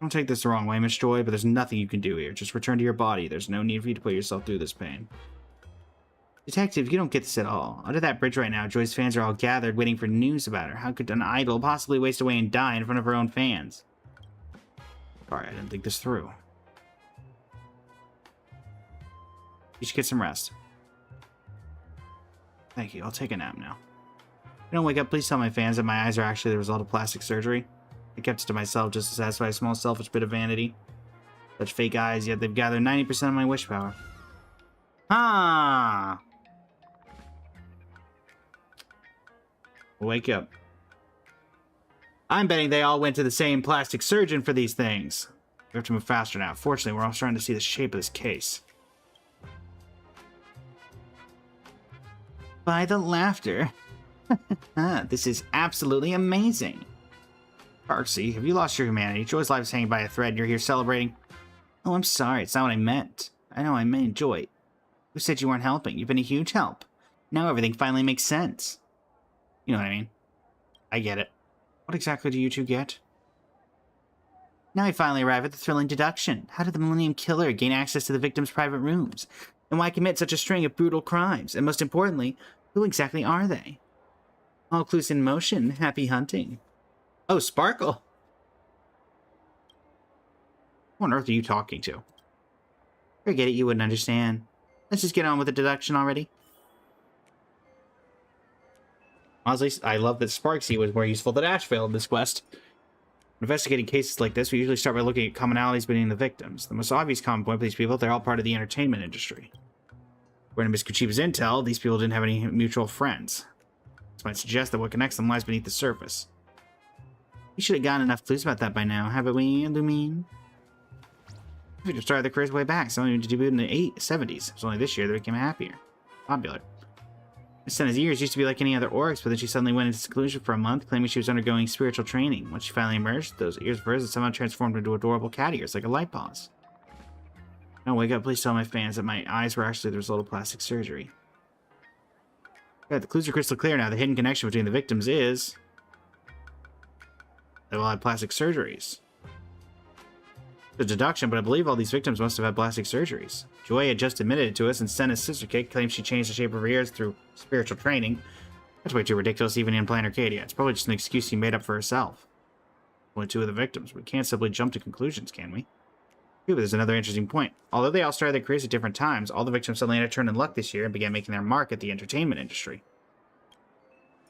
Don't take this the wrong way, Miss Joy, but there's nothing you can do here. Just return to your body. There's no need for you to put yourself through this pain. Detective, you don't get this at all. Under that bridge right now, Joy's fans are all gathered waiting for news about her. How could an idol possibly waste away and die in front of her own fans? Sorry, I didn't think this through. You should get some rest. Thank you. I'll take a nap now. If I don't wake up, please tell my fans that my eyes are actually the result of plastic surgery. I kept it to myself just to satisfy a small selfish bit of vanity. Such fake eyes, yet they've gathered 90% of my wish power. Ah! Wake up. I'm betting they all went to the same plastic surgeon for these things. We have to move faster now. Fortunately, we're all starting to see the shape of this case. By the laughter. This is absolutely amazing. Parksy, have you lost your humanity? Joy's life is hanging by a thread and you're here celebrating. Oh, I'm sorry. It's not what I meant. I know I meant Joy. Who said you weren't helping? You've been a huge help. Now everything finally makes sense. You know what I mean? I get it. What exactly do you two get? Now I finally arrive at the thrilling deduction. How did the Millennium Killer gain access to the victim's private rooms? And why commit such a string of brutal crimes? And most importantly, who exactly are they? All clues in motion. Happy hunting. Oh, Sparkle. Who on earth are you talking to? Forget it, you wouldn't understand. Let's just get on with the deduction already. Honestly, I love that Sparksy was more useful than Ashvale in this quest. Investigating cases like this, we usually start by looking at commonalities between the victims. The most obvious common point for these people, they're all part of the entertainment industry. According to Miss Kuchiba's intel, these people didn't have any mutual friends. This might suggest that what connects them lies beneath the surface. We should have gotten enough clues about that by now, haven't we, Lumine? We just started their careers way back. Some of them debuted in the 70s. It was only this year they became popular. Miss Senna's years used to be like any other orcs, but then she suddenly went into seclusion for a month, claiming she was undergoing spiritual training. Once she finally emerged, those ears of hers had somehow transformed into adorable cat ears, like a light paws. Don't wake up, please tell my fans that my eyes were actually the result of plastic surgery. Yeah, the clues are crystal clear now. The hidden connection between the victims is they all had plastic surgeries. It's a deduction, but I believe all these victims must have had plastic surgeries. Joy had just admitted it to us, and Senna's sister Kate claims she changed the shape of her ears through spiritual training. That's way too ridiculous even in Plan Arcadia. It's probably just an excuse she made up for herself. Only two of the victims. We can't simply jump to conclusions, can we? But there's another interesting point. Although they all started their careers at different times, all the victims suddenly had a turn in luck this year and began making their mark at the entertainment industry.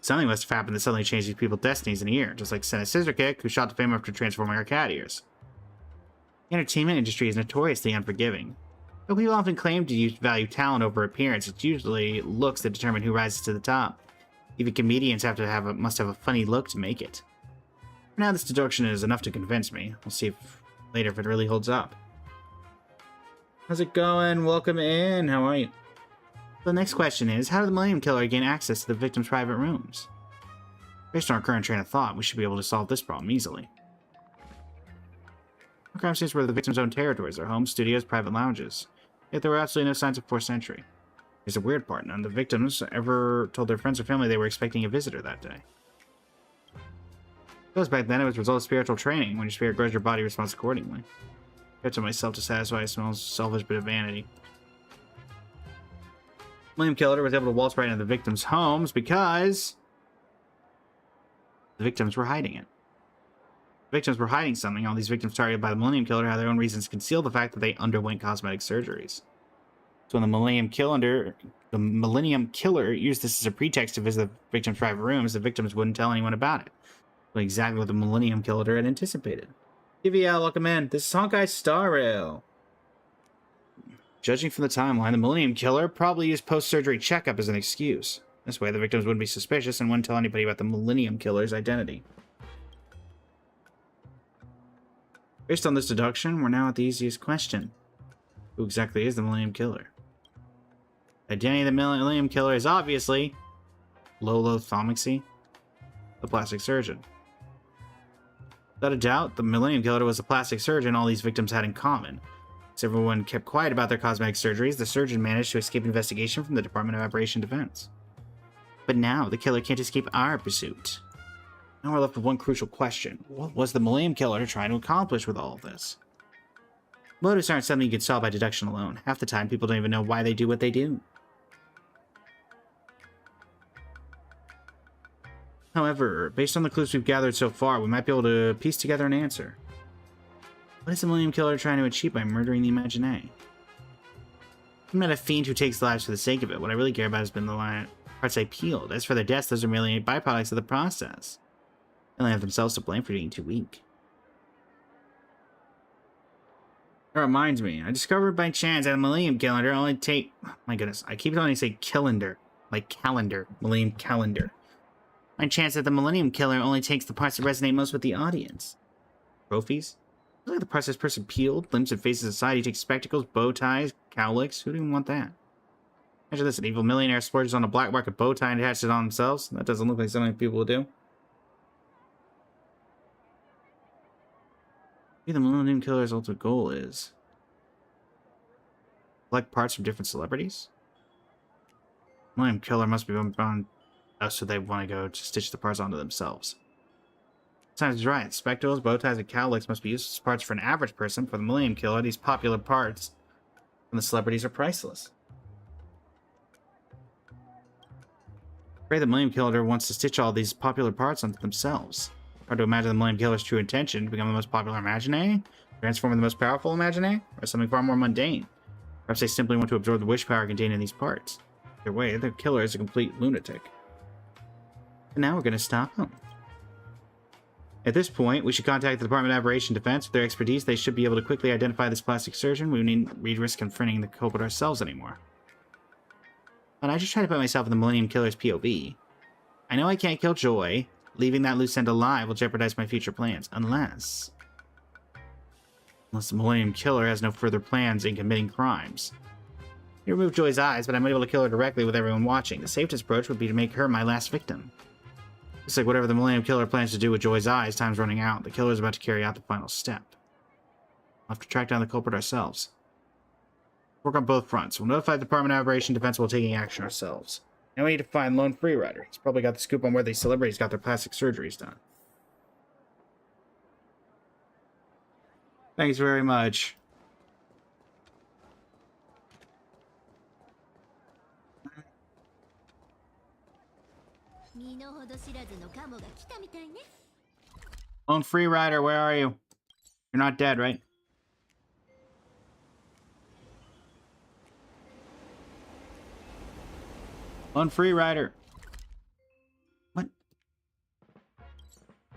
Something must have happened that suddenly changed these people's destinies in a year, just like Senna's Scissor Kick, who shot to fame after transforming her cat ears. The entertainment industry is notoriously unforgiving. Though people often claim to value talent over appearance, it's usually looks that determine who rises to the top. Even comedians must have a funny look to make it. For now, this deduction is enough to convince me. We'll see later if it really holds up. How's it going? Welcome in. How are you? The next question is, how did the Millennium Killer gain access to the victim's private rooms? Based on our current train of thought, we should be able to solve this problem easily. Our crime scenes were the victim's own territories, their homes, studios, private lounges. Yet there were absolutely no signs of 4th century. Here's the weird part. None of the victims ever told their friends or family they were expecting a visitor that day. Because back then it was a result of spiritual training. When your spirit grows, your body responds accordingly. I kept to myself to satisfy a small selfish bit of vanity. Millennium Killer was able to waltz right into the victims' homes because the victims were hiding it. The victims were hiding something. All these victims targeted by the Millennium Killer had their own reasons to conceal the fact that they underwent cosmetic surgeries. So when the Millennium Killer used this as a pretext to visit the victims' private rooms, the victims wouldn't tell anyone about it. But exactly what the Millennium Killer had anticipated. TVL, welcome in. This is Honkai Star Rail. Judging from the timeline, the Millennium Killer probably used post-surgery checkup as an excuse. This way, the victims wouldn't be suspicious and wouldn't tell anybody about the Millennium Killer's identity. Based on this deduction, we're now at the easiest question. Who exactly is the Millennium Killer? The identity of the Millennium Killer is obviously Lolo Thomaxy, the plastic surgeon. Without a doubt, the Millennium Killer was a plastic surgeon all these victims had in common. As everyone kept quiet about their cosmetic surgeries, the surgeon managed to escape investigation from the Department of Operation Defense. But now, the killer can't escape our pursuit. Now we're left with one crucial question. What was the Millennium Killer trying to accomplish with all of this? Motives aren't something you can solve by deduction alone. Half the time, people don't even know why they do what they do. However, based on the clues we've gathered so far, we might be able to piece together an answer. What is the Millennium Killer trying to achieve by murdering the Imaginae? I'm not a fiend who takes lives for the sake of it. What I really care about has been the parts I peeled. As for their deaths, those are merely byproducts of the process. They only have themselves to blame for being too weak. That reminds me, I discovered by chance that the Millennium Calendar only take... Oh my goodness, I keep wanting to say calendar. Like calendar. Millennium Calendar. My chance that the Millennium Killer only takes the parts that resonate most with the audience. Trophies? Look at the parts this person peeled, limbs and faces aside. He takes spectacles, bow ties, cowlicks. Who didn't want that? Imagine this, an evil millionaire splurges on a black market bow tie and attaches it on themselves. That doesn't look like something people would do. Maybe the Millennium Killer's ultimate goal is collect parts from different celebrities? Millennium Killer must be on us, so they want to go to stitch the parts onto themselves. Sounds right. Spectacles, bow ties, and cowlicks must be used as parts for an average person. For the Millennium Killer, these popular parts from the celebrities are priceless. Afraid the Millennium Killer wants to stitch all these popular parts onto themselves. Hard to imagine the Millennium Killer's true intention to become the most popular Imaginary, transform into the most powerful Imaginary, or something far more mundane. Perhaps they simply want to absorb the wish power contained in these parts. Either way, the killer is a complete lunatic. And now we're going to stop him. At this point, we should contact the Department of Aberration Defense. With their expertise, they should be able to quickly identify this plastic surgeon. We need risk confronting the culprit ourselves anymore. But I just try to put myself in the Millennium Killer's POV. I know I can't kill Joy. Leaving that loose end alive will jeopardize my future plans. Unless the Millennium Killer has no further plans in committing crimes. You remove Joy's eyes, but I'm able to kill her directly with everyone watching. The safest approach would be to make her my last victim. Looks like whatever the Millennium Killer plans to do with Joy's eyes, time's running out. The killer is about to carry out the final step. We'll have to track down the culprit ourselves. Work on both fronts. We'll notify the Department of Aberration Defense while taking action ourselves. Now we need to find Lone Freerider. He's probably got the scoop on where these celebrities got their plastic surgeries done. Thanks very much. Lone Freerider, where are you? You're not dead, right? Lone Freerider. What?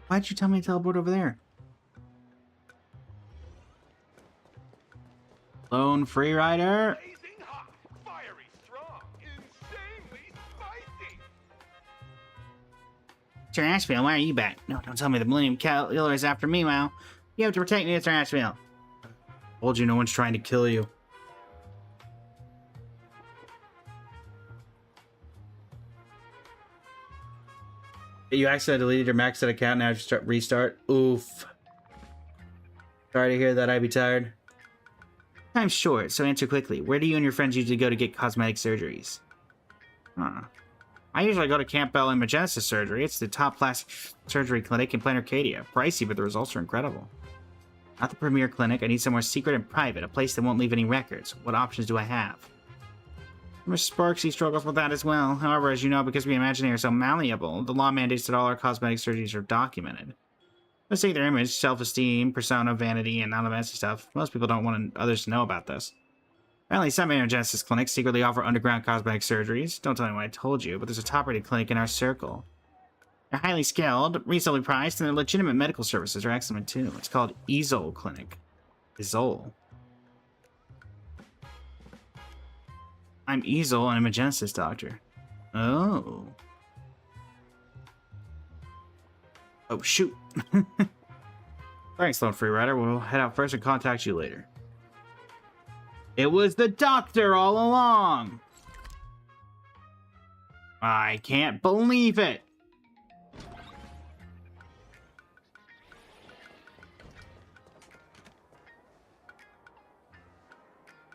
Why'd you tell me to teleport over there? Lone Freerider. Blazing hot, fiery strong, insanely spicy. Mr. Ashfield, why are you back? No, don't tell me the Millennium Killer is after me, Mal. You have to protect me, Mr. Ashfield. Told you no one's trying to kill you. You accidentally deleted your maxed out account, now just restart. Oof. Sorry to hear that, I'd be tired. Time's short, so answer quickly. Where do you and your friends usually go to get cosmetic surgeries? I usually go to Campbell Imagenesis Surgery. It's the top plastic surgery clinic in Planet Arcadia. Pricey, but the results are incredible. Not the premier clinic. I need somewhere secret and private, a place that won't leave any records. What options do I have? Mr. Sparksy struggles with that as well. However, as you know, because we Imaginary are so malleable, the law mandates that all our cosmetic surgeries are documented. Let's take their image, self-esteem, persona, vanity, and all the messy stuff. Most people don't want others to know about this. Apparently, some Imagenesis clinics secretly offer underground cosmetic surgeries. Don't tell anyone I told you, but there's a top-rated clinic in our circle. They're highly skilled, reasonably priced, and their legitimate medical services are excellent too. It's called Izol Clinic. Izol. I'm Izol, and I'm a Genesis doctor. Oh. Oh, shoot. Thanks, Lone Freerider. We'll head out first and contact you later. It was the doctor all along! I can't believe it!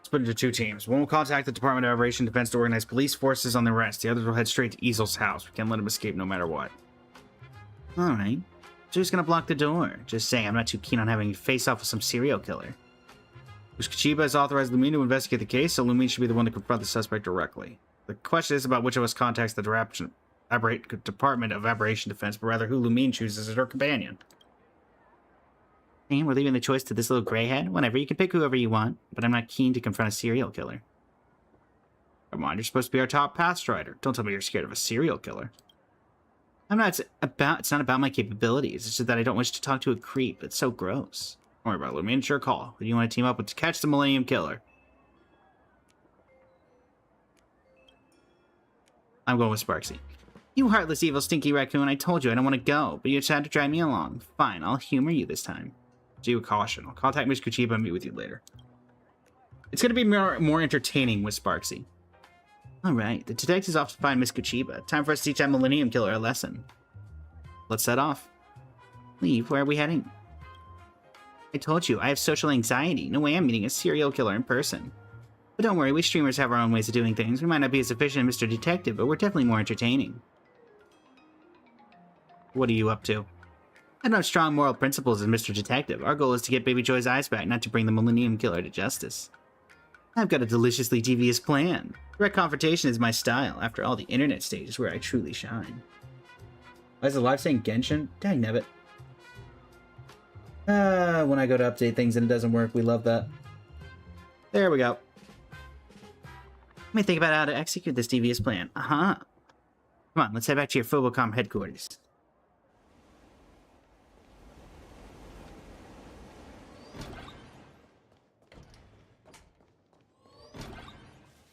Split into two teams. One will contact the Department of Aberration Defense to organize police forces on the rest. The others will head straight to Easel's house. We can't let him escape no matter what. Alright. So who's gonna block the door? Just saying, I'm not too keen on having you face off with some serial killer. Ushkachiba has authorized Lumine to investigate the case, so Lumine should be the one to confront the suspect directly. The question is about which of us contacts the Department of Aberration Defense, but rather who Lumine chooses as her companion. And we're leaving the choice to this little grayhead. Whatever, you can pick whoever you want, but I'm not keen to confront a serial killer. Come on, you're supposed to be our top path strider. Don't tell me you're scared of a serial killer. It's not about my capabilities. It's just that I don't wish to talk to a creep. It's so gross. Don't worry about it. Lumine, sure call. Who do you want to team up with to catch the Millennium Killer? I'm going with Sparksy. You heartless, evil, stinky raccoon, I told you I don't want to go, but you just had to drag me along. Fine, I'll humor you this time. Do with caution. I'll contact Miss Kuchiba and meet with you later. It's going to be more entertaining with Sparksy. Alright, the detective's off to find Miss Kuchiba. Time for us to teach that Millennium Killer a lesson. Let's set off. Leave, where are we heading? I told you, I have social anxiety. No way I'm meeting a serial killer in person. But don't worry, we streamers have our own ways of doing things. We might not be as efficient as Mr. Detective, but we're definitely more entertaining. What are you up to? I don't have strong moral principles as Mr. Detective. Our goal is to get Baby Joy's eyes back, not to bring the Millennium Killer to justice. I've got a deliciously devious plan. Direct confrontation is my style. After all, the internet stage is where I truly shine. Why is the live saying Genshin? Dang nabbit. When I go to update things and it doesn't work, we love that. There we go. Let me think about how to execute this devious plan. Come on, let's head back to your Phobocom headquarters.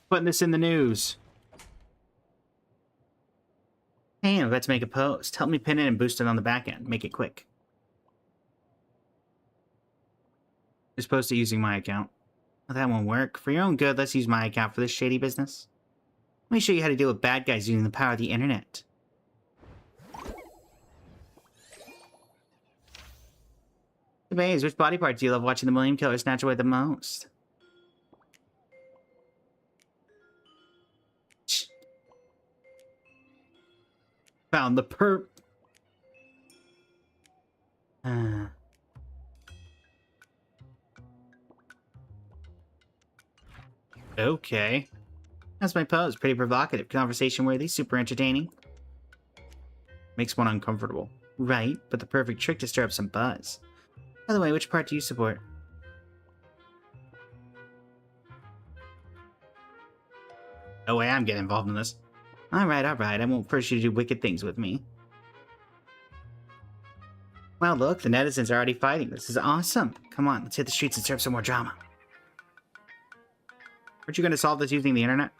Putting this in the news. Hey, I'm about to make a post. Help me pin it and boost it on the back end. Make it quick. Just post it using my account. Well, that won't work. For your own good, let's use my account for this shady business. Let me show you how to deal with bad guys using the power of the internet. Hey, babes, which body part do you love watching the Millennium Killer snatch away the most? Found the perp. Okay. That's my pose. Pretty provocative, conversation worthy, super entertaining. Makes one uncomfortable. Right, but the perfect trick to stir up some buzz. By the way, which part do you support? No way I'm getting involved in this. Alright, I won't force you to do wicked things with me. Well, look, the netizens are already fighting. This is awesome. Come on, let's hit the streets and stir up some more drama. Aren't you going to solve this using the internet?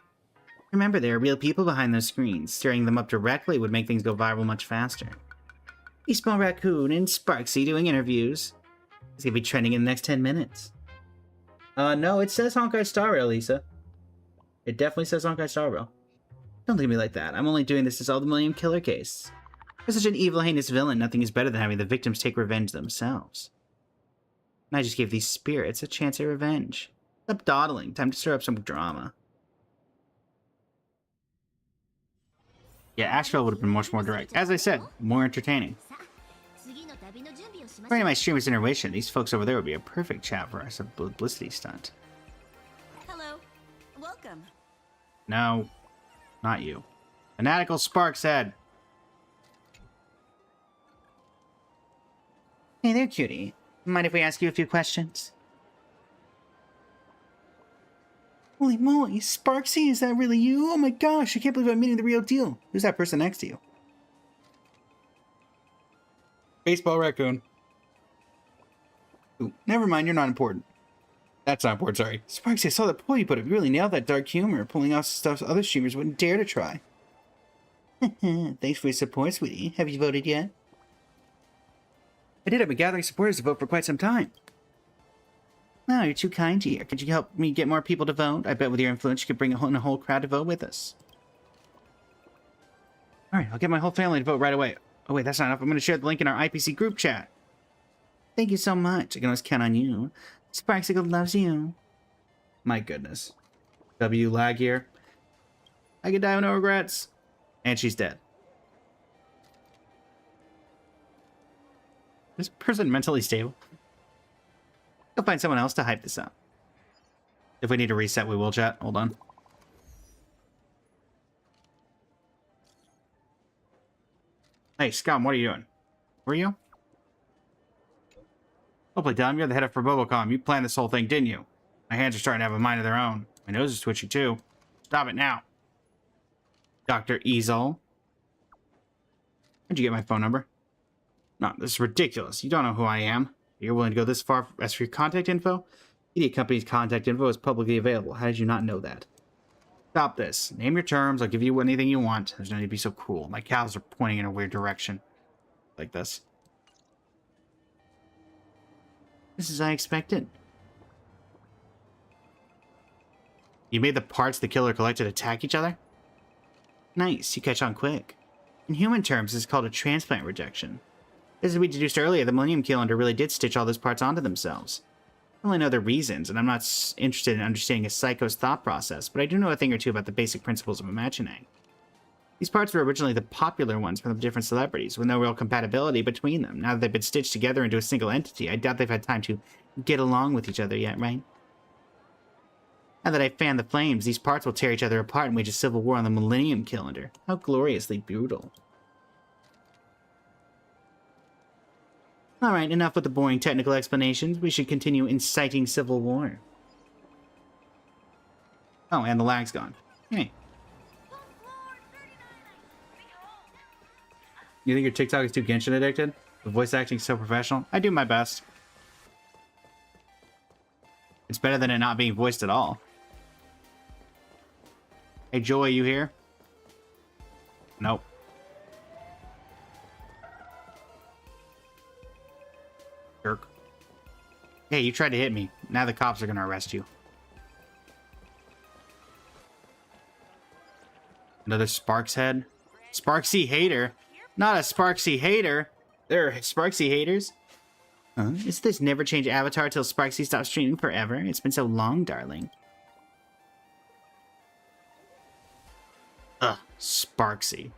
Remember, there are real people behind those screens. Stirring them up directly would make things go viral much faster. A small raccoon and Sparksy doing interviews. It's going to be trending in the next 10 minutes. No, it says Honkai Star Rail, Lisa. It definitely says Honkai Star Rail. Don't leave me like that. I'm only doing this to solve the Millennium Killer case. For such an evil, heinous villain, nothing is better than having the victims take revenge themselves. And I just gave these spirits a chance at revenge. Stop dawdling. Time to stir up some drama. Yeah, Asheville would have been much more direct. As I said, more entertaining. For any of my streamers' intermission, these folks over there would be a perfect chat for us, a publicity stunt. Hello. Welcome. No, not you. Fanatical Sparks Head. Hey there, cutie. Mind if we ask you a few questions? Holy moly, Sparksy, is that really you? Oh my gosh, I can't believe I'm meeting the real deal. Who's that person next to you? Baseball raccoon. Ooh, never mind, you're not important. That's not important, sorry. Sparksy, I saw that poll you put up. You really nailed that dark humor, pulling off stuff other streamers wouldn't dare to try. Thanks for your support, sweetie. Have you voted yet? I did. I've been gathering supporters to vote for quite some time. No, you're too kind here. Could you help me get more people to vote? I bet with your influence you could bring in a whole crowd to vote with us. Alright, I'll get my whole family to vote right away. Oh wait, that's not enough. I'm going to share the link in our IPC group chat. Thank you so much. I can always count on you. Sparksicle loves you. My goodness. W lag here. I could die with no regrets. And she's dead. Is this person mentally stable? Go find someone else to hype this up. If we need to reset, we will chat. Hold on. Hey, Scum, what are you doing? Were you? Don't play dumb. You're the head of Phobocom. You planned this whole thing, didn't you? My hands are starting to have a mind of their own. My nose is twitchy, too. Stop it now. Dr. Easel. Where'd you get my phone number? No, this is ridiculous. You don't know who I am. You're willing to go this far as for your contact info? Media company's contact info is publicly available. How did you not know that? Stop this. Name your terms. I'll give you anything you want. There's no need to be so cruel. My cows are pointing in a weird direction. Like this. This is as I expected. You made the parts the killer collected attack each other? Nice. You catch on quick. In human terms, this is called a transplant rejection. As we deduced earlier, the Millennium Killer really did stitch all those parts onto themselves. I only know the reasons, and I'm not interested in understanding a psycho's thought process, but I do know a thing or two about the basic principles of imagining. These parts were originally the popular ones from the different celebrities, with no real compatibility between them. Now that they've been stitched together into a single entity, I doubt they've had time to get along with each other yet, right? Now that I've fanned the flames, these parts will tear each other apart and wage a civil war on the Millennium Calendar. How gloriously brutal. Alright, enough with the boring technical explanations. We should continue inciting civil war. Oh, and the lag's gone. Hey. You think your TikTok is too Genshin addicted? The voice acting is so professional? I do my best. It's better than it not being voiced at all. Hey, Joy, you here? Nope. Jerk. Hey, you tried to hit me. Now the cops are gonna arrest you. Another Sparks head? Sparksy hater? Not a Sparksy hater. They're Sparksy haters. Huh? Is this never change avatar till Sparksy stops streaming forever? It's been so long, darling. Ugh, Sparksy.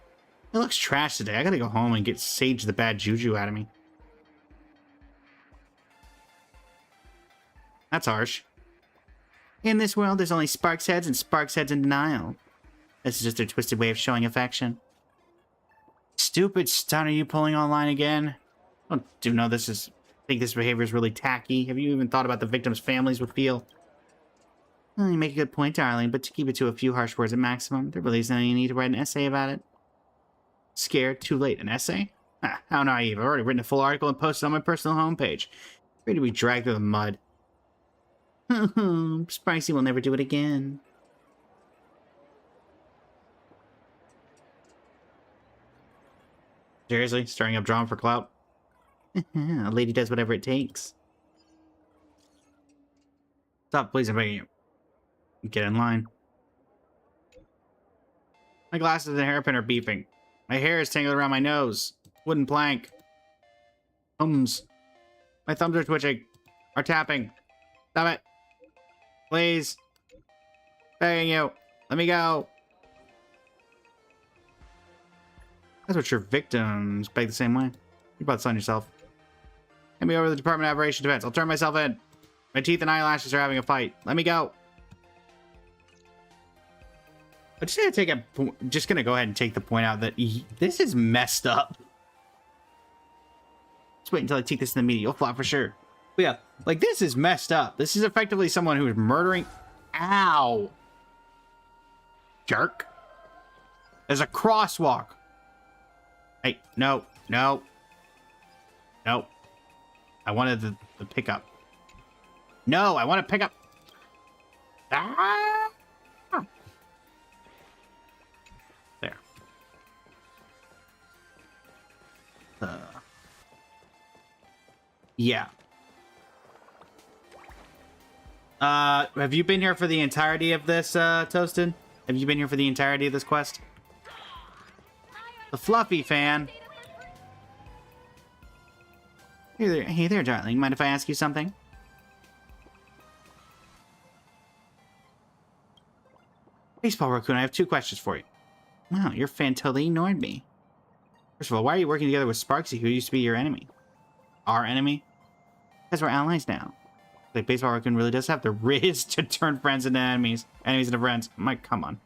It looks trash today. I gotta go home and get Sage the bad juju out of me. That's harsh. In this world, there's only Sparks heads and Sparks heads in denial. This is just their twisted way of showing affection. Stupid stunt, are you pulling online again? I do know this is... think this behavior is really tacky. Have you even thought about the victims' families would feel? Well, you make a good point, darling, but to keep it to a few harsh words at maximum, there really isn't any need to write an essay about it. Scared? Too late. An essay? Ah, how naive. I've already written a full article and posted on my personal homepage. Ready to be dragged through the mud. Spicy will never do it again. Seriously? Stirring up drama for clout? A lady does whatever it takes. Stop, please, I'm begging you. Get in line. My glasses and hairpin are beeping. My hair is tangled around my nose. Wooden plank. Thumbs. My thumbs are twitching. Are tapping. Stop it. Please. Begging you. Let me go. That's what your victims beg the same way. You brought this on yourself. Hand me over to the Department of Aberration Defense. I'll turn myself in. My teeth and eyelashes are having a fight. Let me go. I'm just gonna go ahead and take the point out that this is messed up. Just wait until I take this in the media. You'll flop for sure. But yeah, like this is messed up. This is effectively someone who is murdering. Ow. Jerk. There's a crosswalk. Hey, no. No. No. I wanted the pickup. No, I want to pick up. Ah! There. Yeah. Have you been here for the entirety of this, Toasted? Have you been here for the entirety of this quest? The Fluffy fan. Hey there, darling. Mind if I ask you something? Baseball Raccoon, I have 2 questions for you. Wow, your fan totally ignored me. First of all, why are you working together with Sparksy, who used to be your enemy? Our enemy? Because we're allies now. Like, Baseball Raccoon really does have the riz to turn friends into enemies. Enemies into friends. I'm like, come on.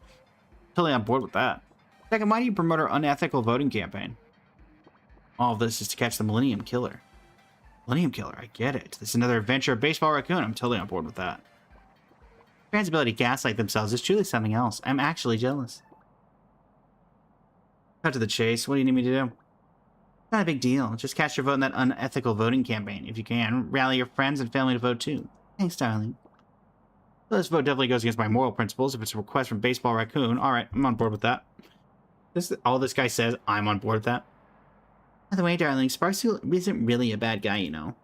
Totally on board with that. Second, why do you promote our unethical voting campaign? All of this is to catch the Millennium Killer. Millennium Killer, I get it. This is another adventure of Baseball Raccoon. I'm totally on board with that. Fans' ability to gaslight themselves is truly something else. I'm actually jealous. Cut to the chase. What do you need me to do? Not a big deal. Just cast your vote in that unethical voting campaign. If you can, rally your friends and family to vote too. Thanks, darling. Well, this vote definitely goes against my moral principles. If it's a request from Baseball Raccoon, all right, I'm on board with that. All this guy says, I'm on board with that. By the way, darling, Sparkle isn't really a bad guy, you know.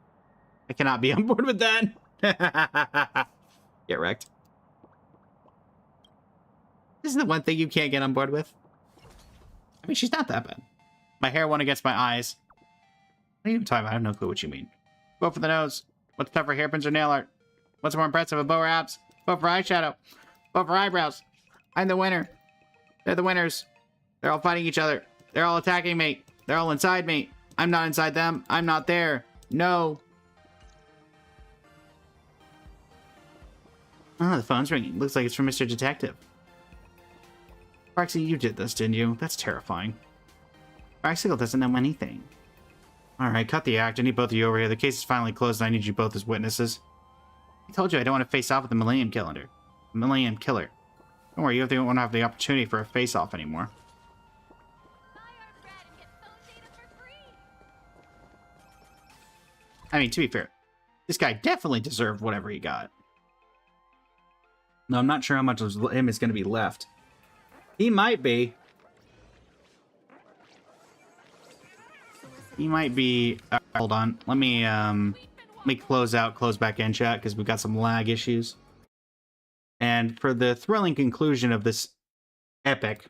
I cannot be on board with that. Get wrecked. This is the one thing you can't get on board with. I mean, she's not that bad. My hair won against my eyes. What are you even talking about? I have no clue what you mean. Vote for the nose. What's tougher, hairpins or nail art? What's more impressive, a bow or abs? Vote for eyeshadow. Vote for eyebrows. I'm the winner. They're the winners. They're all fighting each other. They're all attacking me. They're all inside me. I'm not inside them. I'm not there. No. Oh, the phone's ringing. Looks like it's from Mr. Detective. Sparksy, you did this, didn't you? That's terrifying. Bicycle doesn't know anything. Alright, cut the act. I need both of you over here. The case is finally closed and I need you both as witnesses. I told you I don't want to face off with the Millennium Killer. Don't worry, you won't have the opportunity for a face-off anymore. I mean, to be fair, this guy definitely deserved whatever he got. No, I'm not sure how much of him is going to be left. He might be. He might be. Hold on. Let me close back in chat because we've got some lag issues. And for the thrilling conclusion of this epic,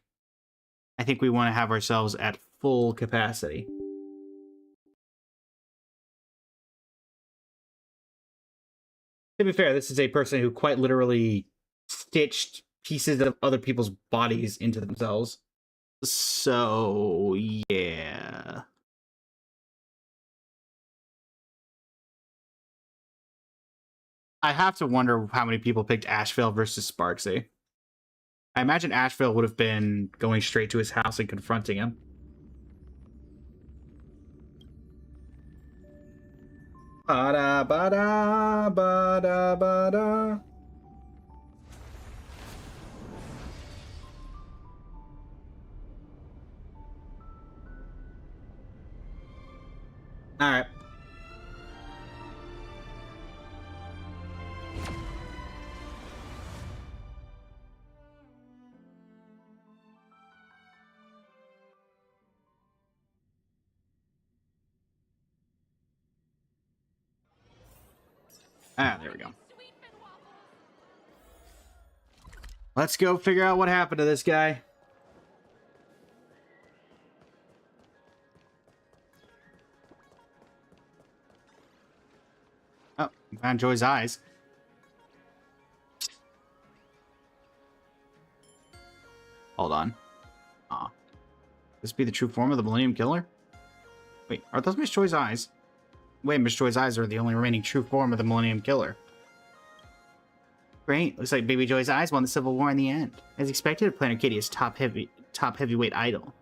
I think we want to have ourselves at full capacity. To be fair, this is a person who quite literally stitched pieces of other people's bodies into themselves. So, yeah. I have to wonder how many people picked Asheville versus Sparksy. I imagine Asheville would have been going straight to his house and confronting him. Ba-da, ba-da, ba-da, ba-da. All right. Ah, there we go. Let's go figure out what happened to this guy. Oh, found Joy's eyes. Hold on. This be the true form of the Millennium Killer? Wait, are those Miss Joy's eyes? Wait, Miss Joy's eyes are the only remaining true form of the Millennium Killer. Great. Looks like Baby Joy's eyes won the Civil War in the end. As expected, Planet Arcadia's top heavyweight idol.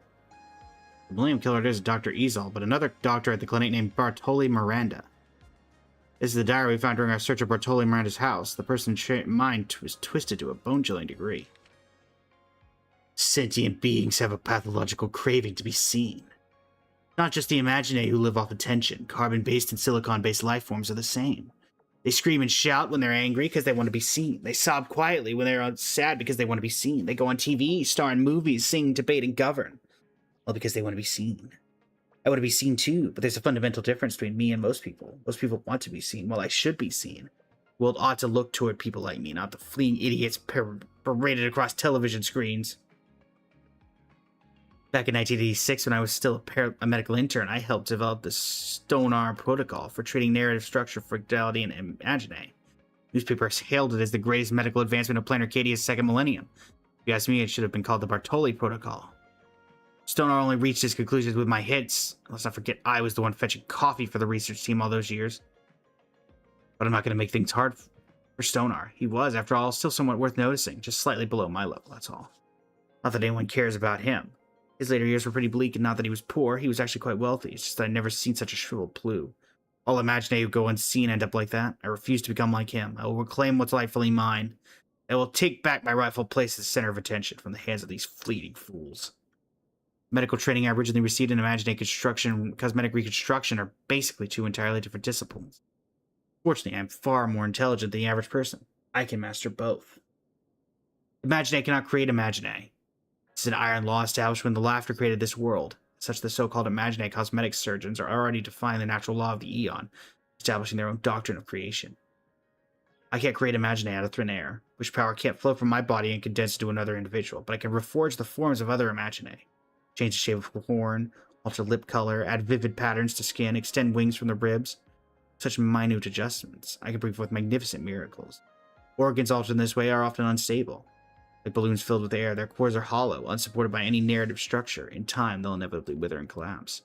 The Millennium Killer is Dr. Ezal, but another doctor at the clinic named Bartoli Miranda. This is the diary we found during our search of Bartoli Miranda's house. The person's mind was twisted to a bone-chilling degree. Sentient beings have a pathological craving to be seen. Not just the Imaginae who live off attention. Carbon-based and silicon-based life forms are the same. They scream and shout when they're angry because they want to be seen. They sob quietly when they're sad because they want to be seen. They go on TV, star in movies, sing, debate, and govern. Well, because they want to be seen. I want to be seen too, but there's a fundamental difference between me and most people. Most people want to be seen, while I should be seen. The world ought to look toward people like me, not the fleeing idiots paraded across television screens. Back in 1986, when I was still a medical intern, I helped develop the Stonar protocol for treating narrative structure, fragility, and imaginae. Newspapers hailed it as the greatest medical advancement of Planet Arcadia's second millennium. If you ask me, it should have been called the Bartoli protocol. Stonar only reached his conclusions with my hits. Let's not forget I was the one fetching coffee for the research team all those years. But I'm not going to make things hard for Stonar. He was, after all, still somewhat worth noticing, just slightly below my level, that's all. Not that anyone cares about him. His later years were pretty bleak, and not that he was poor, he was actually quite wealthy. It's just that I'd never seen such a shriveled plue. All Imaginae who go unseen end up like that. I refuse to become like him. I will reclaim what's rightfully mine. I will take back my rightful place as the center of attention from the hands of these fleeting fools. Medical training I originally received in Imaginae construction and cosmetic reconstruction are basically two entirely different disciplines. Fortunately, I'm far more intelligent than the average person. I can master both. Imagine cannot create Imagine. This is an iron law established when the laughter created this world. Such the so-called Imagine cosmetic surgeons are already defying the natural law of the Eon, establishing their own doctrine of creation. I can't create Imagine out of thin air. Wish power can't flow from my body and condense into another individual, but I can reforge the forms of other Imagine. Change the shape of the horn, alter lip color, add vivid patterns to skin, extend wings from the ribs. Such minute adjustments. I can bring forth magnificent miracles. Organs altered in this way are often unstable. Like balloons filled with air, their cores are hollow, unsupported by any narrative structure. In time, they'll inevitably wither and collapse.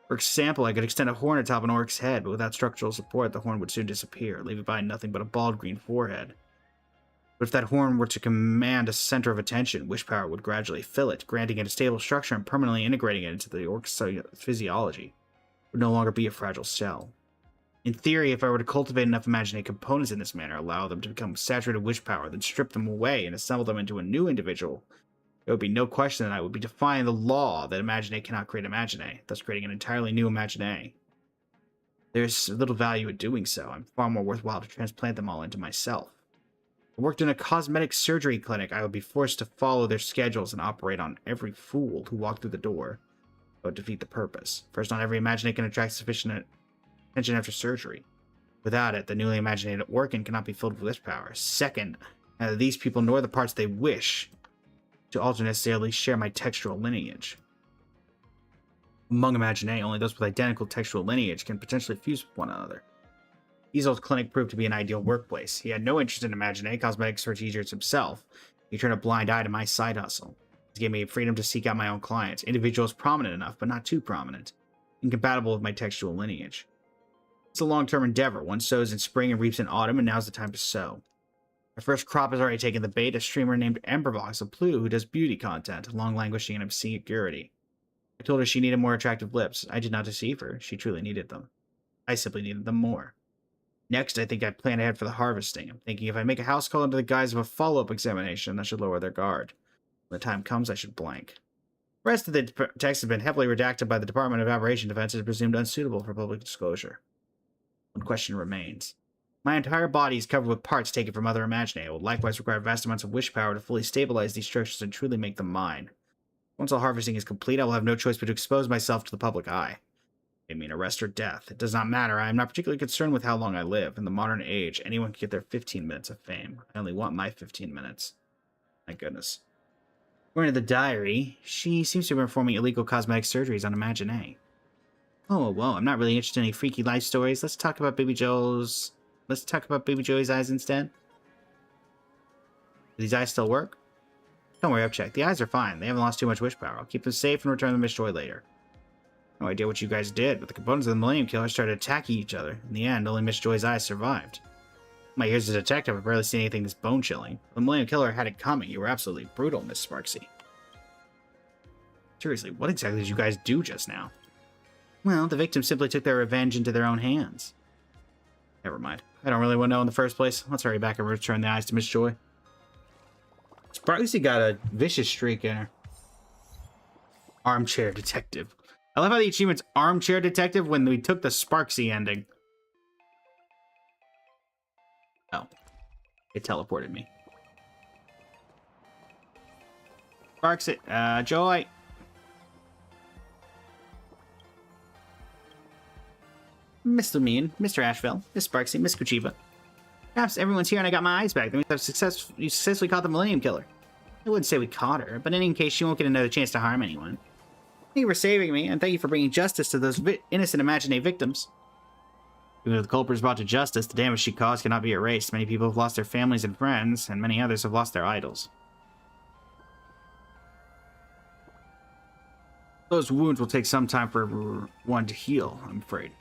For example, I could extend a horn atop an orc's head, but without structural support, the horn would soon disappear, leaving behind nothing but a bald green forehead. But if that horn were to command a center of attention, wish power would gradually fill it, granting it a stable structure and permanently integrating it into the orc's physiology. It would no longer be a fragile shell. In theory, if I were to cultivate enough imaginary components in this manner, allow them to become saturated with wish power, then strip them away and assemble them into a new individual, there would be no question that I would be defying the law that Imagine cannot create Imagine, thus creating an entirely new Imagine. There's little value in doing so. I'm far more worthwhile to transplant them all into myself. If I worked in a cosmetic surgery clinic, I would be forced to follow their schedules and operate on every fool who walked through the door. That would defeat the purpose. First, not every Imagine can attract sufficient attention after surgery. Without it, the newly imaginated organ cannot be filled with wish power. Second, neither these people nor the parts they wish to alter necessarily share my textual lineage. Among Imagine, only those with identical textual lineage can potentially fuse with one another. Easel's clinic proved to be an ideal workplace. He had no interest in Imagine cosmetic procedures himself. He turned a blind eye to my side hustle. This gave me freedom to seek out my own clients, individuals prominent enough, but not too prominent, incompatible with my textual lineage. It's a long-term endeavor. One sows in spring and reaps in autumn, and now's the time to sow. Our first crop has already taken the bait, a streamer named Embervox of Plu who does beauty content, long languishing in obscurity. I told her she needed more attractive lips. I did not deceive her. She truly needed them. I simply needed them more. Next, I think I plan ahead for the harvesting. I'm thinking if I make a house call under the guise of a follow-up examination, that should lower their guard. When the time comes, I should blank. The rest of the text has been heavily redacted by the Department of Aberration Defense and is presumed unsuitable for public disclosure. One question remains. My entire body is covered with parts taken from other Imagine. It will likewise require vast amounts of wish power to fully stabilize these structures and truly make them mine. Once all harvesting is complete, I will have no choice but to expose myself to the public eye. It mean arrest or death. It does not matter. I am not particularly concerned with how long I live. In the modern age, anyone can get their 15 minutes of fame. I only want my 15 minutes. Thank goodness. According to the diary, she seems to be performing illegal cosmetic surgeries on Imagine. Oh, whoa, I'm not really interested in any freaky life stories. Let's talk about Baby Joey's eyes instead. Do these eyes still work? Don't worry, I've checked. The eyes are fine. They haven't lost too much wish power. I'll keep them safe and return them to Miss Joy later. No idea what you guys did, but the components of the Millennium Killer started attacking each other. In the end, only Miss Joy's eyes survived. My years as a detective, I've rarely seen anything this bone-chilling. The Millennium Killer had it coming. You were absolutely brutal, Miss Sparksy. Seriously, what exactly did you guys do just now? Well, the victims simply took their revenge into their own hands. Never mind. I don't really want to know in the first place. Let's hurry back and return the eyes to Miss Joy. Sparksy got a vicious streak in her. Armchair Detective. I love how the achievement's Armchair Detective when we took the Sparksy ending. Oh. It teleported me. Sparksy. Joy. Mr. Mean, Mr. Asheville, Miss Sparksy, Miss Kuchiva. Perhaps everyone's here and I got my eyes back. That means you successfully caught the Millennium Killer. I wouldn't say we caught her, but in any case, she won't get another chance to harm anyone. Thank you for saving me, and thank you for bringing justice to those innocent Imagine victims. Even if the culprit is brought to justice, the damage she caused cannot be erased. Many people have lost their families and friends, and many others have lost their idols. Those wounds will take some time for one to heal, I'm afraid.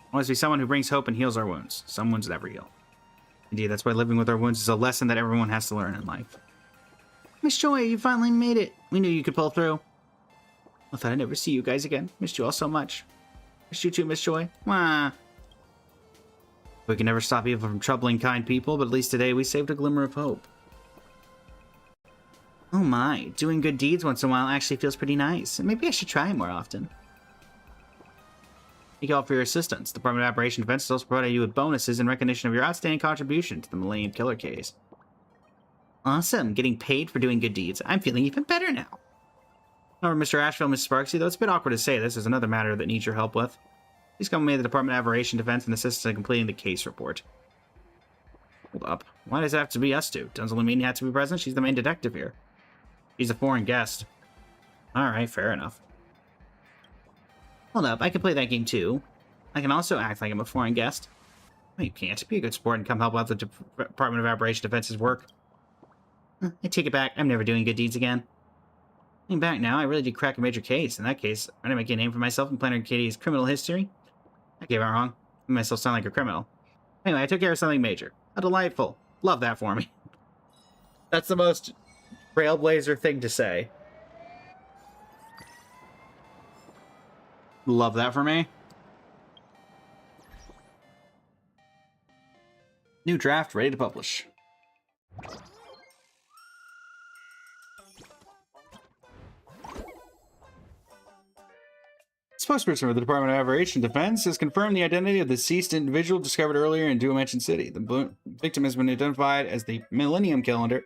I want to be someone who brings hope and heals our wounds. Some wounds never heal. Indeed, that's why living with our wounds is a lesson that everyone has to learn in life. Miss Joy, you finally made it. We knew you could pull through. I thought I'd never see you guys again. Missed you all so much. Missed you too, Miss Joy. Wah. We can never stop evil from troubling kind people, but at least today we saved a glimmer of hope. Oh my, doing good deeds once in a while actually feels pretty nice. Maybe I should try it more often. Thank you all for your assistance. The Department of Operation Defense is also providing you with bonuses in recognition of your outstanding contribution to the Millennium Killer case. Awesome, getting paid for doing good deeds. I'm feeling even better now. However, Mr. Asheville, Miss Sparksy, though it's a bit awkward to say this, is another matter that needs your help with. Please come with me to the Department of Operation Defense and assist us in completing the case report. Hold up. Why does it have to be us two? Doesn't Lumini have to be present? She's the main detective here. She's a foreign guest. Alright, fair enough. Hold up, I can play that game too. I can also act like I'm a foreign guest. No, you can't. Be a good sport and come help out the Department of Operation Defense's work. I take it back. I'm never doing good deeds again. Looking back now, I really did crack a major case. In that case, I'm gonna make a name for myself in Planner Katie's criminal history. I gave it wrong. I made myself sound like a criminal. Anyway, I took care of something major. How delightful. Love that for me. That's the most trailblazer thing to say. Love that for me. New draft ready to publish. Spokesperson for the Department of Operation Defense has confirmed the identity of the deceased individual discovered earlier in Duo-Mention City. The victim has been identified as the Millennium Killer,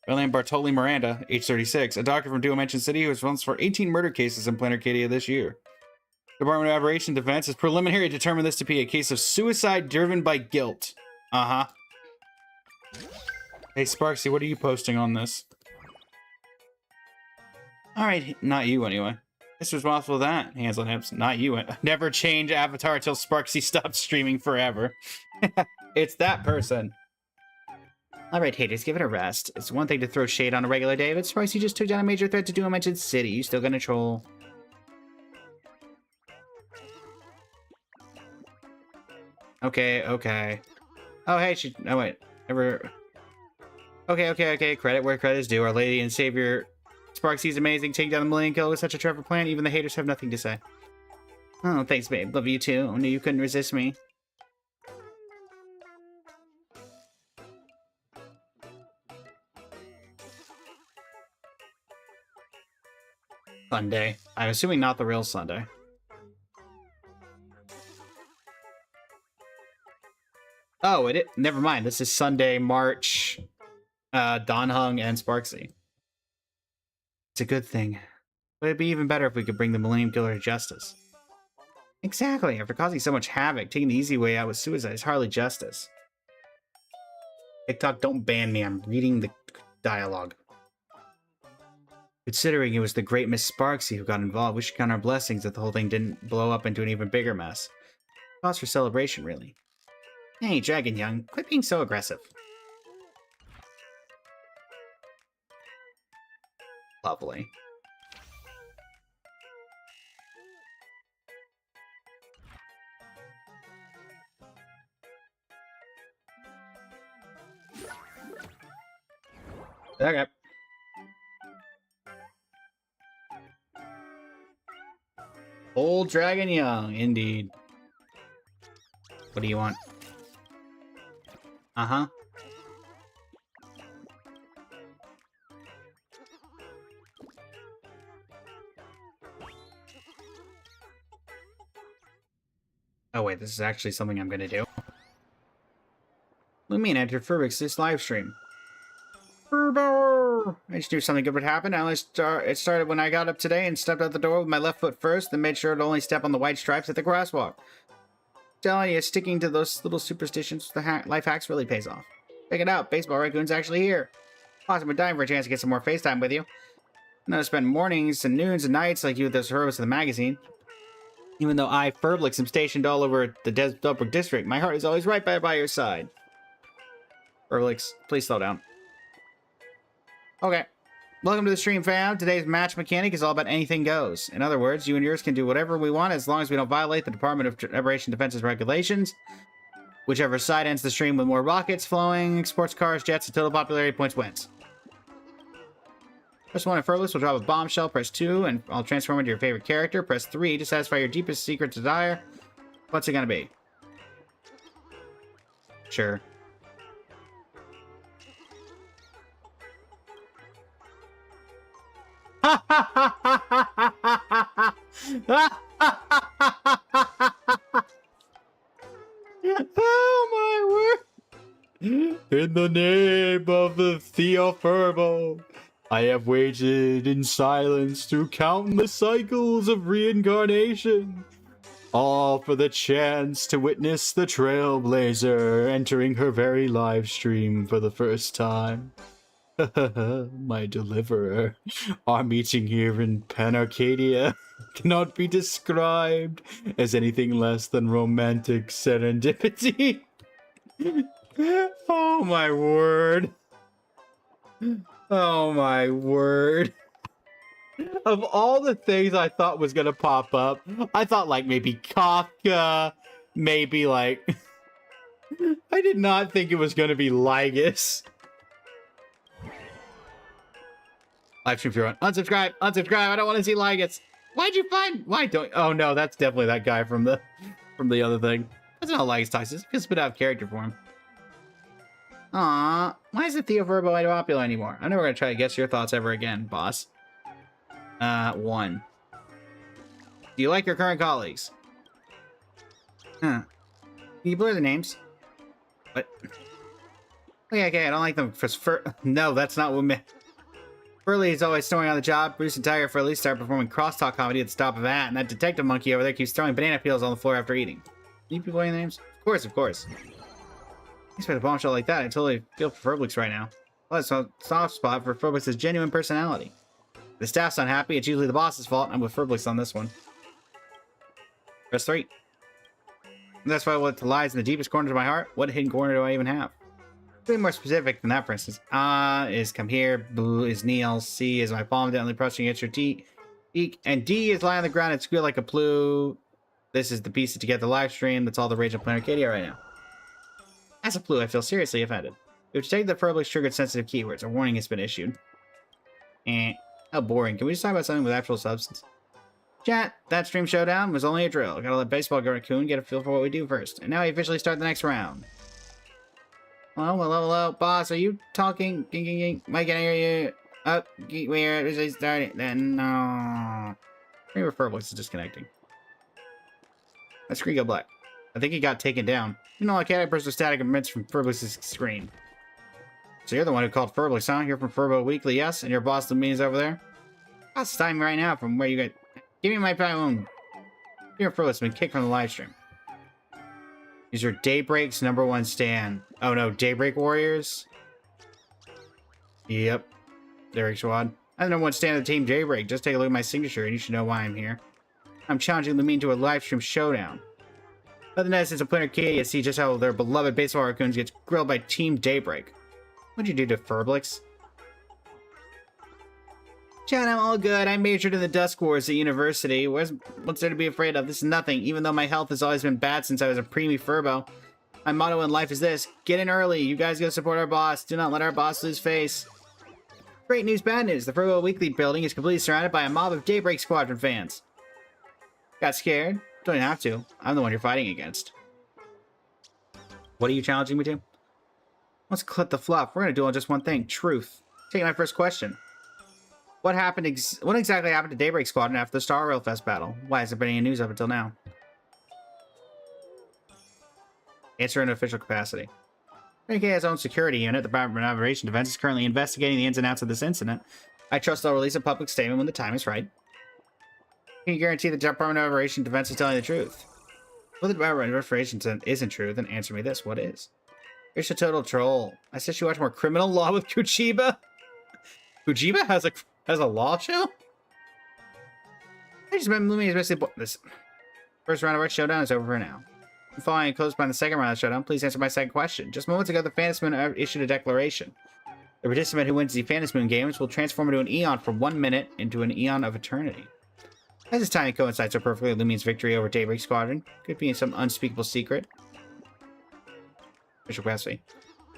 William Bartoli Miranda, age 36, a doctor from Duo-Mention City who was responsible for 18 murder cases in Planet Arcadia this year. Department of Operation Defense has preliminarily determined this to be a case of suicide driven by guilt. Uh-huh. Hey, Sparksy, what are you posting on this? Alright, not you anyway. It's responsible for that. Hands on hips, not you. Never change avatar till Sparksy stops streaming forever. It's that person. Alright, haters, give it a rest. It's one thing to throw shade on a regular day, but Sparksy just took down a major threat to Duo-Mention City. You still gonna troll? Okay, okay. Oh, hey, she... Oh, wait. Never... Okay. Credit where credit is due. Our Lady and Savior Sparksy's amazing. Taking down the Millennium Killer with such a clever plan. Even the haters have nothing to say. Oh, thanks, babe. Love you, too. I knew you couldn't resist me. Sunday. I'm assuming not the real Sunday. Oh, never mind. This is Sunday, March. Don Hung and Sparksy. It's a good thing. But it'd be even better if we could bring the Millennium Killer to justice. Exactly. After causing so much havoc, taking the easy way out with suicide is hardly justice. TikTok, don't ban me. I'm reading the dialogue. Considering it was the great Miss Sparksy who got involved, we should count our blessings that the whole thing didn't blow up into an even bigger mess. Cause for celebration, really. Hey, Dragon Young, quit being so aggressive. Lovely. Okay. Old Dragon Young, indeed. What do you want? Uh-huh. Oh wait, this is actually something I'm gonna do. Lumine entered Furbix live stream. Furbo! I just knew something good would happen. It started when I got up today and stepped out the door with my left foot first, then made sure to only step on the white stripes at the crosswalk. Telling you, sticking to those little superstitions, the life hacks really pays off. Check it out, Baseball Raccoon's actually here. Awesome, we're dying for a chance to get some more FaceTime with you. I know I spend mornings and noons and nights like you with those heroes of the magazine. Even though I, Ferblix, am stationed all over the Delbrook district, my heart is always right by your side. Ferblix, please slow down. Okay. Welcome to the stream, fam. Today's match mechanic is all about anything goes. In other words, you and yours can do whatever we want as long as we don't violate the Department of Operation Defense's regulations. Whichever side ends the stream with more rockets flowing, sports cars, jets, and total popularity points wins. Press 1 at Ferblix will drop a bombshell. Press 2 and I'll transform into your favorite character. Press 3 to satisfy your deepest secret desire. What's it gonna be? Sure. Ha ha ha ha ha ha ha ha ha! In the name of the Theophurbo, I have waited in silence through countless cycles of reincarnation, all for the chance to witness the Trailblazer entering her very live stream for the first time. My deliverer, our meeting here in Panarcadia cannot be described as anything less than romantic serendipity. Oh my word. Oh my word. Of all the things I thought was gonna pop up, I thought like maybe Kafka, maybe like... I did not think it was gonna be Lygus. Live stream if you're on. Unsubscribe! Unsubscribe! I don't want to see Lygus! Why'd you find... Why don't... Oh no, that's definitely that guy from the other thing. That's not Lygus talks. It feels a bit out of character for him. Aww. Why isn't Theophurbo popular anymore? I'm never gonna try to guess your thoughts ever again, boss. 1. Do you like your current colleagues? Huh. Can you blur the names? What? Okay, I don't like them for... No, that's not what me... Furley is always snoring on the job. Bruce and Tiger Furley start performing crosstalk comedy at the stop of that, and that detective monkey over there keeps throwing banana peels on the floor after eating. Can you people any names? Of course, of course. I expect a bombshell like that. I totally feel for Furblix right now. Well, it's a soft spot for Furblix's genuine personality. If the staff's unhappy, it's usually the boss's fault. I'm with Furblix on this one. Press 3. That's why what lies in the deepest corners of my heart. What hidden corner do I even have? To be more specific than that, for instance. A is come here, B is kneel, C is my palm gently pressing against your teeth, and D is lie on the ground and squeal like a plu. This is the piece to get the live stream. That's all the rage of Planet Arcadia right now. As a plu, I feel seriously offended. We've detected the Furblix triggered sensitive keywords. A warning has been issued. How boring. Can we just talk about something with actual substance? Chat, that stream showdown was only a drill. Gotta let Baseball Raccoon get a feel for what we do first. And now we officially start the next round. Hello, boss, are you talking? Mike, can I hear you? Oh, we're officially starting. Then, no. Maybe Furblix is disconnecting. That screen go black. I think he got taken down. You know, I can't burst of static emits from Furblix's screen. So you're the one who called Furblix, huh? You're from Furbo Weekly, yes? And your boss means over there? Boss time right now from where you get... Give me my phone. Your Furblix has been kicked from the live stream. Is your Daybreak's #1 stand? Oh no, Daybreak Warriors? Yep. Derek Schwad. I'm the #1 stand of the team Daybreak. Just take a look at my signature and you should know why I'm here. I'm challenging Lumine to a live stream showdown. Other than that, since a Planet Arcadia, see just how their beloved baseball raccoons gets grilled by Team Daybreak. What'd you do to Furblix? Chad, I'm all good. I majored in the Dusk Wars at university. What's there to be afraid of? This is nothing, even though my health has always been bad since I was a preemie Furbo. My motto in life is this: get in early. You guys go support our boss. Do not let our boss lose face. Great news, bad news. The Furbo Weekly building is completely surrounded by a mob of Daybreak Squadron fans. Got scared? Don't have to. I'm the one you're fighting against. What are you challenging me to? Let's clip the fluff. We're gonna do on just one thing: truth. Take my first question. What happened? What exactly happened to Daybreak Squadron after the Star Rail Fest battle? Why hasn't there been any news up until now? Answer in official capacity. NK has own security unit. The Department of Operation Defense is currently investigating the ins and outs of this incident. I trust they'll release a public statement when the time is right. Can you guarantee the Department of Operation Defense is telling the truth? Well, the Department of Operation isn't true, then answer me this: what is? You're a total troll. I said you watch more criminal law with Kuchiba. Kuchiba has a law show? I just meant Lumine is basically... This first round of our showdown is over for now. Following close by the second round of the showdown, please answer my second question. Just moments ago, the Phantasm Moon issued a declaration. The participant who wins the Phantasm Moon games will transform into an Eon for 1 minute into an Eon of Eternity. As this timing coincides so perfectly with Lumine's victory over Daybreak Squadron, could be some unspeakable secret. Official capacity.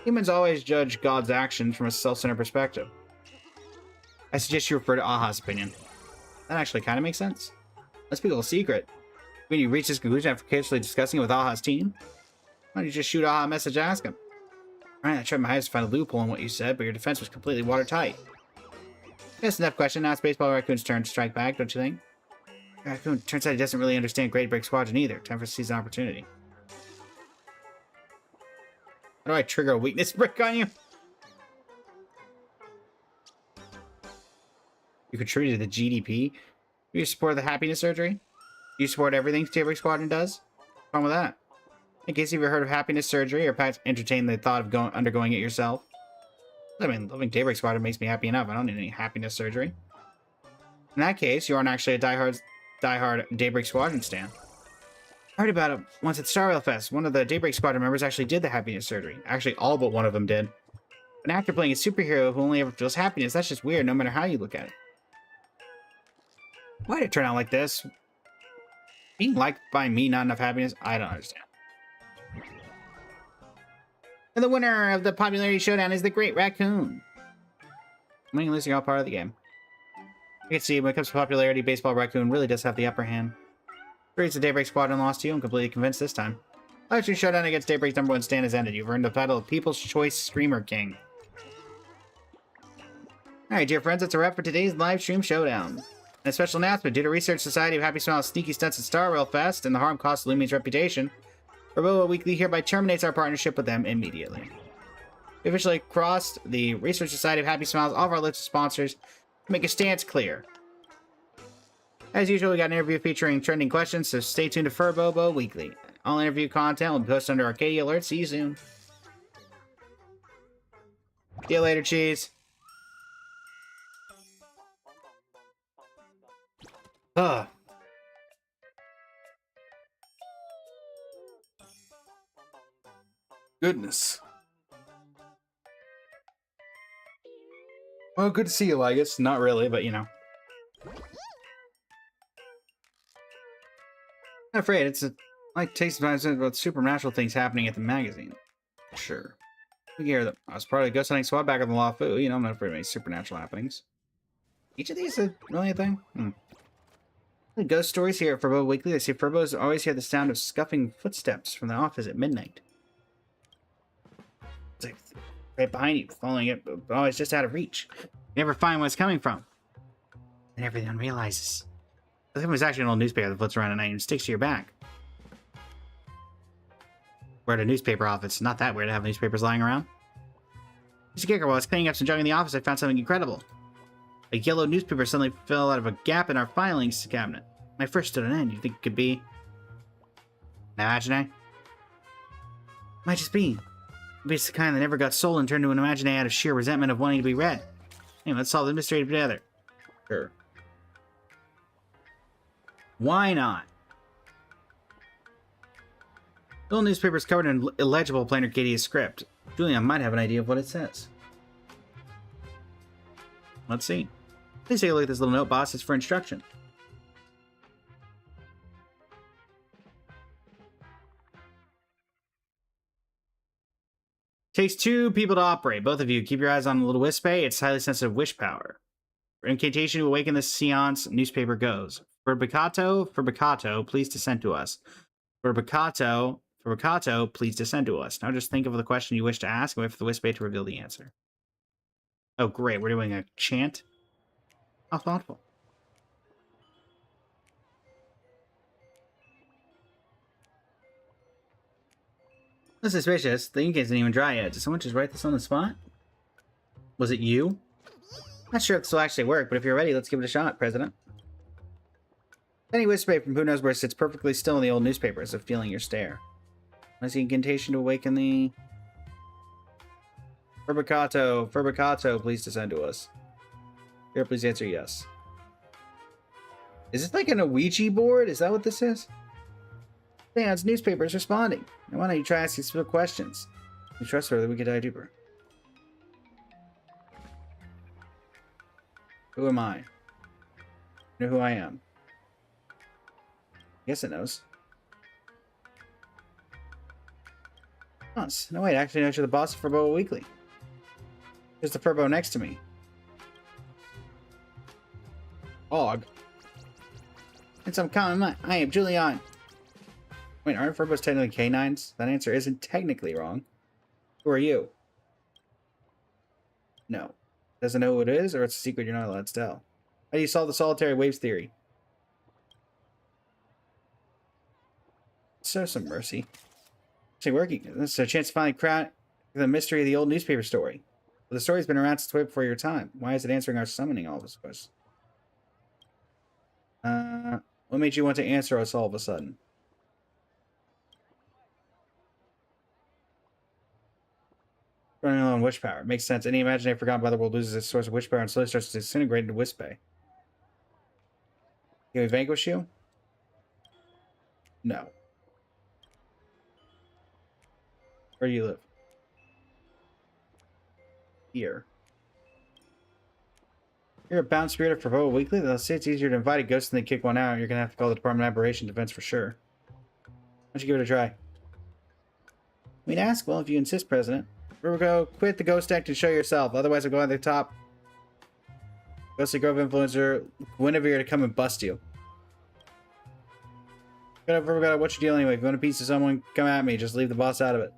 Humans always judge God's actions from a self-centered perspective. I suggest you refer to Aha's opinion. That actually kind of makes sense. Let's be a little secret. When you reach this conclusion after casually discussing it with Aha's team, why don't you just shoot Aha a message and ask him? Alright, I tried my hardest to find a loophole in what you said, but your defense was completely watertight. That's enough question. Now it's Baseball Raccoon's turn to strike back, don't you think? Raccoon, turns out he doesn't really understand Great Break Squadron either. Time for a season opportunity. How do I trigger a weakness brick on you? You contributed to the GDP? Do you support the happiness surgery? Do you support everything Daybreak Squadron does? What's wrong with that? In case you've ever heard of happiness surgery or perhaps entertained the thought of undergoing it yourself. I mean, loving Daybreak Squadron makes me happy enough. I don't need any happiness surgery. In that case, you aren't actually a diehard Daybreak Squadron stan. I heard about it once at Star Rail Fest. One of the Daybreak Squadron members actually did the happiness surgery. Actually, all but one of them did. An actor playing a superhero who only ever feels happiness, that's just weird no matter how you look at it. Why did it turn out like this? Being liked by me, not enough happiness? I don't understand. And the winner of the popularity showdown is the Great Raccoon. Winning and losing are all part of the game. You can see when it comes to popularity, Baseball Raccoon really does have the upper hand. Great, the Daybreak Squadron lost to you. I'm completely convinced this time. Last year's showdown against Daybreak's #1 stand has ended. You've earned the title of People's Choice Screamer King. Alright, dear friends, that's a wrap for today's live stream showdown. And a special announcement, due to Research Society of Happy Smiles' sneaky stunts at Star Rail Fest and the harm caused to Lumi's reputation, Roboa Weekly hereby terminates our partnership with them immediately. We officially crossed the Research Society of Happy Smiles off our list of sponsors to make a stance clear. As usual, we got an interview featuring trending questions, so stay tuned to Furbobo Weekly. All interview content will be posted under Arcadia Alerts. See you soon. See you later, cheese. Ugh. Goodness. Well, good to see you, Lygus. Not really, but you know. Not afraid. It's like takes sometimes about supernatural things happening at the magazine. Sure. We hear that I was part of the ghost hunting squad back on the LaFu. You know, I'm not afraid of any supernatural happenings. Each of these is really a thing? The ghost stories here at Furbo Weekly. They say Furbos always hear the sound of scuffing footsteps from the office at midnight. It's like right behind you, following it, but always just out of reach. You never find where it's coming from. And everyone realizes. I think it was actually an old newspaper that floats around at night and sticks to your back. We're at a newspaper office. It's not that weird to have newspapers lying around. Mr. Kicker, while I was cleaning up some junk in the office, I found something incredible. A yellow newspaper suddenly fell out of a gap in our filings cabinet. When I first stood on end, you think it could be... Imagine? Might just be. Maybe it's the kind that never got sold and turned into an Imagine out of sheer resentment of wanting to be read. Anyway, let's solve the mystery together. Sure. Why not? The little newspaper is covered in illegible plain Arcadia script. Julian might have an idea of what it says. Let's see. Please take a look at this little note, boss. It's for instruction. Takes 2 people to operate. Both of you, keep your eyes on the little Wispe. It's highly sensitive wish power. For incantation to awaken the seance, newspaper goes. For Baccato, please descend to us. For Baccato, please descend to us. Now just think of the question you wish to ask and wait for the Wispe to reveal the answer. Oh, great. We're doing a chant? How thoughtful. That's suspicious. The ink isn't even dry yet. Did someone just write this on the spot? Was it you? Not sure if this will actually work, but if you're ready, let's give it a shot, President. Penny Wispe from who knows where sits perfectly still in the old newspaper as if feeling your stare. I see incantation to awaken the... Furbicato, please descend to us. Here, please answer yes. Is this like an Ouija board? Is that what this is? Yeah, it's newspapers responding. Now why don't you try asking some questions? You trust her that we could dive deeper. Who am I? You know who I am. Yes, it knows. Boss. No, wait, actually knows you're the boss of Furbo Weekly. There's the Furbo next to me. Og. And some common mind. I am Julian. Wait, aren't Furbos technically canines? That answer isn't technically wrong. Who are you? No. Doesn't know who it is, or it's a secret you're not allowed to tell. How do you solve the solitary waves theory? Show some mercy. Actually working. This is a chance to finally The mystery of the old newspaper story. Well, the story's been around since way before your time. Why is it answering our summoning all of us? What made you want to answer us all of a sudden? Running low on wish power. It makes sense. Any imaginary forgotten by the world loses its source of wish power and slowly starts to disintegrate into Wispe. Can we vanquish you? No. Where do you live? Here. You're a bound spirit of Provo Weekly? They'll say it's easier to invite a ghost than to kick one out. You're going to have to call the Department of Aberration Defense for sure. Why don't you give it a try? We'd ask, well, if you insist, President. Go quit the ghost act and show yourself. Otherwise, I'll go on the top. Ghostly Grove influencer Guinevere to come and bust you. What's your deal anyway? If you want a piece of someone, come at me. Just leave the boss out of it.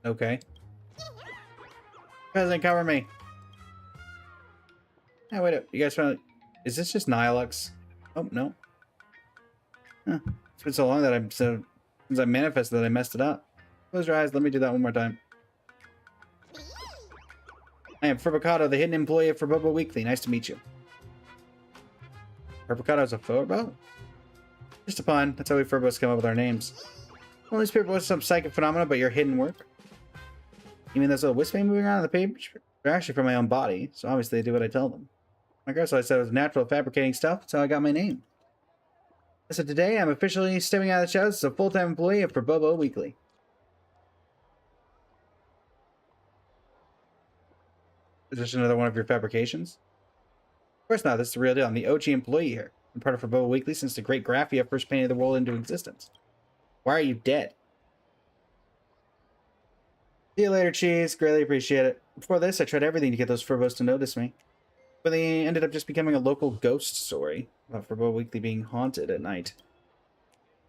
Okay. President, cover me. Hey, wait up. You guys found... Is this just Nihilux? Oh, no. Huh. It's been so long that since I manifested that I messed it up. Close your eyes. Let me do that one more time. I am Furbicato, the hidden employee of Furbobo Weekly. Nice to meet you. Furbicato is a Furbo? Just a pun. That's how we Furbos come up with our names. Well, this paper was some psychic phenomena, but your hidden work. You mean those little wispy moving around on the page? They're actually from my own body, so obviously they do what I tell them. I guess I said it was natural fabricating stuff. That's how I got my name. So today, I'm officially stepping out of the shadows as a full-time employee of Furbobo Weekly. Is this another one of your fabrications? Of course not. This is the real deal. I'm the OG employee here. I'm part of Furbobo Weekly since the great Graphia first painted the world into existence. Why are you dead? See you later, Cheese. Greatly appreciate it. Before this, I tried everything to get those Furbos to notice me. But they ended up just becoming a local ghost story about Furbobo Weekly being haunted at night.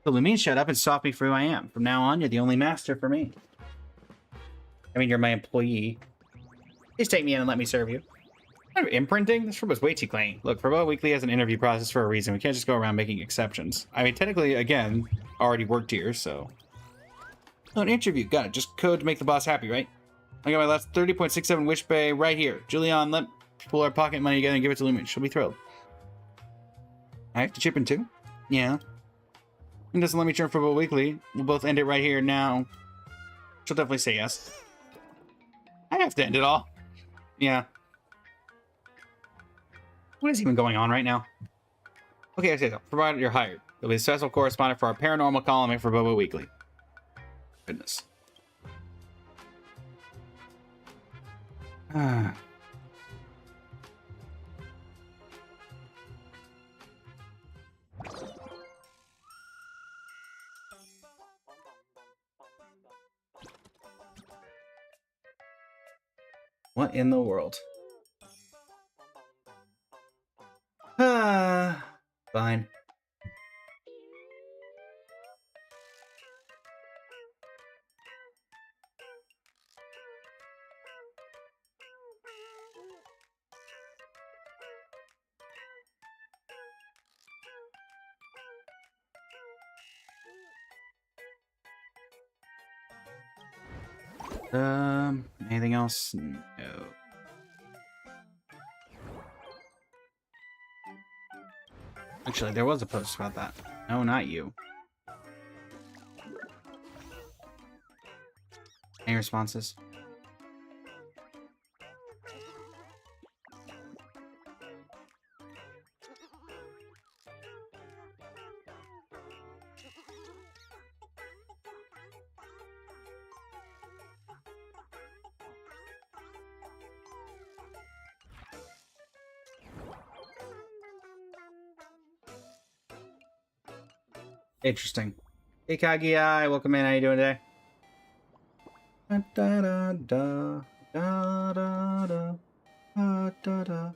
So Lumine shut up and stopped me for who I am. From now on, you're the only master for me. I mean, you're my employee. Please take me in and let me serve you. Kind of imprinting? This Furbo's way too clean. Look, Furbobo Weekly has an interview process for a reason. We can't just go around making exceptions. I mean, technically, again, already worked here, so... Oh, an interview. Got it. Just code to make the boss happy, right? I got my last 30.67 Wish Bay right here. Julian, let pull our pocket money together and give it to Lumen. She'll be thrilled. I have to chip in too? Yeah. He doesn't let me turn Furbobo Weekly. We'll both end it right here now. She'll definitely say yes. I have to end it all. Yeah. What is even going on right now? Okay, I say so. Provided you're hired. You'll be the special correspondent for our paranormal column at Furbobo Weekly. Goodness. What in the world? Fine. Anything else? No. Actually, there was a post about that. No, not you. Any responses? Interesting. Hey, Kagiai, welcome in. How you doing today? Da da da da da da da da da.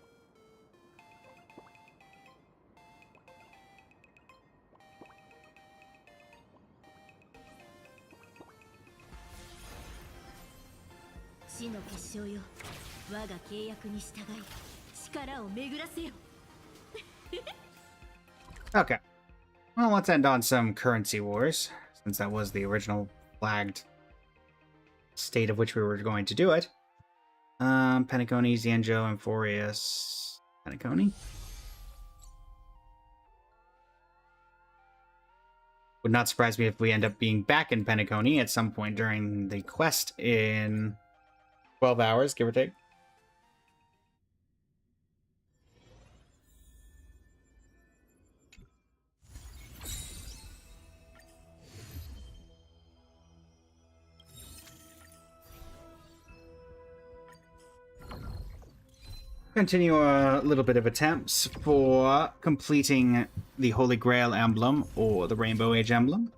Okay. Well, let's end on some currency wars, since that was the original flagged state of which we were going to do it. Penacony, Zanjo, Amphorius, Penacony. Would not surprise me if we end up being back in Penacony at some point during the quest in 12 hours, give or take. Continue a little bit of attempts for completing the Holy Grail emblem or the Rainbow Age emblem.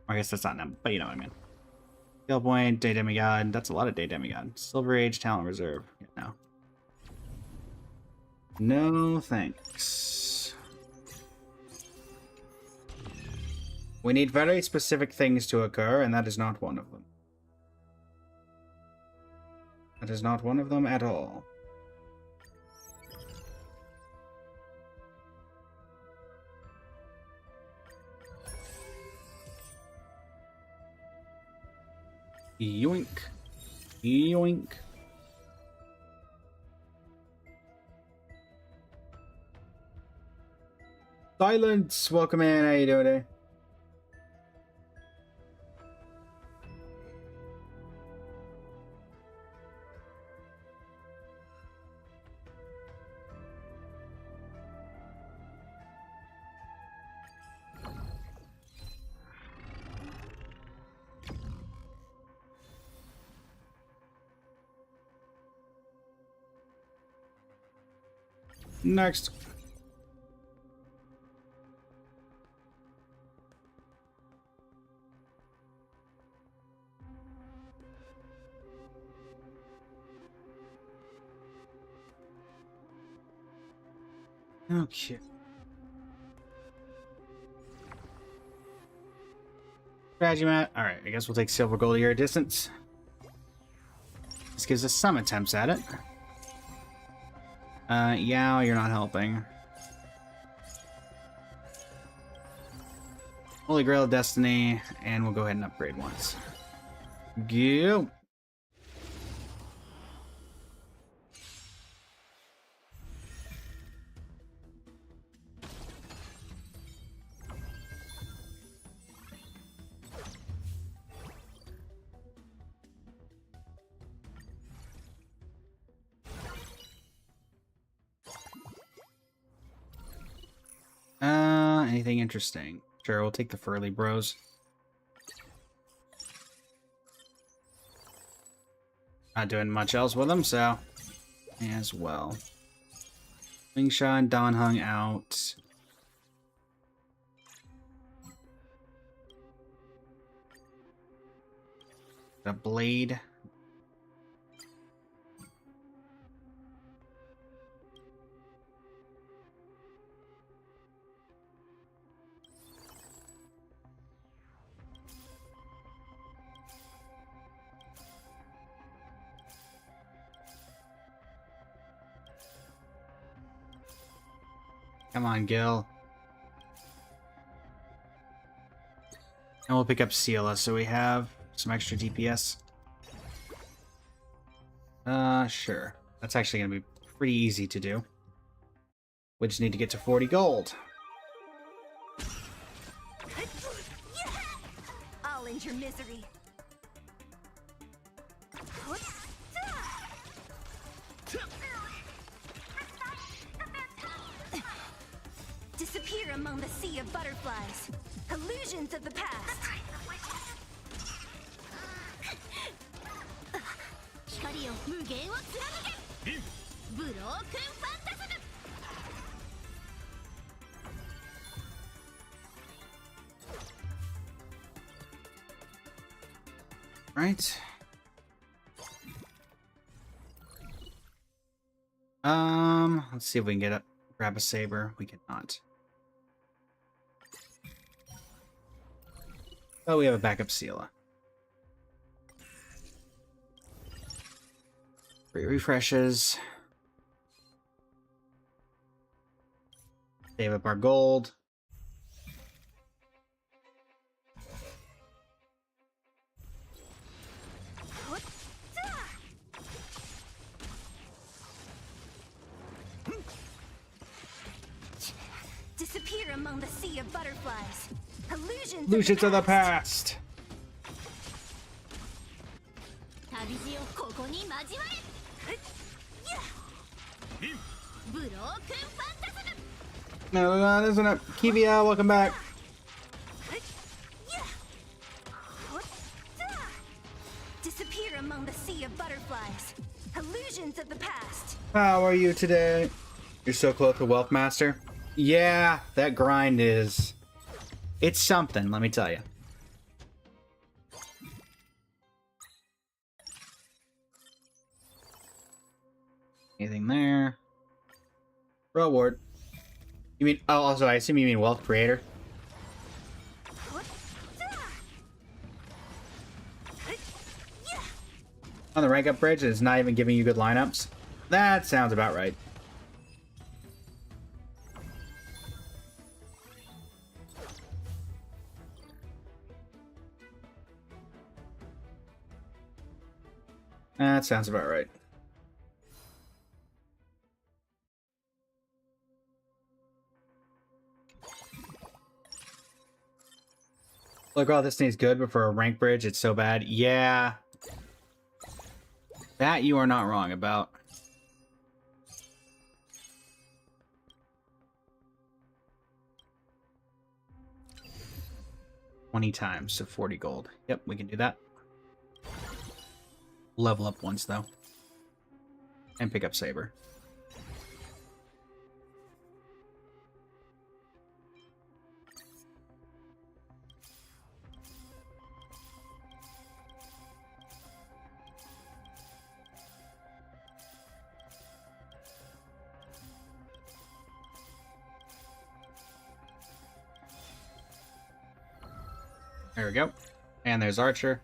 I guess that's not an emblem, but you know what I mean. Skill point, Day Demigod. That's a lot of Day Demigod. Silver Age, Talent Reserve. No. No thanks. We need very specific things to occur, and that is not one of them. That is not one of them at all. Yoink. Yoink. Silence! Welcome in, how you doing today? Next. Okay. Strategy mat. Alright, I guess we'll take silver gold here distance. This gives us some attempts at it. Yao, you're not helping. Holy Grail of Destiny, and we'll go ahead and upgrade once. Go! Anything interesting? Sure, we'll take the Furly Bros. Not doing much else with them, so as well. Wingshot and Don hung out. A blade. Come on, Gil. And we'll pick up Seala, so we have some extra DPS. Sure. That's actually gonna be pretty easy to do. We just need to get to 40 gold. I'll end your misery. Disappear among the sea of butterflies. Illusions of the past. Right. Let's see if we can grab a saber. We cannot. Oh, we have a backup Seala. 3 refreshes. Save up our gold. among the sea of butterflies. Illusions of the past. 旅路をここに交われ。ブロークンファンタズム。 No, that isn't it. Kivia, welcome back. Disappear among the sea of butterflies. Illusions of the past. How are you today? You're so close to Wealth Master. Yeah, that grind is... It's something, let me tell you. Anything there? Reward. You mean... Oh, also, I assume you mean Wealth Creator. On the rank up bridge, it's not even giving you good lineups. That sounds about right. That sounds about right. Look, all this thing's good, but for a rank bridge, it's so bad. Yeah. That you are not wrong about. $20 times, so 40 gold. Yep, we can do that. Level up once, though. And pick up Saber. There we go. And there's Archer.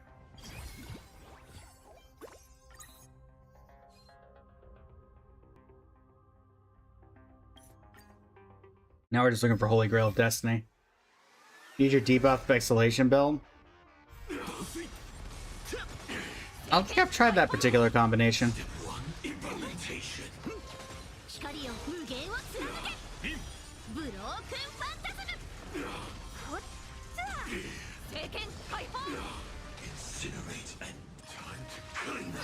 Now we're just looking for Holy Grail of Destiny. Use your debuff Exhalation build. I don't think I've tried that particular combination. 光を無限を貫け。ブロークンファンタズム。聖剣解放。 Incinerate and time to clean up.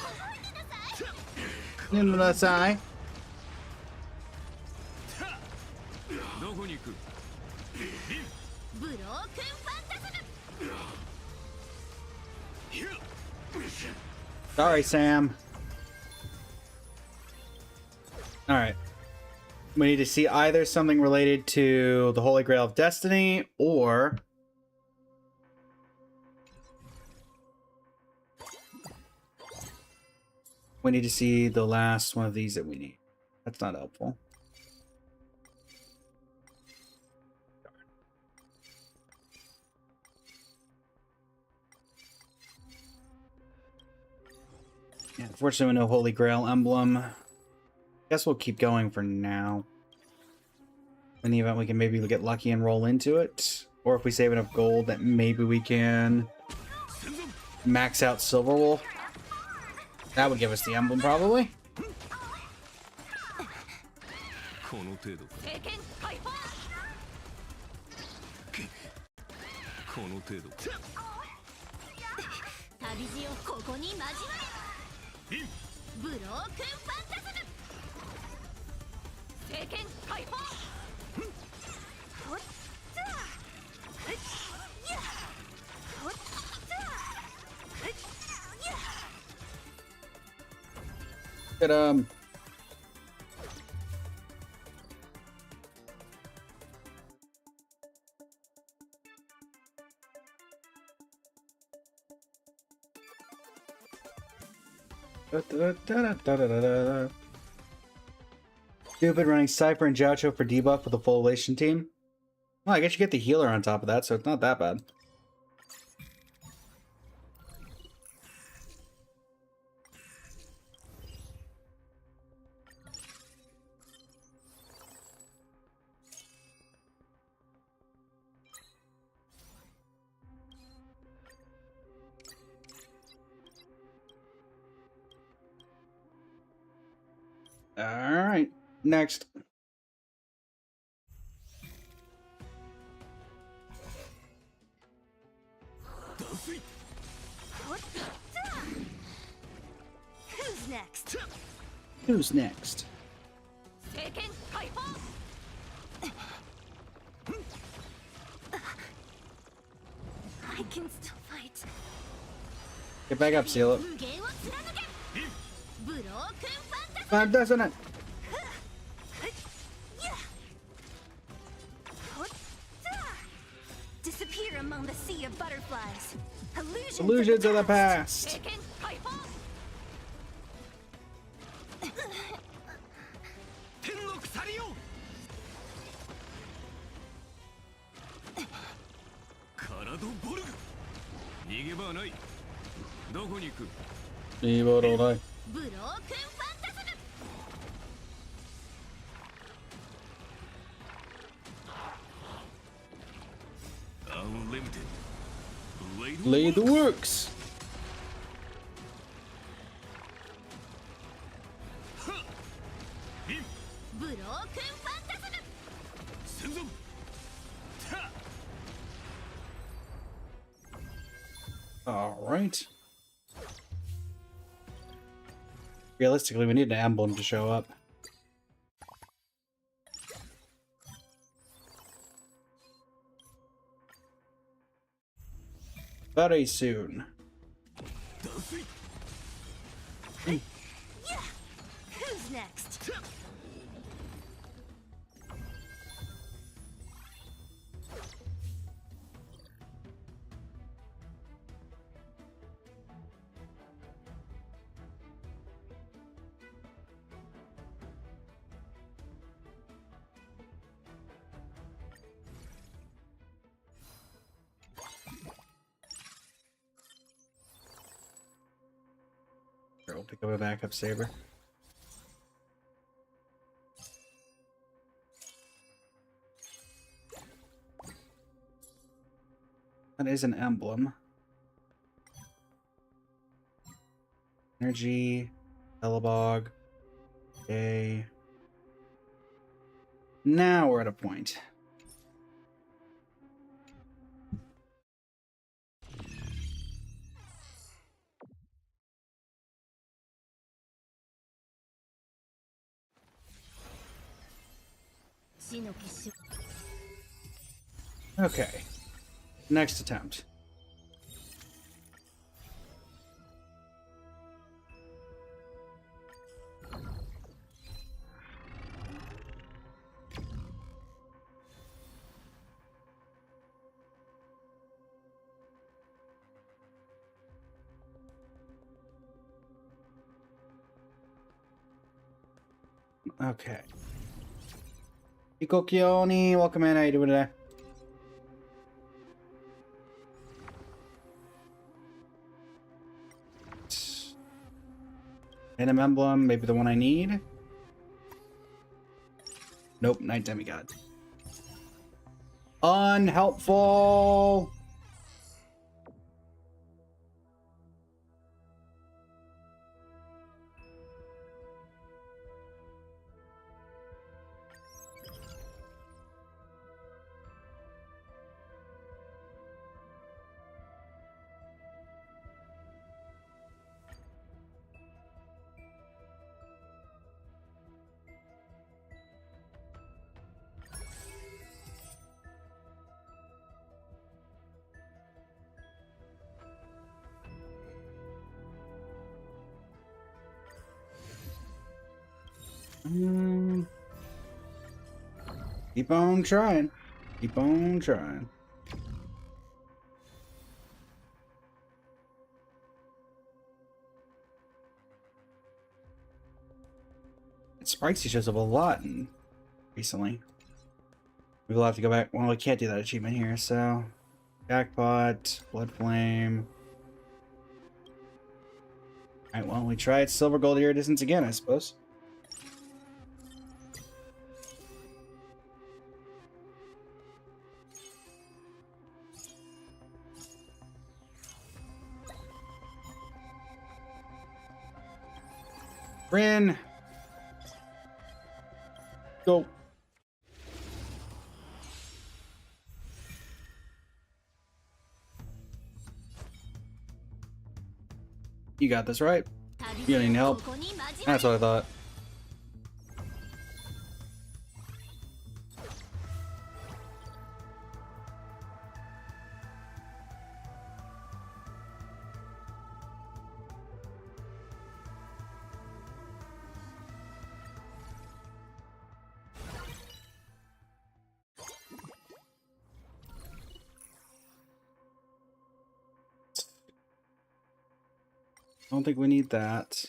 念のなさい。どこに行く？ブロークンファンタズム。 Sorry, Sam. Alright. We need to see either something related to the Holy Grail of Destiny, or... we need to see the last one of these that we need. That's not helpful. Yeah, unfortunately, no Holy Grail emblem. Guess we'll keep going for now. In the event we can maybe get lucky and roll into it. Or if we save enough gold that maybe we can max out Silverwolf. That would give us the emblem, probably. この程度か。聖剣解放。この程度か。旅路をここに交われ。ブロークンファンタズム。聖剣解放。 Get Stupid running Cypher and Joucho for debuff with a full relation team. Well, I guess you get the healer on top of that, so it's not that bad. Alright, next. Who's next? Who's next? I can still fight. Get back up, seal it. Five doesn't it? Disappear among the sea of butterflies. Illusions of the past. 天の鎖よカラドボルグ逃げ場はないどこに行くいいボールない。Unlimited Lay the works. All right. Realistically, we need an emblem to show up. Very soon. Who's next? Sure, we'll pick up a backup saber. That is an emblem. Energy, Telebog. Okay. Now we're at a point. Okay. Next attempt. Okay. Ikokioni, welcome in. How you doing today? An emblem, maybe the one I need. Nope, Night Demigod. Unhelpful. Keep on trying. Keep on trying. Sprightsy shows up a lot recently. We will have to go back. Well, we can't do that achievement here, so jackpot, blood flame. Alright, well, we tried silver gold iridescence again, I suppose. Rin. Go. You got this, right? You don't need help. That's what I thought. I don't think we need that.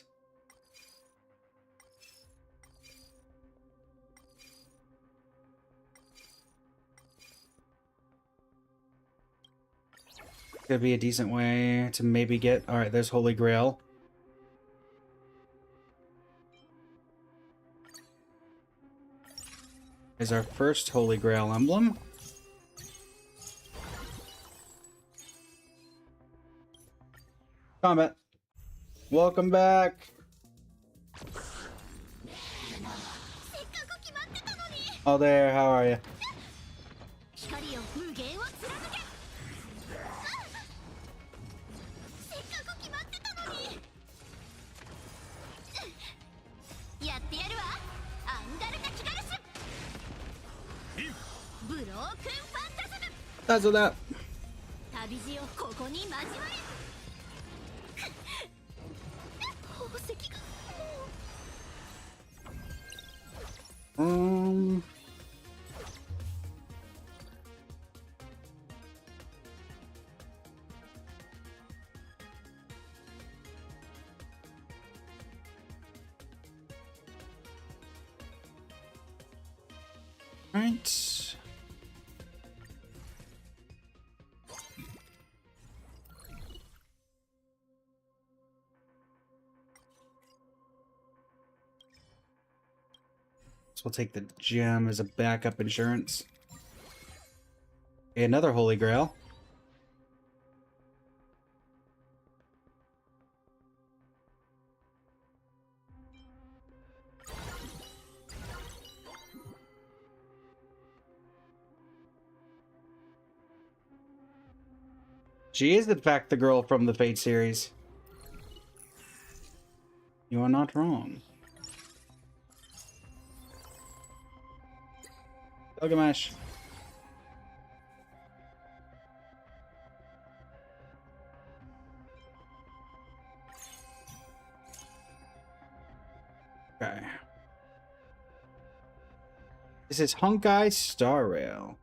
Could be a decent way to maybe get... Alright, there's Holy Grail. Is our first Holy Grail emblem. Combat. Welcome back. Oh, there. How are you? That's what that. Um. Right. So we'll take the gem as a backup insurance. Okay, another Holy Grail. She is, in fact, the girl from the Fate series. You are not wrong. Gilgamesh. Okay. This is Honkai Star Rail.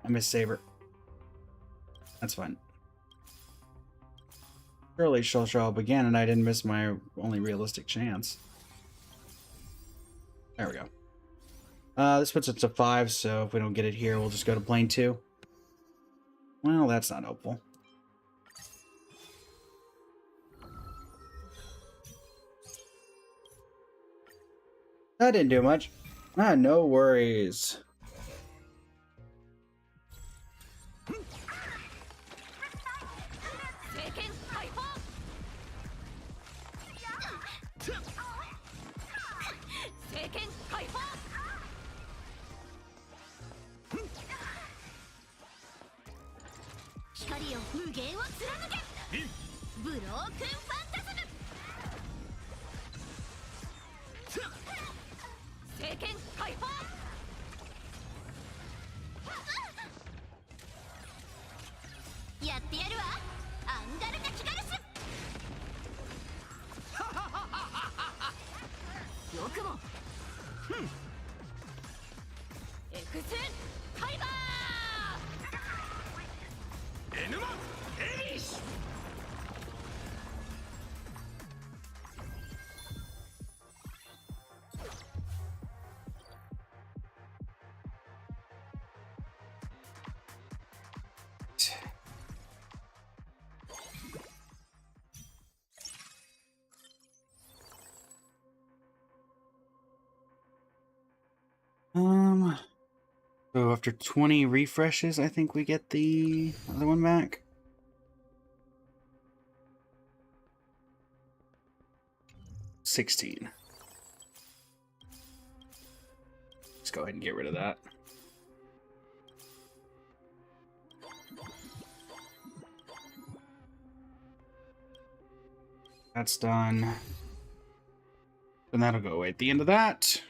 I miss Saber. That's fine. Surely she'll show up again, and I didn't miss my only realistic chance. There we go. This puts it to 5, so if we don't get it here, we'll just go to plane 2. Well, that's not hopeful. That didn't do much. Ah, no worries. So after 20 refreshes, I think we get the other one back. $16. Let's go ahead and get rid of that. That's done. And that'll go away at the end of that.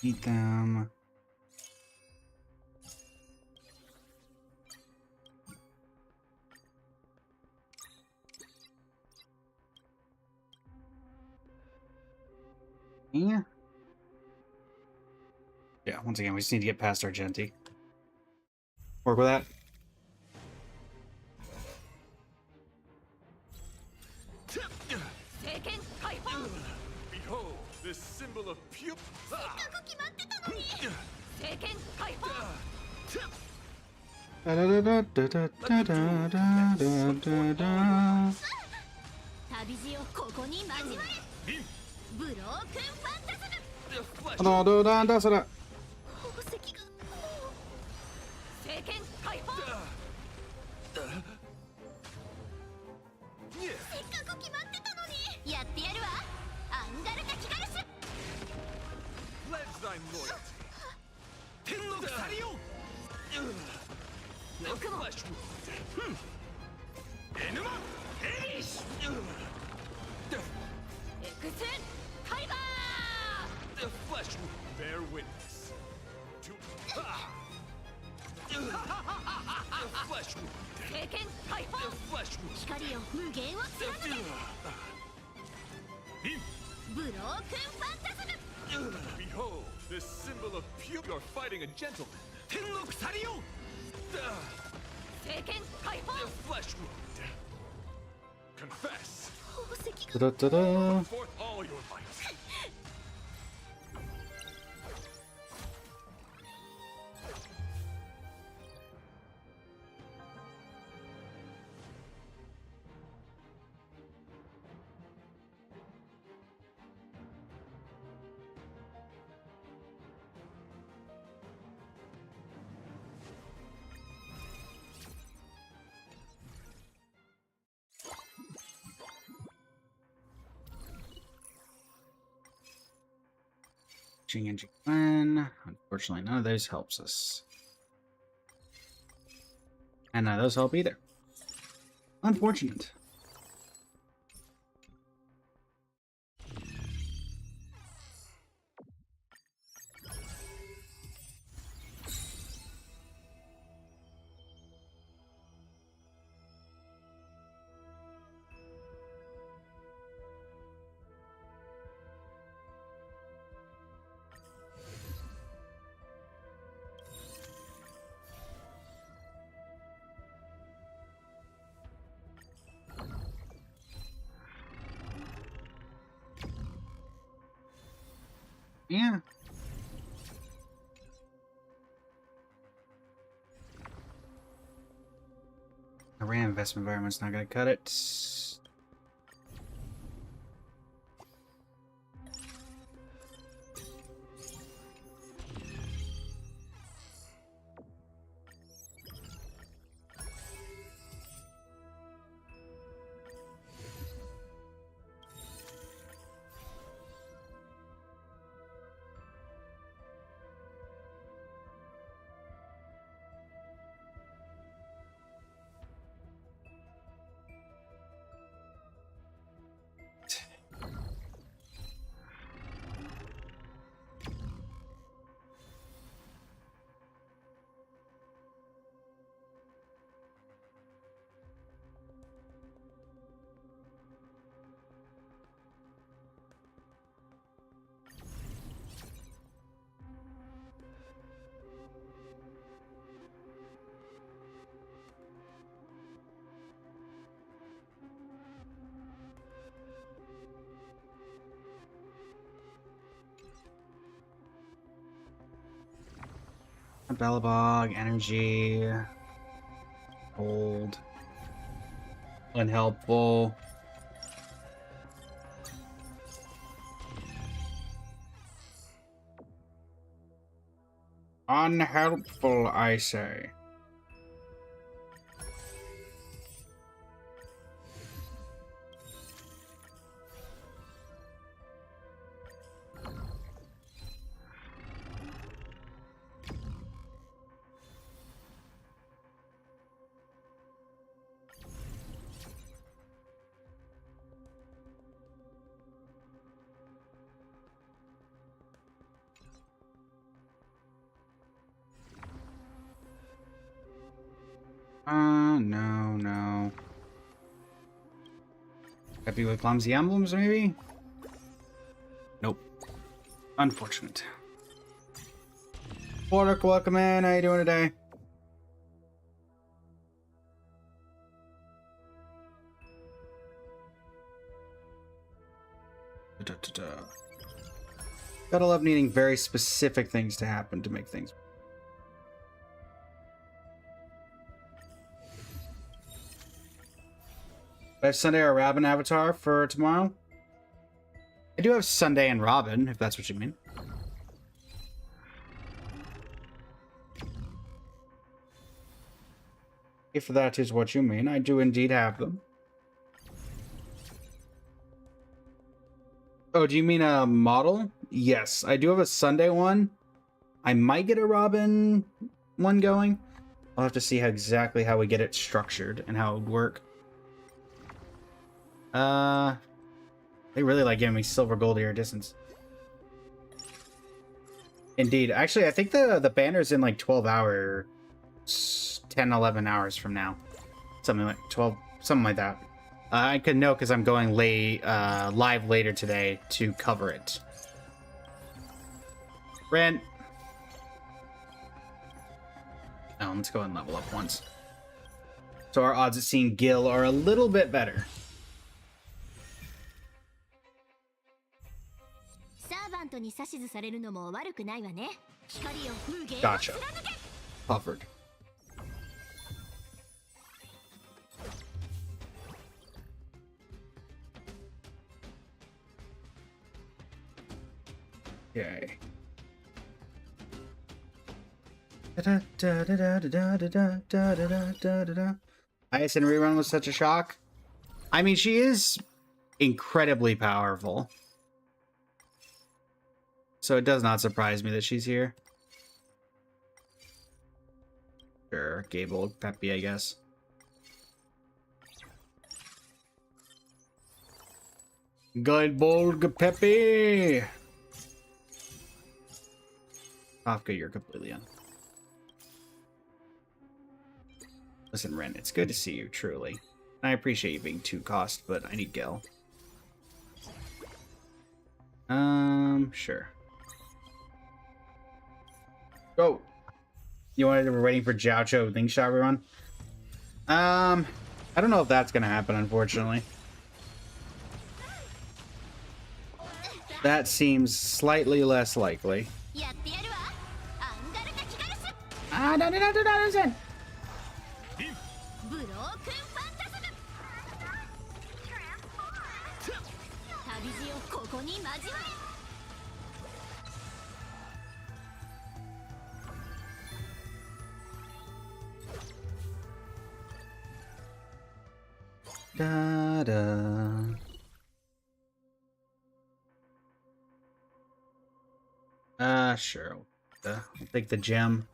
Eat them. Yeah. Yeah, once again, we just need to get past Argenti. Work with that. Behold, this symbol of pure. Pledge thine loyalty. The flesh wound. Enema! Perish! The flesh wound. Bear witness. To. The flesh wound. The flesh wound. Behold, this symbol of pure. You're fighting a gentleman. The flesh wound. Confess. Da-da-da-da. Forth all your might. Jing and Jing. Unfortunately, none of those helps us. And none of those help either. Unfortunate. Yeah. A random investment environment's not going to cut it. Bellabog, energy, old, unhelpful. Unhelpful, I say. No. Happy with clumsy emblems, maybe? Nope. Unfortunate. Border, welcome in. How you doing today? Gotta love needing very specific things to happen to make things. I have Sunday or Robin avatar for tomorrow. I do have Sunday and Robin, if that's what you mean. If that is what you mean, I do indeed have them. Oh, do you mean a model? Yes, I do have a Sunday one. I might get a Robin one going. I'll have to see exactly how we get it structured and how it would work. They really like giving me silver, gold, iridescence. Indeed. Actually, I think the banner's in like 12 hours, 10, 11 hours from now. Something like 12, something like that. I could know because I'm going live later today to cover it. Ren. Oh, let's go and level up once. So our odds of seeing Gil are a little bit better. Gotcha. Puffered. Okay. Ice and rerun was such a shock. I mean, she is incredibly powerful. So it does not surprise me that she's here. Sure, Gable, Peppy, I guess. Goldborg Peppy! Kafka, you're completely on. Listen, Ren, it's good to see you, truly. I appreciate you being 2 cost, but I need Gil. Sure. Go! You wanted, we're waiting for Jiaocho Link Shot rerun? I don't know if that's gonna happen, unfortunately. That seems slightly less likely. Ah, no. Sure. I'll take the gem.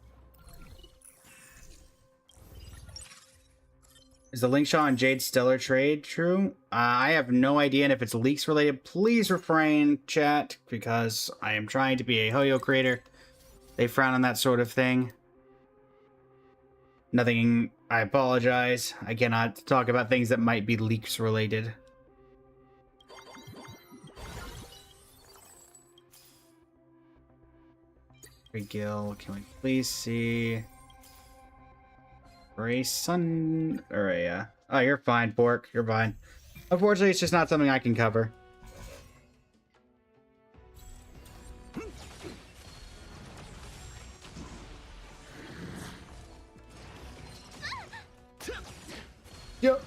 Is the link shot on Jade Stellar trade true? I have no idea, and if it's leaks related, please refrain, chat, because I am trying to be a Hoyo creator. They frown on that sort of thing. Nothing, I apologize. I cannot talk about things that might be leaks related. Gil, can we please see Ray Sun or a oh, you're fine, Pork. You're fine. Unfortunately, it's just not something I can cover. Yep.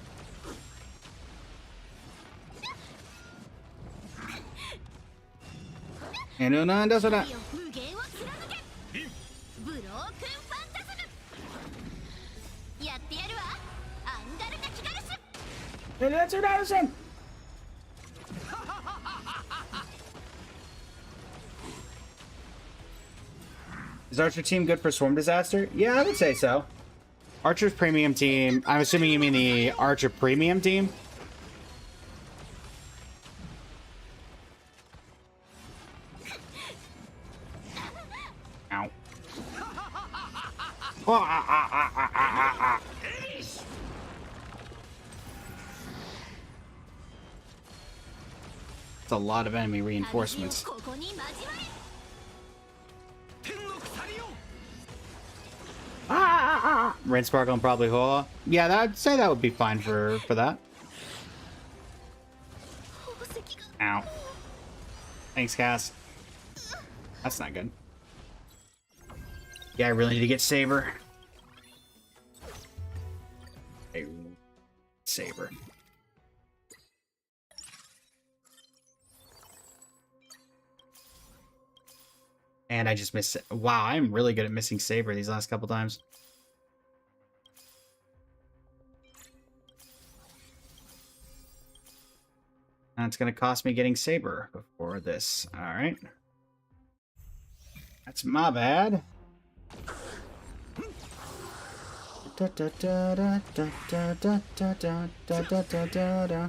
And Unan does that. 無限を貫けブロークンファンタズムやってやるわアンガルタキガルス And that's what I was saying. Is Archer team good for Swarm Disaster? Yeah, I would say so. Archer's premium team. I'm assuming you mean the Archer premium team. Ow. Oh, ah. It's a lot of enemy reinforcements. ここに交われ Red Sparkle and probably Hola. Yeah, I'd say that would be fine for that. Ow. Thanks, Cass. That's not good. Yeah, I really need to get Saber. Hey, Saber. And I just missed it. Wow, I'm really good at missing Saber these last couple times. That's going to cost me getting Saber before this. All right. That's my bad. Da, da, da, da, da, da, da, da, da, da, da, da, da.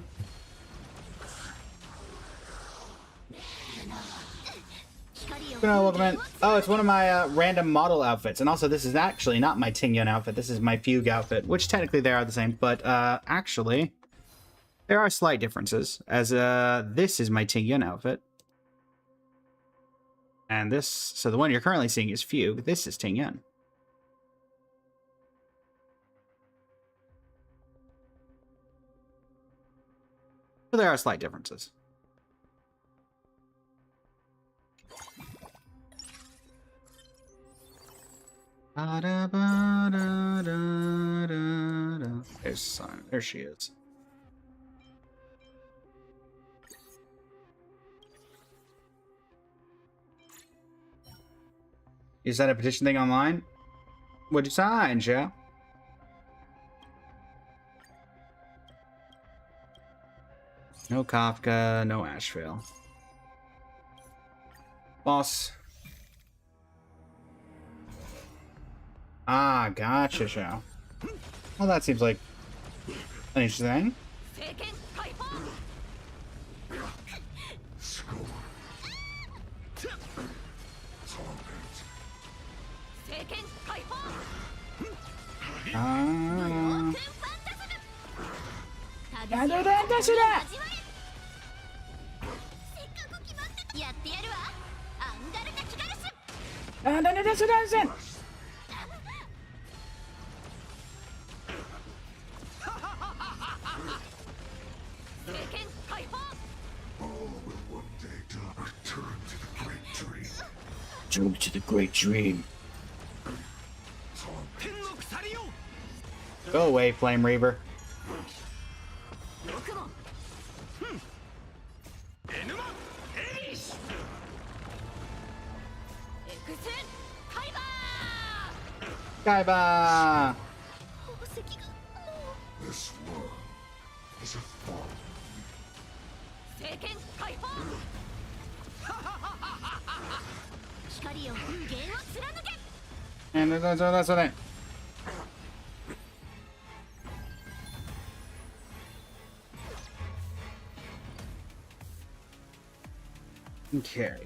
Welcome in. Oh, it's one of my random model outfits. And also, this is actually not my Ting Yun outfit. This is my Fugue outfit, which technically they are the same. But actually, there are slight differences, as this is my Ting Yun outfit. And this, so the one you're currently seeing is Fugue. This is Ting Yun. So there are slight differences. There's Sun. There she is. You sent a petition thing online? What'd you sign, Joe? No Kafka, no Asheville. Boss. Ah, gotcha, Joe. Well, that seems like an interesting. Journey to the great dream. Go away, Flame Reaver. Kaiba! This world is a fall. And that's what I... Okay.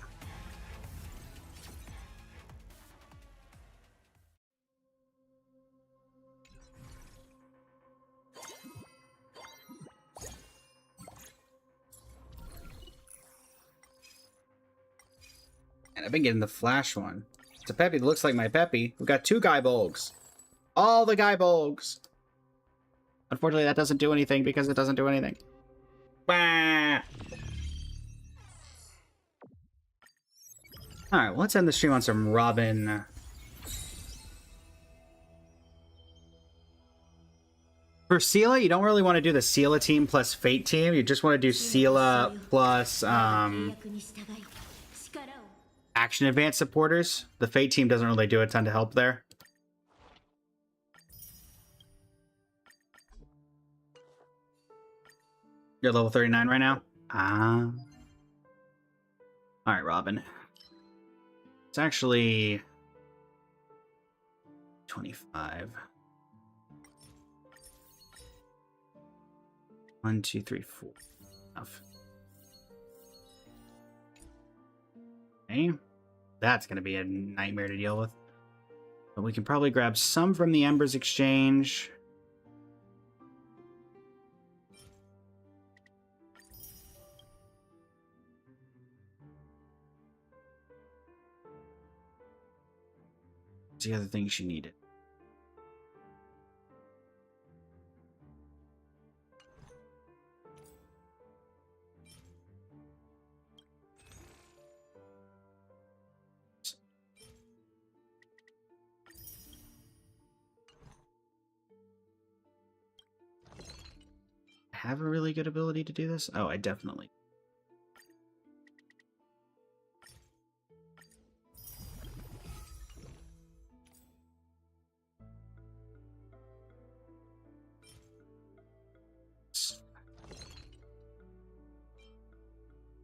And I've been getting the Flash one. It's a Peppy that looks like my Peppy. We've got 2 Guy Bolgs. All the Guy Bolgs. Unfortunately, that doesn't do anything because it doesn't do anything. Bah! Alright, well, let's end the stream on some Robin. For Sela, you don't really want to do the Sela team plus Fate team. You just want to do Sela plus Action Advance supporters. The Fate team doesn't really do a ton to help there. You're level 39 right now? Ah. Alright, Robin. It's actually 25. 1, 2, 3, 4. Enough. Okay. That's going to be a nightmare to deal with. But we can probably grab some from the Embers Exchange. What's the other thing she needed? Have a really good ability to do this? Oh, I definitely.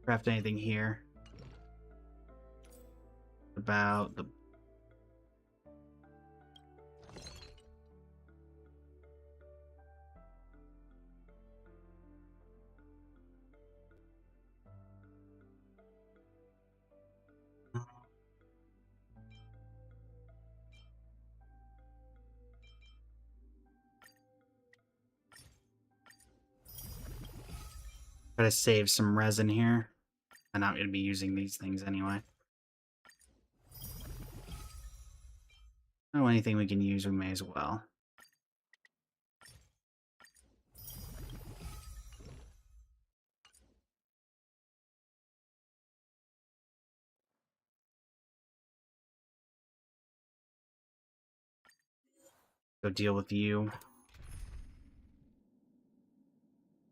Craft anything here about the try to save some resin here. I'm not going to be using these things anyway. Oh, anything we can use, we may as well. Go deal with you.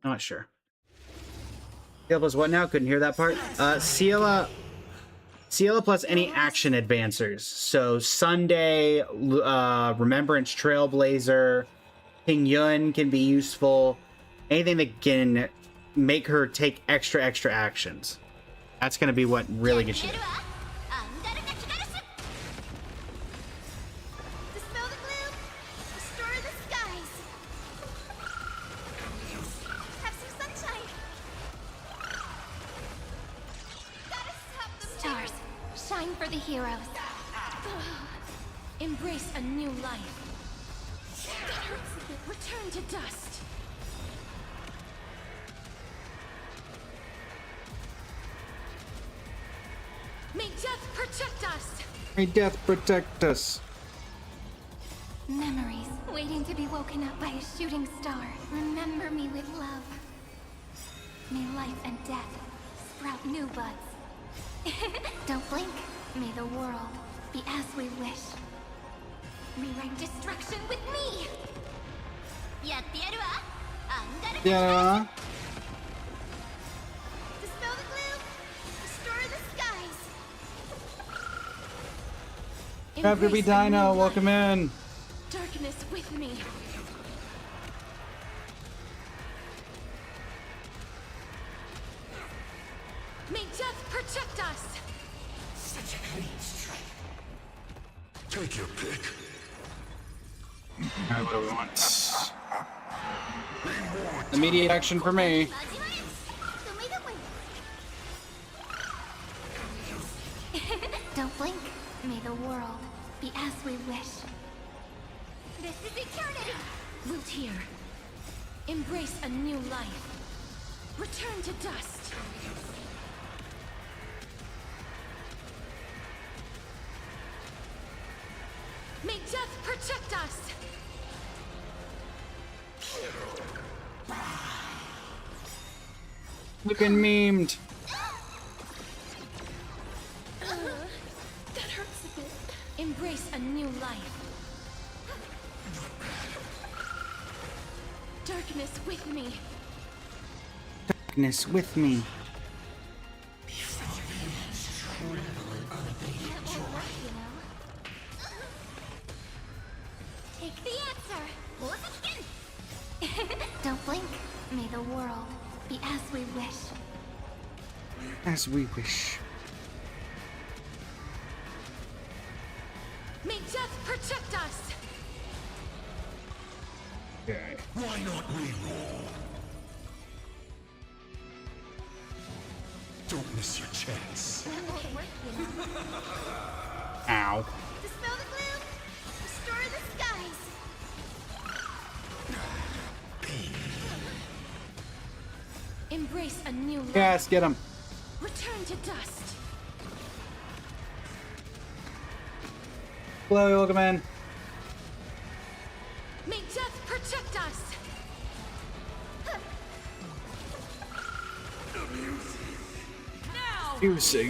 I'm not sure. Ciela plus what now? Couldn't hear that part. Ciela plus any action advancers. So Sunday, Remembrance Trailblazer, Ping Yun can be useful. Anything that can make her take extra actions. That's going to be what really gets you. Dispel the gloom, restore the skies. Have some sunshine. Gotta stop them. Stars, shine for the heroes. Embrace a new life. That hurts a bit. Return to dust. May death protect us. May death protect us. Memories waiting to be woken up by a shooting star. Remember me with love. May life and death sprout new buds. Don't blink. May the world be as we wish. Rewrite destruction with me. Yeah. Dispel the gloom. Restore the skies. Chapter B Dino, welcome in. Darkness with me. May death protect us. Such a clean strike. Take your pick. Alright, what do we want? Immediate action for me. Don't blink. May the world be as we wish. This is eternity! Root here. Embrace a new life. Return to dust. May death protect us. Looking memed. That hurts a bit. Embrace a new life. Darkness with me. Darkness with me. Take the answer. Don't blink. May the world be as we wish. As we wish. May death protect us. Okay. Why not reroll? Don't miss your chance. That won't work, you know. Ow. Dispel the gloom. Restore the skies. Embrace a new life. Yes, get him. Return to dust. Hello, welcome in. May death protect us. Now. Fusing.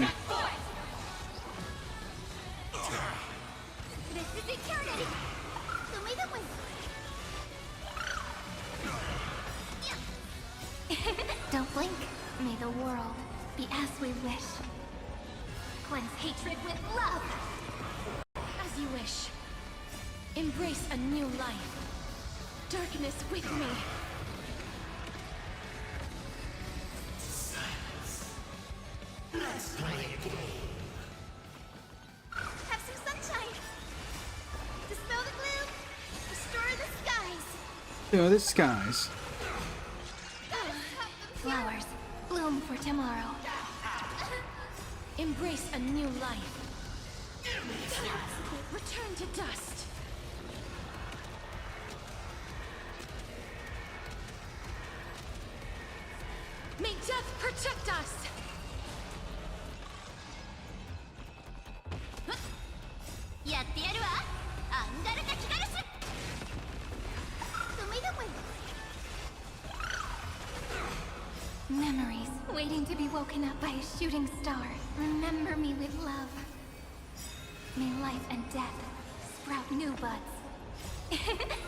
This is eternity. So may the wind. Don't blink. May the world be as we wish. Cleanse hatred with love. As you wish. Embrace a new life. Darkness with me. Let's play a game. Have some sunshine. Dispel the gloom. Restore the skies. Oh, the skies. Flowers bloom for tomorrow. Embrace a new life. Return to dust. May death protect us. Memories waiting to be woken up by a shooting star. Remember me with love. May life and death sprout new buds.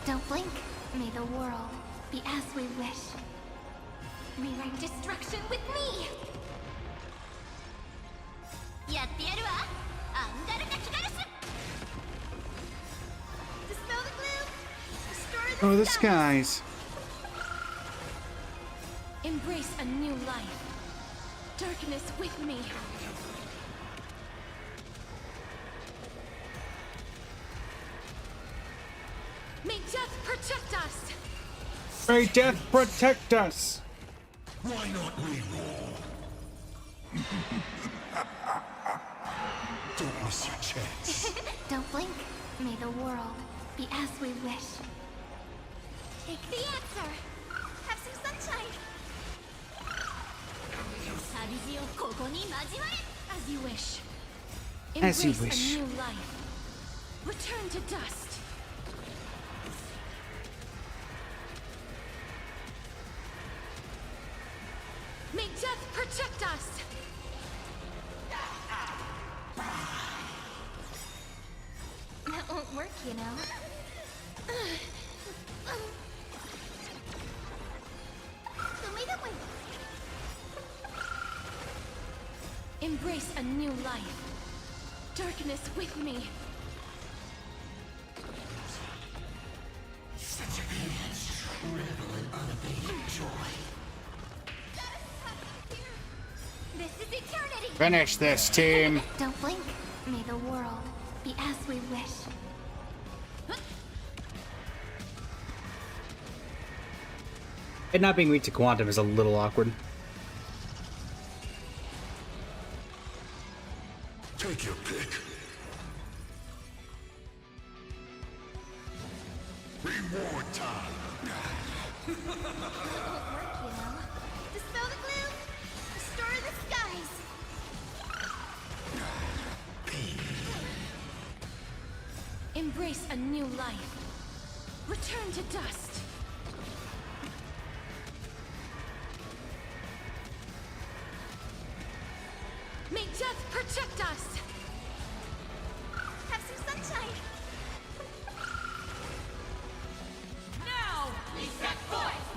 Don't blink. May the world be as we wish. Rewrite destruction with me! Dispel the gloom! Restore Oh, the skies. skies. Embrace a new life. Darkness with me. May death protect us. May death protect us. Why not reroll? Don't miss your chance. Don't blink. May the world be as we wish. Take the answer. Have some sunshine. As you wish. As you Embrace wish. a new life. Return to dust. May death protect us. That won't work, you know. So may the wind. Embrace a new life. Darkness with me. Such a chance. Revel in unabated joy. This is eternity. Finish this, team. Don't blink. May the world be as we wish. It not being weak to quantum is a little awkward. Take your pick. Reward time. That won't work, you know. Dispel the gloom. Restore the skies. Embrace a new life. Return to dust. May death protect us. Have some sunshine. Now we set forth.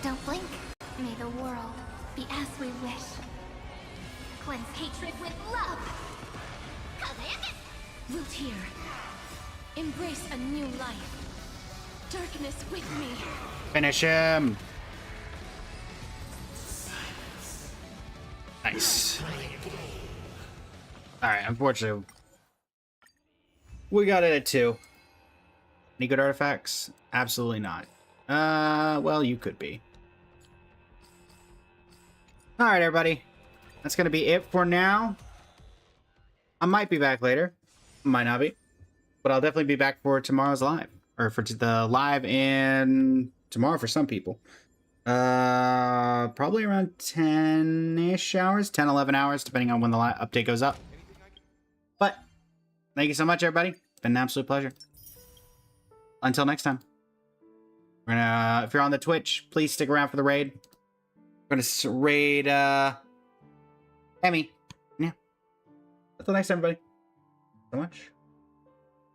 Don't blink. May the world be as we wish. Cleanse hatred with love. Root here. Embrace a new life. Darkness with me. Finish him. Nice. Alright, unfortunately, we got it at 2. Any good artifacts? Absolutely not. Well, you could be. Alright, everybody. That's gonna be it for now. I might be back later. Might not be. But I'll definitely be back for tomorrow's live. Or for the live and tomorrow for some people. Probably around 10-ish hours. 10, 11 hours, depending on when the update goes up. But, thank you so much, everybody. It's been an absolute pleasure. Until next time. We're gonna, if you're on the Twitch, please stick around for the raid. We're gonna raid, Emmy. Yeah. Until next time, everybody. So much.